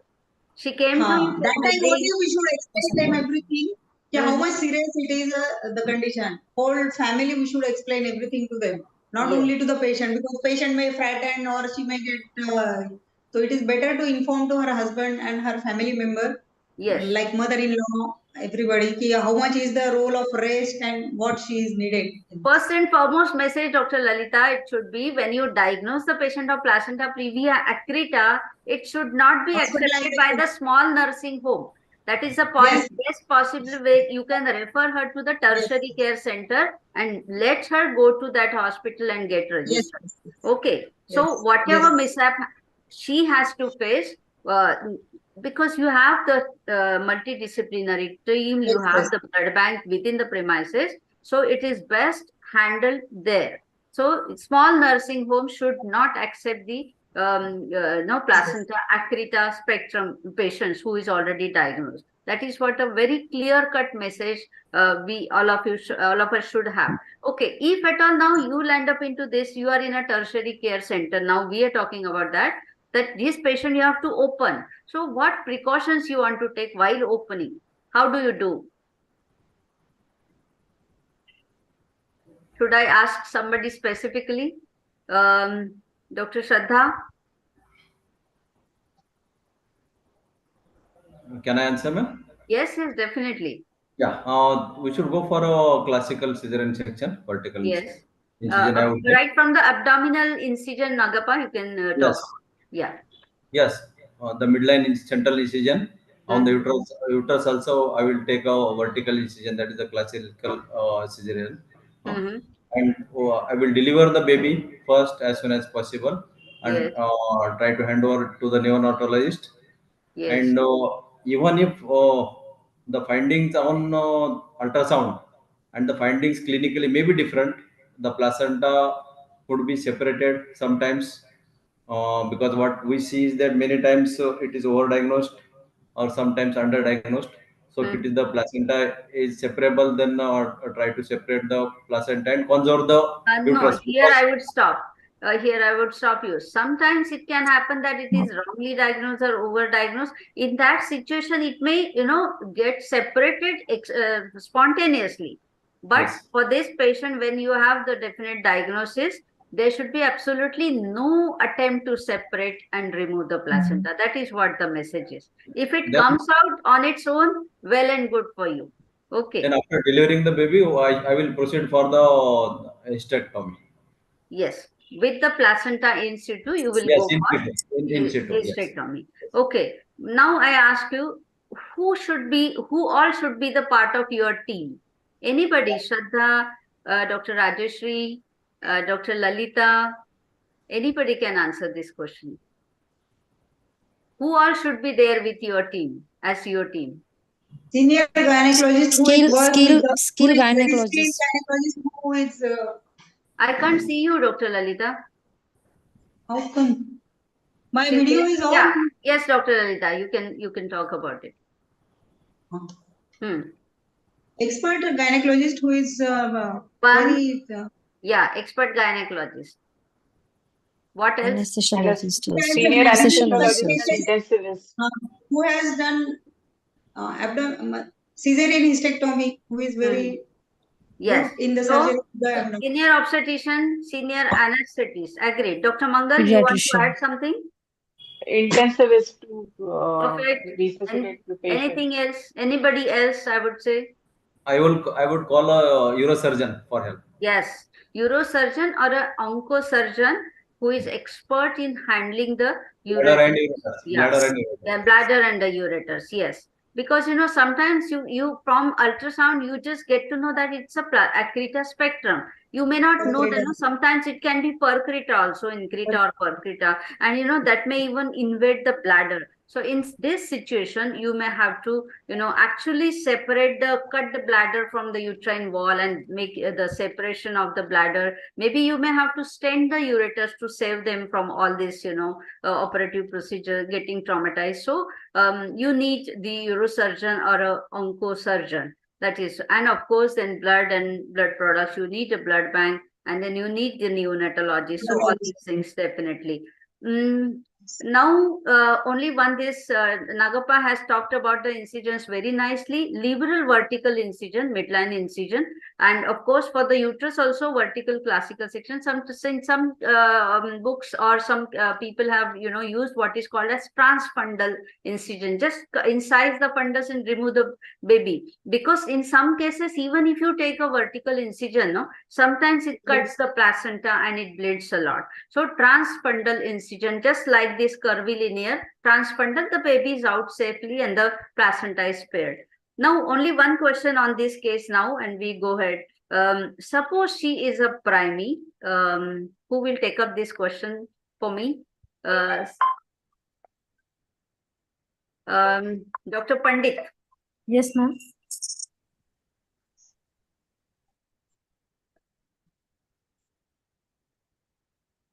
She came to you. That time only we should explain them everything. How much serious it is, the condition. Whole family we should explain everything to them, not only to the patient, because patient may frighten or she may get. So it is better to inform to her husband and her family member, like mother-in-law, everybody, how much is the role of rest and what she is needed. First and foremost message, Dr. Lalita, it should be when you diagnose the patient of placenta previa Acrita, it should not be accepted by the small nursing home. That is the point. Best possible way you can refer her to the tertiary care center and let her go to that hospital and get registered. Okay. So whatever mishap she has to face, because you have the multidisciplinary team, you have the blood bank within the premises. So it is best handled there. So small nursing homes should not accept the placenta Acrita spectrum patients who is already diagnosed. That is what a very clear-cut message all of us should have. Okay, if at all now you land up into this, you are in a tertiary care center. Now we are talking about that. that this patient you have to open. So what precautions you want to take while opening? How do you do? Should I ask somebody specifically? Dr. Shraddha? Can I answer, ma'am? Yes, definitely. Yeah, we should go for a classical cesarean section, vertical Yes. incision. I would take. Right from the abdominal incision, Nagapa, you can talk. Yes. Yeah. Yes, the midline central incision. On the uterus also, I will take a vertical incision, that is a classical cesarean. And I will deliver the baby first as soon as possible, and Yes. try to hand over to the neonatologist. Yes. And even if the findings on ultrasound and the findings clinically may be different, the placenta could be separated sometimes, because what we see is that many times it is overdiagnosed or sometimes underdiagnosed. So if it is the placenta is separable, then try to separate the placenta and conserve the uterus. No, here I would stop. Here I would stop you. Sometimes it can happen that it is wrongly diagnosed or overdiagnosed. In that situation, it may, get separated spontaneously. But Yes. for this patient, when you have the definite diagnosis, there should be absolutely no attempt to separate and remove the placenta. That is what the message is. If it comes out on its own, well and good for you. Okay. Then after delivering the baby, I will proceed for the hysterectomy. Yes, with the placenta in situ, you will Yes, go for in situ. Yes. hysterectomy. Okay. Now I ask you, who all should be the part of your team? Anybody? Shraddha, Dr. Rajeshri, Dr. Lalita. Anybody can answer this question. Who all should be there with your team, as your team? Senior gynecologist skill gynecologist. Who is I can't see you, Dr. Lalita. How come? My video is on. Yeah. Yes, Dr. Lalita, you can talk about it. Expert gynecologist who is very. Yeah, expert gynecologist. What else? Anesthesiologist. Senior anesthesiologist and intensivist. Who has done cesarean hysterectomy, who is very yes good in the so, surgery. Senior obstetrician, senior anesthetist. Agreed. Dr. Mangal, you want to add something? Intensivist to resuscitate the patient. Anything else? Anybody else, I would say? I would call a neurosurgeon for help. Yes, neurosurgeon or an oncosurgeon who is expert in handling the ureters. Bladder and the ureters. Yes, because sometimes you from ultrasound you just get to know that it's a Acrita spectrum. You may not know that sometimes it can be percrita also, increta or percrita, and that may even invade the bladder. So in this situation, you may have to, actually cut the bladder from the uterine wall and make the separation of the bladder. Maybe you may have to stent the ureters to save them from all this, operative procedure getting traumatized. So you need the neurosurgeon or a oncosurgeon. That is, and of course, then blood and blood products. You need a blood bank, and then you need the neonatologist. So all these things definitely. Now, only one this Nagapa has talked about the incisions very nicely. Liberal vertical incision, midline incision, and of course for the uterus also vertical classical section. Some books or some people have used what is called as transfundal incision. Just incise the fundus and remove the baby. Because in some cases, even if you take a vertical incision, sometimes it cuts the placenta and it bleeds a lot. So transfundal incision, just like this curvilinear transfundal, the baby is out safely and the placenta is spared. Now, only one question on this case now, and we go ahead. Suppose she is a primey. Who will take up this question for me? Dr. Pandit. Yes, ma'am.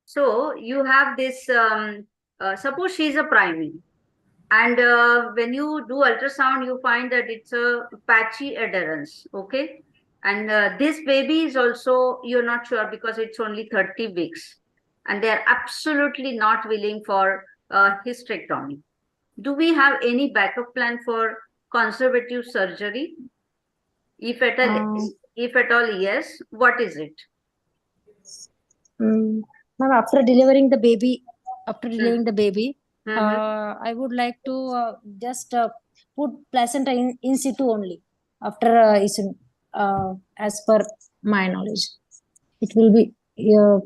So you have this, suppose she is a primey, and when you do ultrasound, you find that it's a patchy adherence, okay? And this baby is also, you're not sure because it's only 30 weeks. And they're absolutely not willing for hysterectomy. Do we have any backup plan for conservative surgery? If at all, yes, what is it? Ma'am, after delivering the baby, I would like to just put placenta in situ only. After as per my knowledge, it will be. No,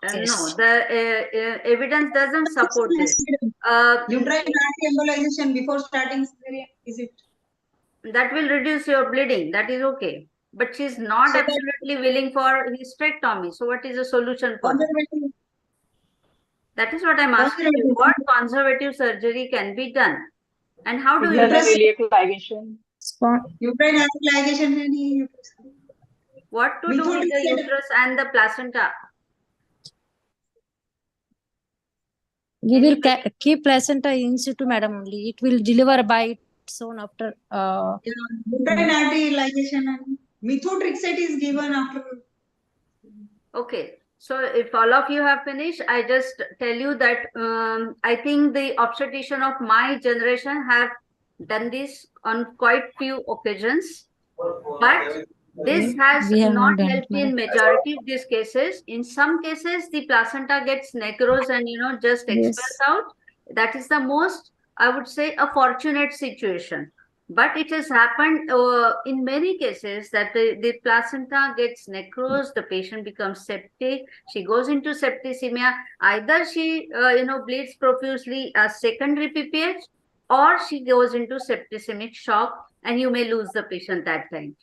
the evidence doesn't support this. You tried embolization before starting cesarean, is it? That will reduce your bleeding. That is okay. But she's not absolutely willing for hysterectomy. So what is the solution for that? That is what I'm asking you. What conservative surgery can be done? And how do you ligation? You tried ligation. What to do with the uterus and the placenta? We will keep placenta in situ, madam, only. It will deliver by its own after. Ligation and methotrexate is given after. Okay. So if all of you have finished, I just tell you that I think the obstetrician of my generation have done this on quite few occasions, but this has not helped in majority of these cases. In some cases, the placenta gets necrosed and just expels out. That is the most, I would say, a fortunate situation. But it has happened in many cases that the placenta gets necrosed, the patient becomes septic, she goes into septicemia. Either she bleeds profusely as secondary PPH, or she goes into septicemic shock, and you may lose the patient that time.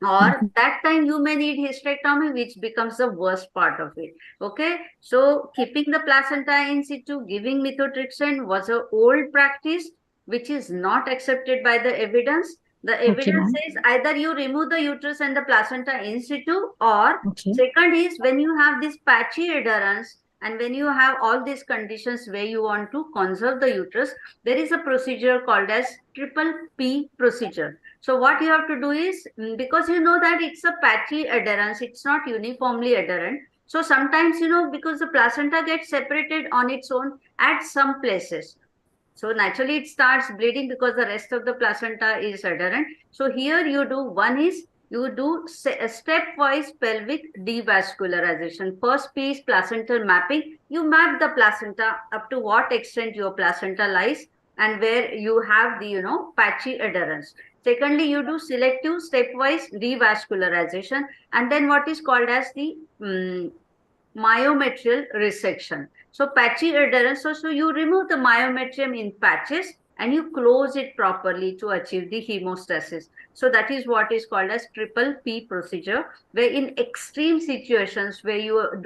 Or that time you may need hysterectomy, which becomes the worst part of it. Okay, so keeping the placenta in situ, giving methotrexate was an old practice which is not accepted by the evidence. The evidence says either you remove the uterus and the placenta in situ, or second is when you have this patchy adherence and when you have all these conditions where you want to conserve the uterus, there is a procedure called as triple P procedure. So what you have to do is, because you know that it's a patchy adherence, it's not uniformly adherent. So sometimes, because the placenta gets separated on its own at some places. So naturally it starts bleeding because the rest of the placenta is adherent. So here you do, one is you do a stepwise pelvic devascularization. First piece, placental mapping. You map the placenta up to what extent your placenta lies and where you have the, patchy adherence. Secondly, you do selective stepwise devascularization, and then what is called as the myometrial resection. So patchy adherence, so you remove the myometrium in patches and you close it properly to achieve the hemostasis. So that is what is called as triple P procedure, where in extreme situations where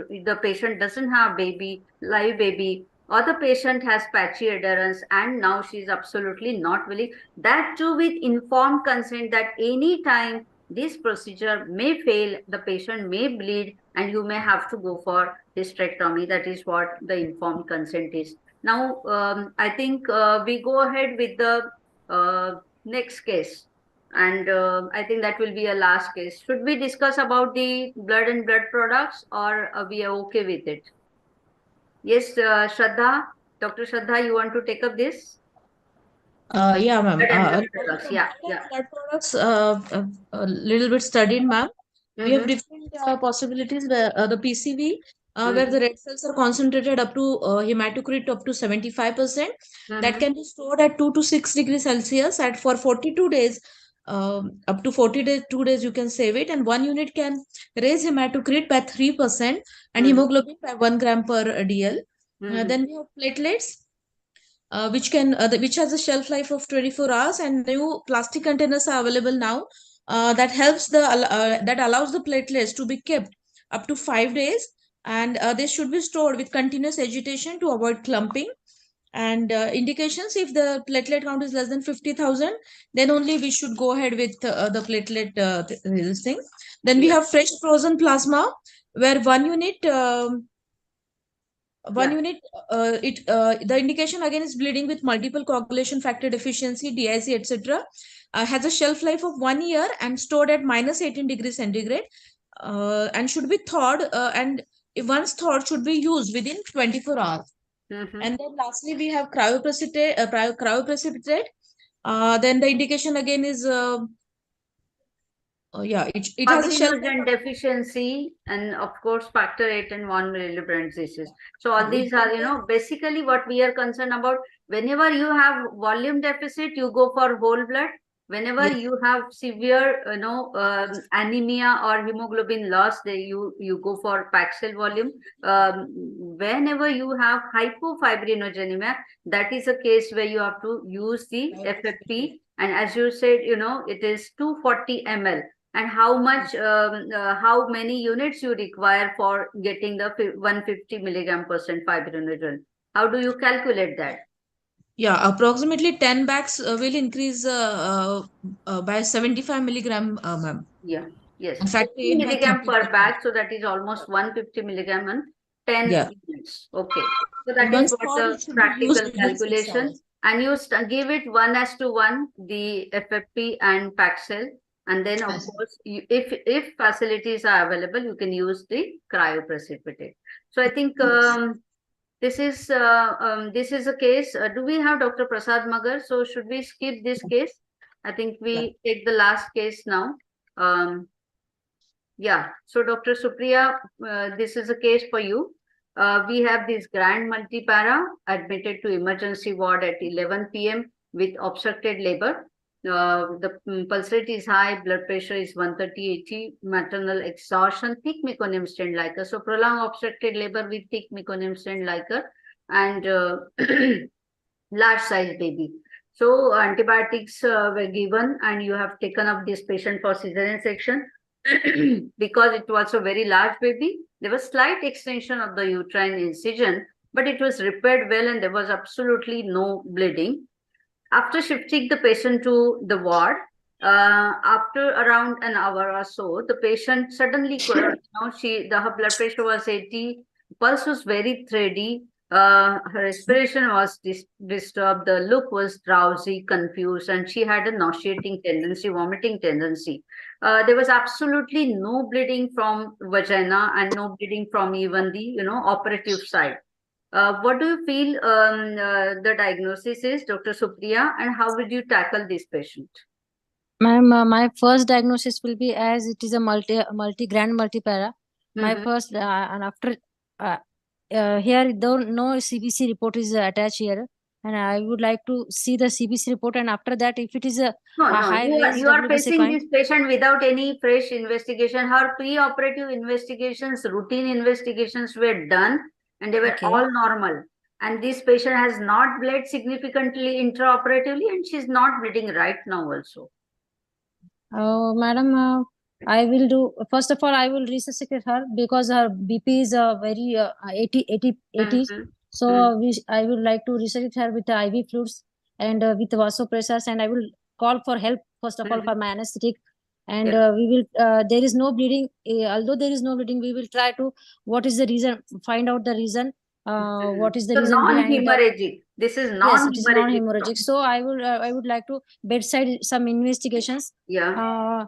the patient doesn't have live baby, or the patient has patchy adherence and now she is absolutely not willing, that too with informed consent that any time this procedure may fail, the patient may bleed, and you may have to go for hysterectomy. That is what the informed consent is. Now, I think we go ahead with the next case. And I think that will be a last case. Should we discuss about the blood and blood products, or we are okay with it? Yes, Shraddha, Dr. Shraddha, you want to take up this? Yeah, ma'am. Blood products. Yeah. Blood products, a little bit studied, ma'am. We have different possibilities where the PCV, where the red cells are concentrated up to hematocrit up to 75%. That can be stored at 2 to 6 degrees Celsius at for 42 days. Up to 42 days you can save it, and 1 unit can raise hematocrit by 3% and hemoglobin by 1 gram per dl. Then we have platelets, which has a shelf life of 24 hours, and new plastic containers are available now that allows the platelets to be kept up to 5 days, and they should be stored with continuous agitation to avoid clumping. And indications, if the platelet count is less than 50,000, then only we should go ahead with the platelet this thing. Then we have fresh frozen plasma, where 1 unit the indication again is bleeding with multiple coagulation factor deficiency, DIC, etc. Has a shelf life of 1 year and stored at minus 18 degrees centigrade, and should be thawed, and if once thawed should be used within 24 hours. And then lastly, we have cryoprecipitate. Then the indication again is, it has a shelf. Fibrinogen deficiency and of course factor 8 and 1 millibrand disease. So all these are, basically what we are concerned about. Whenever you have volume deficit, you go for whole blood. Whenever you have severe, anemia or hemoglobin loss, you go for Paxil volume. Whenever you have hypofibrinogenemia, that is a case where you have to use the FFP. And as you said, it is 240 ml. And how much, how many units you require for getting the 150 milligram percent fibrinogen? How do you calculate that? Yeah, approximately 10 bags will increase by 75 milligram, ma'am. Yeah, yes. In fact, 50 milligram per bag, so that is almost 150 milligram and 10 units. Okay, so that is what the practical calculation. And you give it 1:1, the FFP and Paxil. And then, of course, if facilities are available, you can use the cryoprecipitate. So I think this is a case. Do we have Dr. Prasad Magar? So should we skip this case? I think we take the last case now. Yeah. So Dr. Supriya, this is a case for you. We have this grand multipara admitted to emergency ward at 11 p.m. with obstructed labor. The pulse rate is high, blood pressure is 130/80, maternal exhaustion, thick meconium strain liquor. So prolonged obstructed labor with thick meconium strain liquor and large size baby. So antibiotics were given and you have taken up this patient for cesarean section. Because it was a very large baby, there was slight extension of the uterine incision, but it was repaired well and there was absolutely no bleeding. After shifting the patient to the ward, after around an hour or so, the patient suddenly could, her blood pressure was 80, pulse was very thready, her respiration was disturbed, the look was drowsy, confused, and she had a nauseating tendency, vomiting tendency. There was absolutely no bleeding from vagina and no bleeding from even the, operative side. What do you feel the diagnosis is, Dr. Supriya, and how would you tackle this patient? Ma'am, my first diagnosis will be as it is a grand multipara. My first and after here though no CBC report is attached here, and I would like to see the CBC report, and after that if it is a high you are facing this patient without any fresh investigation. Her pre-operative investigations, routine investigations were done and they were all normal. And this patient has not bled significantly intraoperatively and she's not bleeding right now also. Madam, I will do, first of all, I will resuscitate her because her BP is very 80. So I would like to resuscitate her with the IV fluids and with vasopressors, and I will call for help, first of all, for my anesthetic. And we will, there is no bleeding. Although there is no bleeding, we will try to, what is the reason, find out the reason. What is the reason non-hemorrhagic? This is non-hemorrhagic. Yes, it is non-hemorrhagic. So I would like to bedside some investigations. Yeah.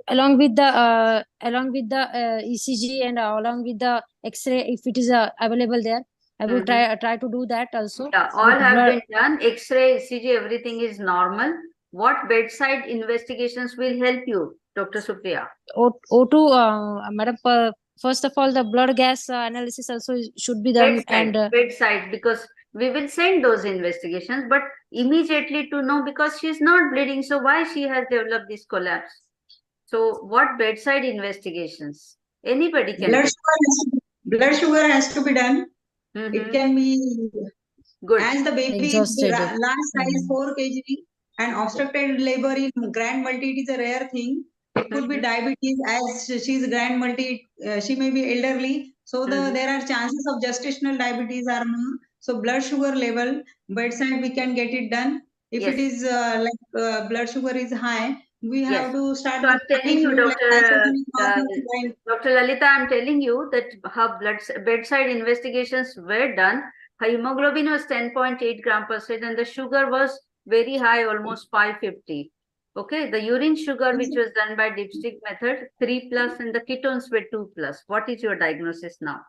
Along with the ECG and along with the X-ray, if it is available there, I will try to do that also. Yeah, all have been done. X-ray, ECG, everything is normal. What bedside investigations will help you, Dr. Supriya? O2, Madam. First of all, the blood gas analysis also should be done. Bedside, because we will send those investigations, but immediately to know, because she's not bleeding, so why she has developed this collapse? So what bedside investigations? Anybody can blood sugar has to be done. It can be good. As the baby is large size 4 kg and obstructed labor in grand multi, it is a rare thing. It could be diabetes, as she is grand multi, she may be elderly. So there are chances of gestational diabetes are more. So blood sugar level, bedside we can get it done. If it is blood sugar is high, we have to start. So I'm telling you, Dr. Lalita, I'm telling you that her bedside investigations were done. Her hemoglobin was 10.8 gram per cent and the sugar was very high, almost 550. Okay, the urine sugar, which was done by dipstick method, 3+ and the ketones were 2+. What is your diagnosis now?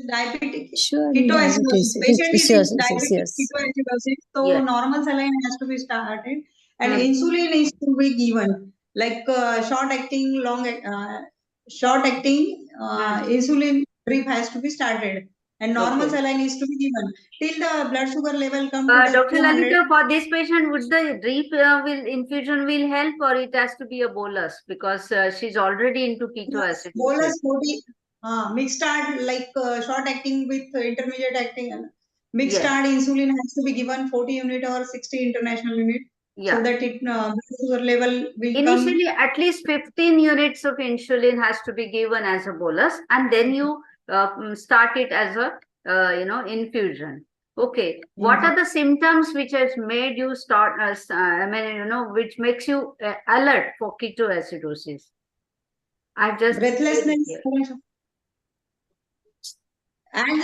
diabetic Surely ketoacidosis. diabetes. Patient is in diabetic Yes. ketoacidosis, so Yes. normal saline has to be started, and Hmm. insulin is to be given, like short acting, insulin drip has to be started, and normal Okay. saline is to be given till the blood sugar level come to the Dr. 200. Lalita, for this patient, would the drip infusion will help, or it has to be a bolus because she's already into ketoacidosis? Bolus 40, mixed start, like short acting with intermediate acting. Mixed Yes. start insulin has to be given 40 unit or 60 international unit, so Yeah. that it blood sugar level will Initially, come. at least 15 units of insulin has to be given as a bolus, and then you start it as a infusion. Okay. What are the symptoms which has made you start? Which makes you alert for ketoacidosis? I've just Breathlessness. And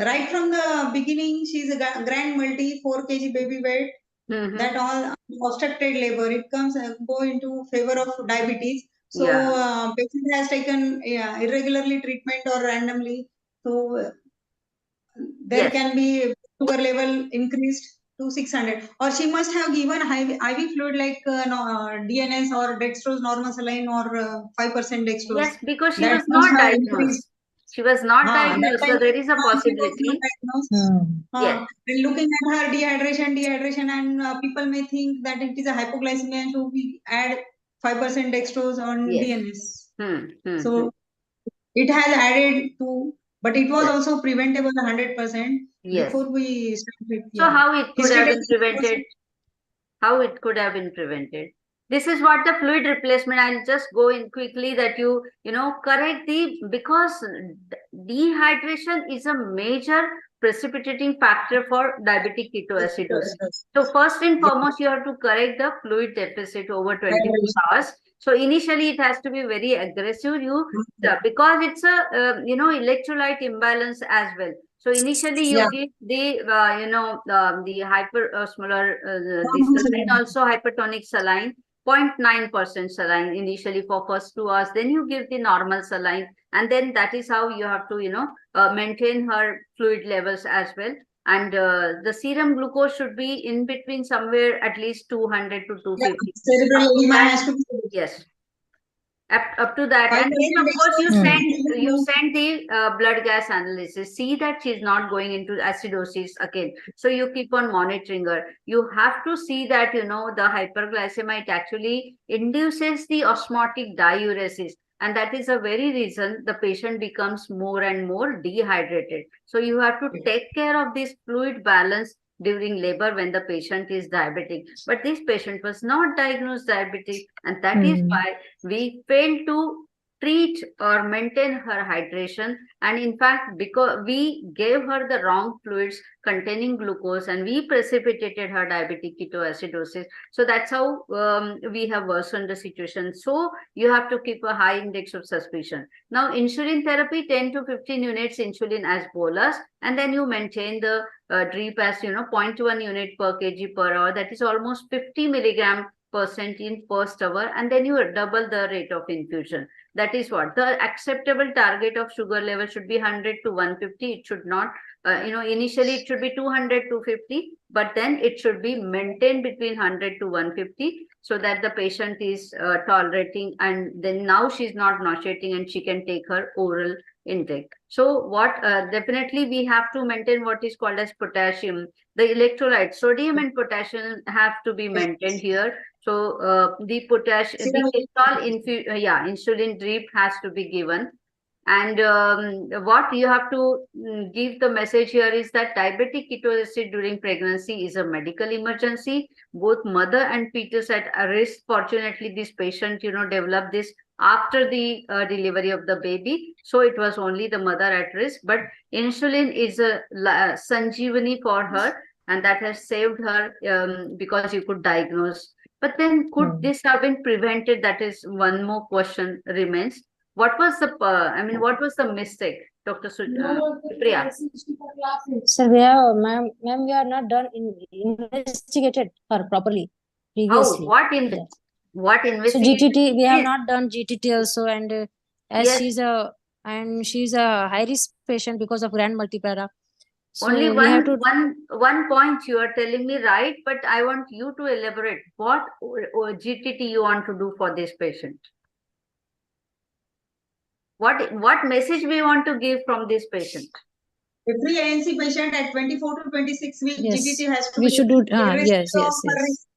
right from the beginning, she's a grand multi 4 kg baby weight. That all obstructed labor, it comes go into favor of diabetes. So patient has taken irregularly treatment or randomly. So there can be sugar level increased to 600, or she must have given IV fluid like DNS or dextrose normal saline or 5% dextrose. Yes, because she That was must not have diagnosed. increased. She was not That diagnosed, so time there is a she was not possibility. diagnosed. Yes. And looking at her dehydration, and people may think that it is a hypoglycemia, so we add 5% dextrose on DNS. So it has added to, but it was also preventable 100% before we started. So how it could have been History prevented? How it could have been prevented? This is what the fluid replacement. I'll just go in quickly that you correct because dehydration is a major precipitating factor for diabetic ketoacidosis. So first and foremost, you have to correct the fluid deficit over 24 hours. So initially, it has to be very aggressive. Because it's a electrolyte imbalance as well. So initially, you give the the hyperosmolar the saline, also hypertonic saline, 0.9% saline initially for first 2 hours. Then you give the normal saline, and then that is how you have to maintain her fluid levels as well. And the serum glucose should be in between somewhere at least 200 to 250. Cerebral edema has to be. Yes. Up to that, and then of course you send the blood gas analysis. See that she's not going into acidosis again. So you keep on monitoring her. You have to see that the hyperglycemia, it actually induces the osmotic diuresis, and that is the very reason the patient becomes more and more dehydrated. So you have to take care of this fluid balance during labor when the patient is diabetic. But this patient was not diagnosed diabetic, and that is why we failed to treat or maintain her hydration. And in fact, because we gave her the wrong fluids containing glucose, and we precipitated her diabetic ketoacidosis. So that's how we have worsened the situation. So you have to keep a high index of suspicion. Now, insulin therapy, 10 to 15 units insulin as bolus, and then you maintain the drip as 0.1 unit per kg per hour. That is almost 50 milligram % in first hour, and then you double the rate of infusion. That is what the acceptable target of sugar level should be. 100 to 150. It should not initially it should be 200 to 50, but then it should be maintained between 100 to 150, so that the patient is tolerating, and then now she's not nauseating and she can take her oral intake. So what definitely we have to maintain what is called as potassium. The electrolytes, sodium and potassium, have to be maintained here. So the potassium, insulin drip has to be given. And what you have to give the message here is that diabetic ketoacidosis during pregnancy is a medical emergency. Both mother and fetus at risk. Fortunately, this patient developed this after the delivery of the baby, so it was only the mother at risk. But insulin is a sanjeevani for her, and that has saved her because you could diagnose. But then could this have been prevented? That is one more question remains. What was the what was the mistake, Dr. Priya? Sir, ma'am, we are not done investigated her properly previously. What investigation? So GTT, we have not done GTT also, and as Yes. she's a and she's a high risk patient because of grand multipara. So Only we have to one point you are telling me, right? But I want you to elaborate what GTT you want to do for this patient. What message we want to give from this patient? Every ANC patient at 24 to 26 weeks, Yes, GTT has to we be should do. irrespective of her risk.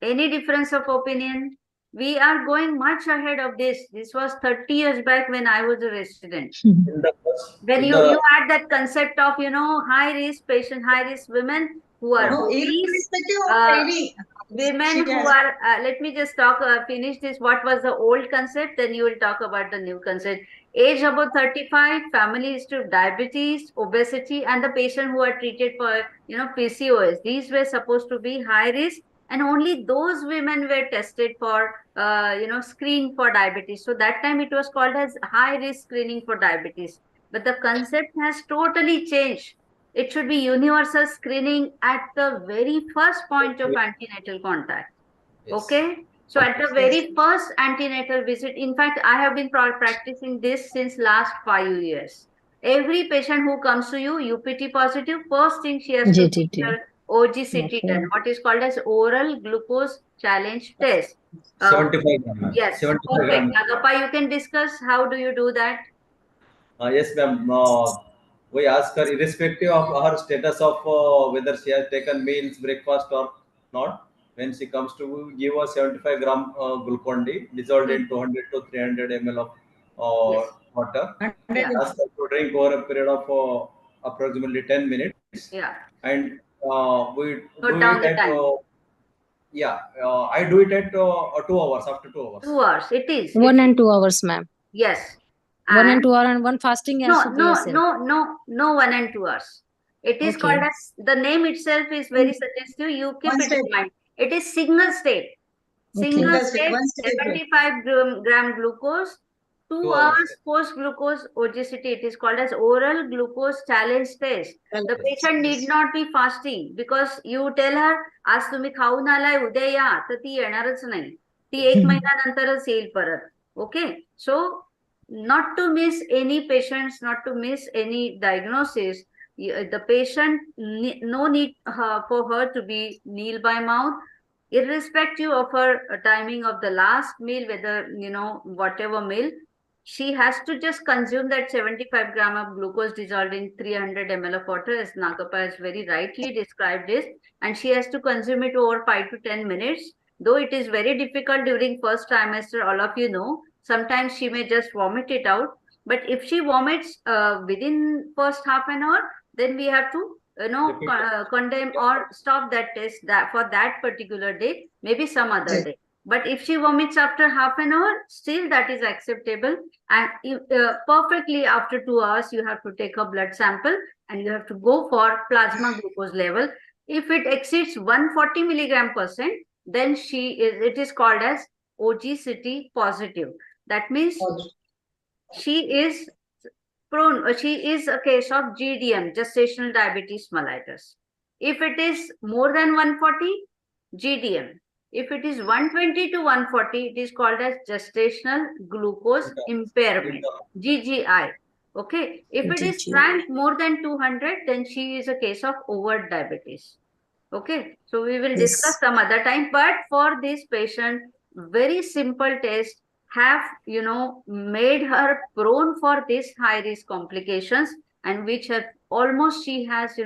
Any difference of opinion? We are going much ahead of this. This was 30 years back when I was a resident. When you had that concept of, high risk patient, high risk women who are obese, women who are, let me just finish this. What was the old concept? Then you will talk about the new concept. Age above 35, family history of diabetes, obesity, and the patient who are treated for, PCOS. These were supposed to be high risk, and only those women were tested for, screen for diabetes. So that time it was called as high risk screening for diabetes. But the concept has totally changed. It should be universal screening at the very first point of antenatal contact. Okay. So at the very first antenatal visit, in fact, I have been practicing this since last 5 years. Every patient who comes to you, UPT positive, first thing she has to get her OGCT done, what is called as oral glucose challenge test. 75 gram. Yes. 75 Okay. gram. Nagappa, you can discuss how do you do that? Yes, ma'am. We ask her, irrespective of her status of whether she has taken meals, breakfast or not. When she comes to give a 75 gram glucon-D dissolved in 200 to 300 ml of water. Yeah. Ask her to drink over a period of approximately 10 minutes. Yeah. And we Note do down it the at time. I do it at 2 hours, after 2 hours. 2 hours. It is. 1 and 2 hours, ma'am. Yes. 1 and 2 hours and one fasting has to be No, said. no 1 and 2 hours. It is called as, the name itself is very suggestive. You keep it in mind. It is single state. Single state, 75 gram glucose, 2 hours post glucose OGCT. It is called as oral glucose challenge test. The patient need not be fasting, because you tell her, आज तुम्ही खाऊन आलाय उद्या या, तर ती येणारच नाही. ती 1 महिन्यानंतरच येईल परत. Okay. So not to miss any patients, not to miss any diagnosis. The patient, no need for her to be kneel by mouth, irrespective of her timing of the last meal, whether, whatever meal, she has to just consume that 75 gram of glucose dissolved in 300 ml of water, as Nagappa has very rightly described this, and she has to consume it over 5 to 10 minutes. Though it is very difficult during first trimester, all of you know, sometimes she may just vomit it out. But if she vomits within first half an hour, then we have to condemn or stop that test for that particular day, maybe some other day. But if she vomits after half an hour, still that is acceptable. And perfectly after 2 hours, you have to take a blood sample and you have to go for plasma glucose level. If it exceeds 140 milligram %, then it is called as OGCT positive. That means she is prone, she is a case of GDM, gestational diabetes mellitus. If it is more than 140, GDM. If it is 120 to 140, it is called as gestational glucose impairment, GGI. Okay. If it is ranked more than 200, then she is a case of overt diabetes. Okay. So we will discuss some other time. But for this patient, very simple test have, made her prone for this high risk complications, and which have almost she has,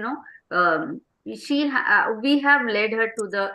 we have led her to the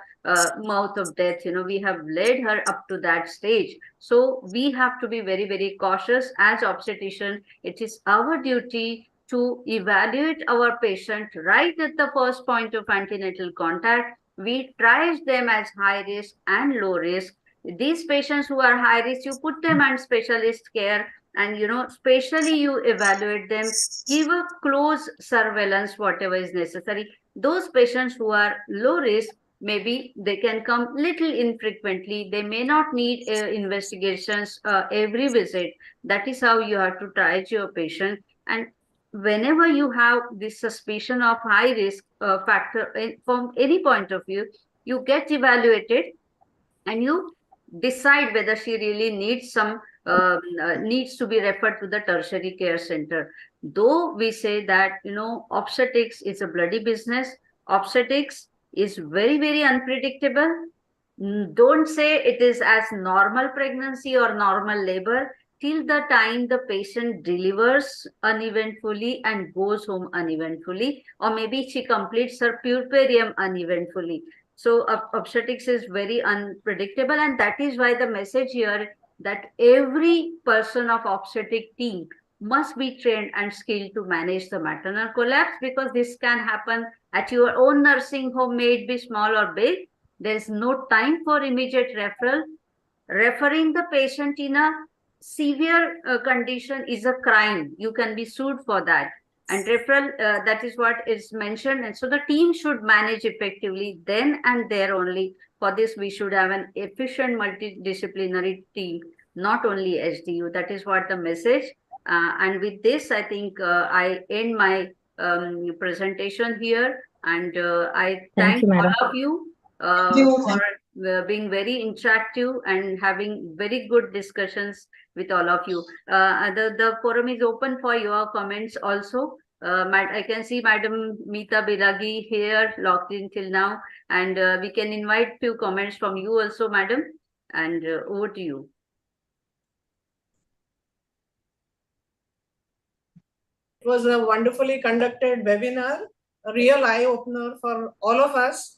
mouth of death. We have led her up to that stage. So we have to be very, very cautious as obstetrician. It is our duty to evaluate our patient right at the first point of antenatal contact. We triage them as high risk and low risk. These patients who are high risk, you put them on specialist care, and specially you evaluate them, give a close surveillance, whatever is necessary. Those patients who are low risk, maybe they can come little infrequently. They may not need investigations every visit. That is how you have to triage your patient. And whenever you have this suspicion of high risk factor from any point of view, you get evaluated and you decide whether she really needs some needs to be referred to the tertiary care center. Though we say that, obstetrics is a bloody business, obstetrics is very, very unpredictable. Don't say it is as normal pregnancy or normal labor till the time the patient delivers uneventfully and goes home uneventfully, or maybe she completes her puerperium uneventfully. So obstetrics is very unpredictable, and that is why the message here that every person of obstetric team must be trained and skilled to manage the maternal collapse, because this can happen at your own nursing home, may it be small or big. There is no time for immediate referral. Referring the patient in a severe condition is a crime. You can be sued for that. And referral, that is what is mentioned. And so the team should manage effectively then and there only. For this, we should have an efficient multidisciplinary team, not only SDU. That is what the message. And with this, I think I end my presentation here. And I thank all of you for being very interactive and having very good discussions with all of you. The forum is open for your comments also. I can see Madam Meeta Bilagi here logged in till now, and we can invite few comments from you also, Madam, and over to you. It was a wonderfully conducted webinar, a real eye-opener for all of us.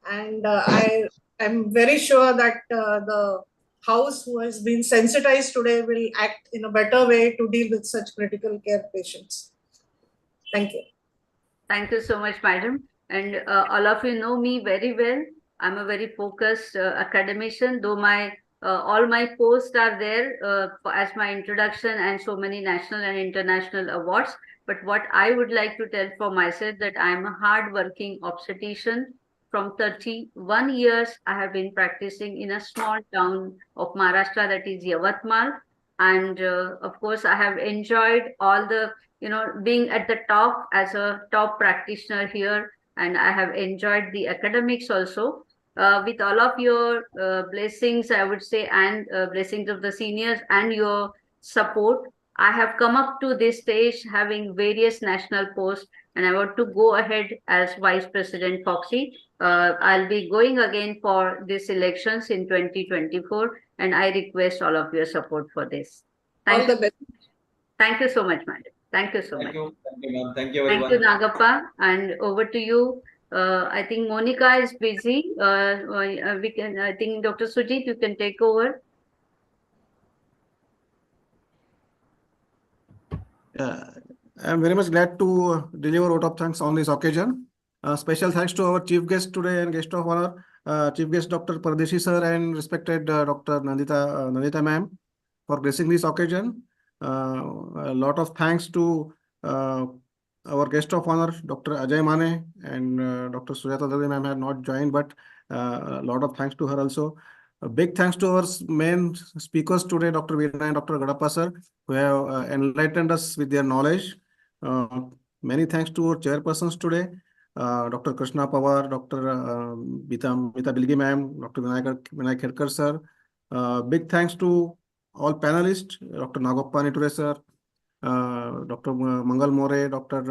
And I am very sure that the House, who has been sensitized today, will act in a better way to deal with such critical care patients. Thank you. Thank you so much, Madam. And all of you know me very well. I'm a very focused academician, though my all my posts are there as my introduction and so many national and international awards. But what I would like to tell for myself, that I'm a hard-working obstetrician. From 31 years, I have been practicing in a small town of Maharashtra, that is Yavatmal. And of course, I have enjoyed all the, being at the top as a top practitioner here. And I have enjoyed the academics also. With all of your blessings, I would say, and blessings of the seniors and your support, I have come up to this stage having various national posts, and I want to go ahead as Vice President Foxy. I'll be going again for these elections in 2024, and I request all of your support for this. Thank you. Thank you so much, Madam. Thank you so much. Thank you, ma'am. Thank you, everyone. Thank you, Nagappa. And over to you. I think Monica is busy. I think Dr. Sujit, you can take over. I'm very much glad to deliver a vote of thanks on this occasion. Special thanks to our chief guest today and guest of honor, Chief Guest Dr. Pardesi sir and respected Dr. Nandita ma'am for gracing this occasion. A lot of thanks to our guest of honor, Dr. Ajay Mane, and Dr. Sujata Dalve ma'am had not joined, but a lot of thanks to her also. A big thanks to our main speakers today, Dr. Veena and Dr. Gadappa sir, who have enlightened us with their knowledge. Many thanks to our chairpersons today, Dr. Krishna Pawar, Dr. Meeta Bilgi ma'am, Dr. Vinayak Khedkar sir. Big thanks to all panelists, Dr. Nagappa Niture sir, Dr. Mangal More, Dr.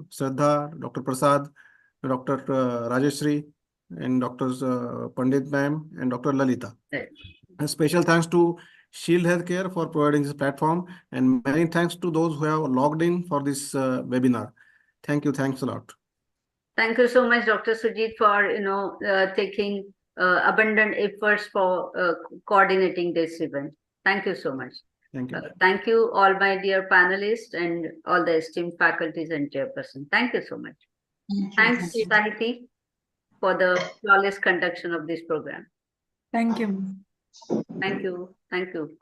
Shraddha, Dr. Prasad, Dr. Rajeshri, and Dr. Pandit ma'am, and Dr. Lalita. A special thanks to Shield Healthcare for providing this platform, and many thanks to those who have logged in for this webinar. Thank you. Thanks a lot. Thank you so much, Dr. Sujit, for taking abundant efforts for coordinating this event. Thank you so much. Thank you. Thank you, all my dear panelists and all the esteemed faculties and chairperson. Thank you so much. Thanks, Sahiti, for the flawless conduction of this program. Thank you. Thank you. Thank you.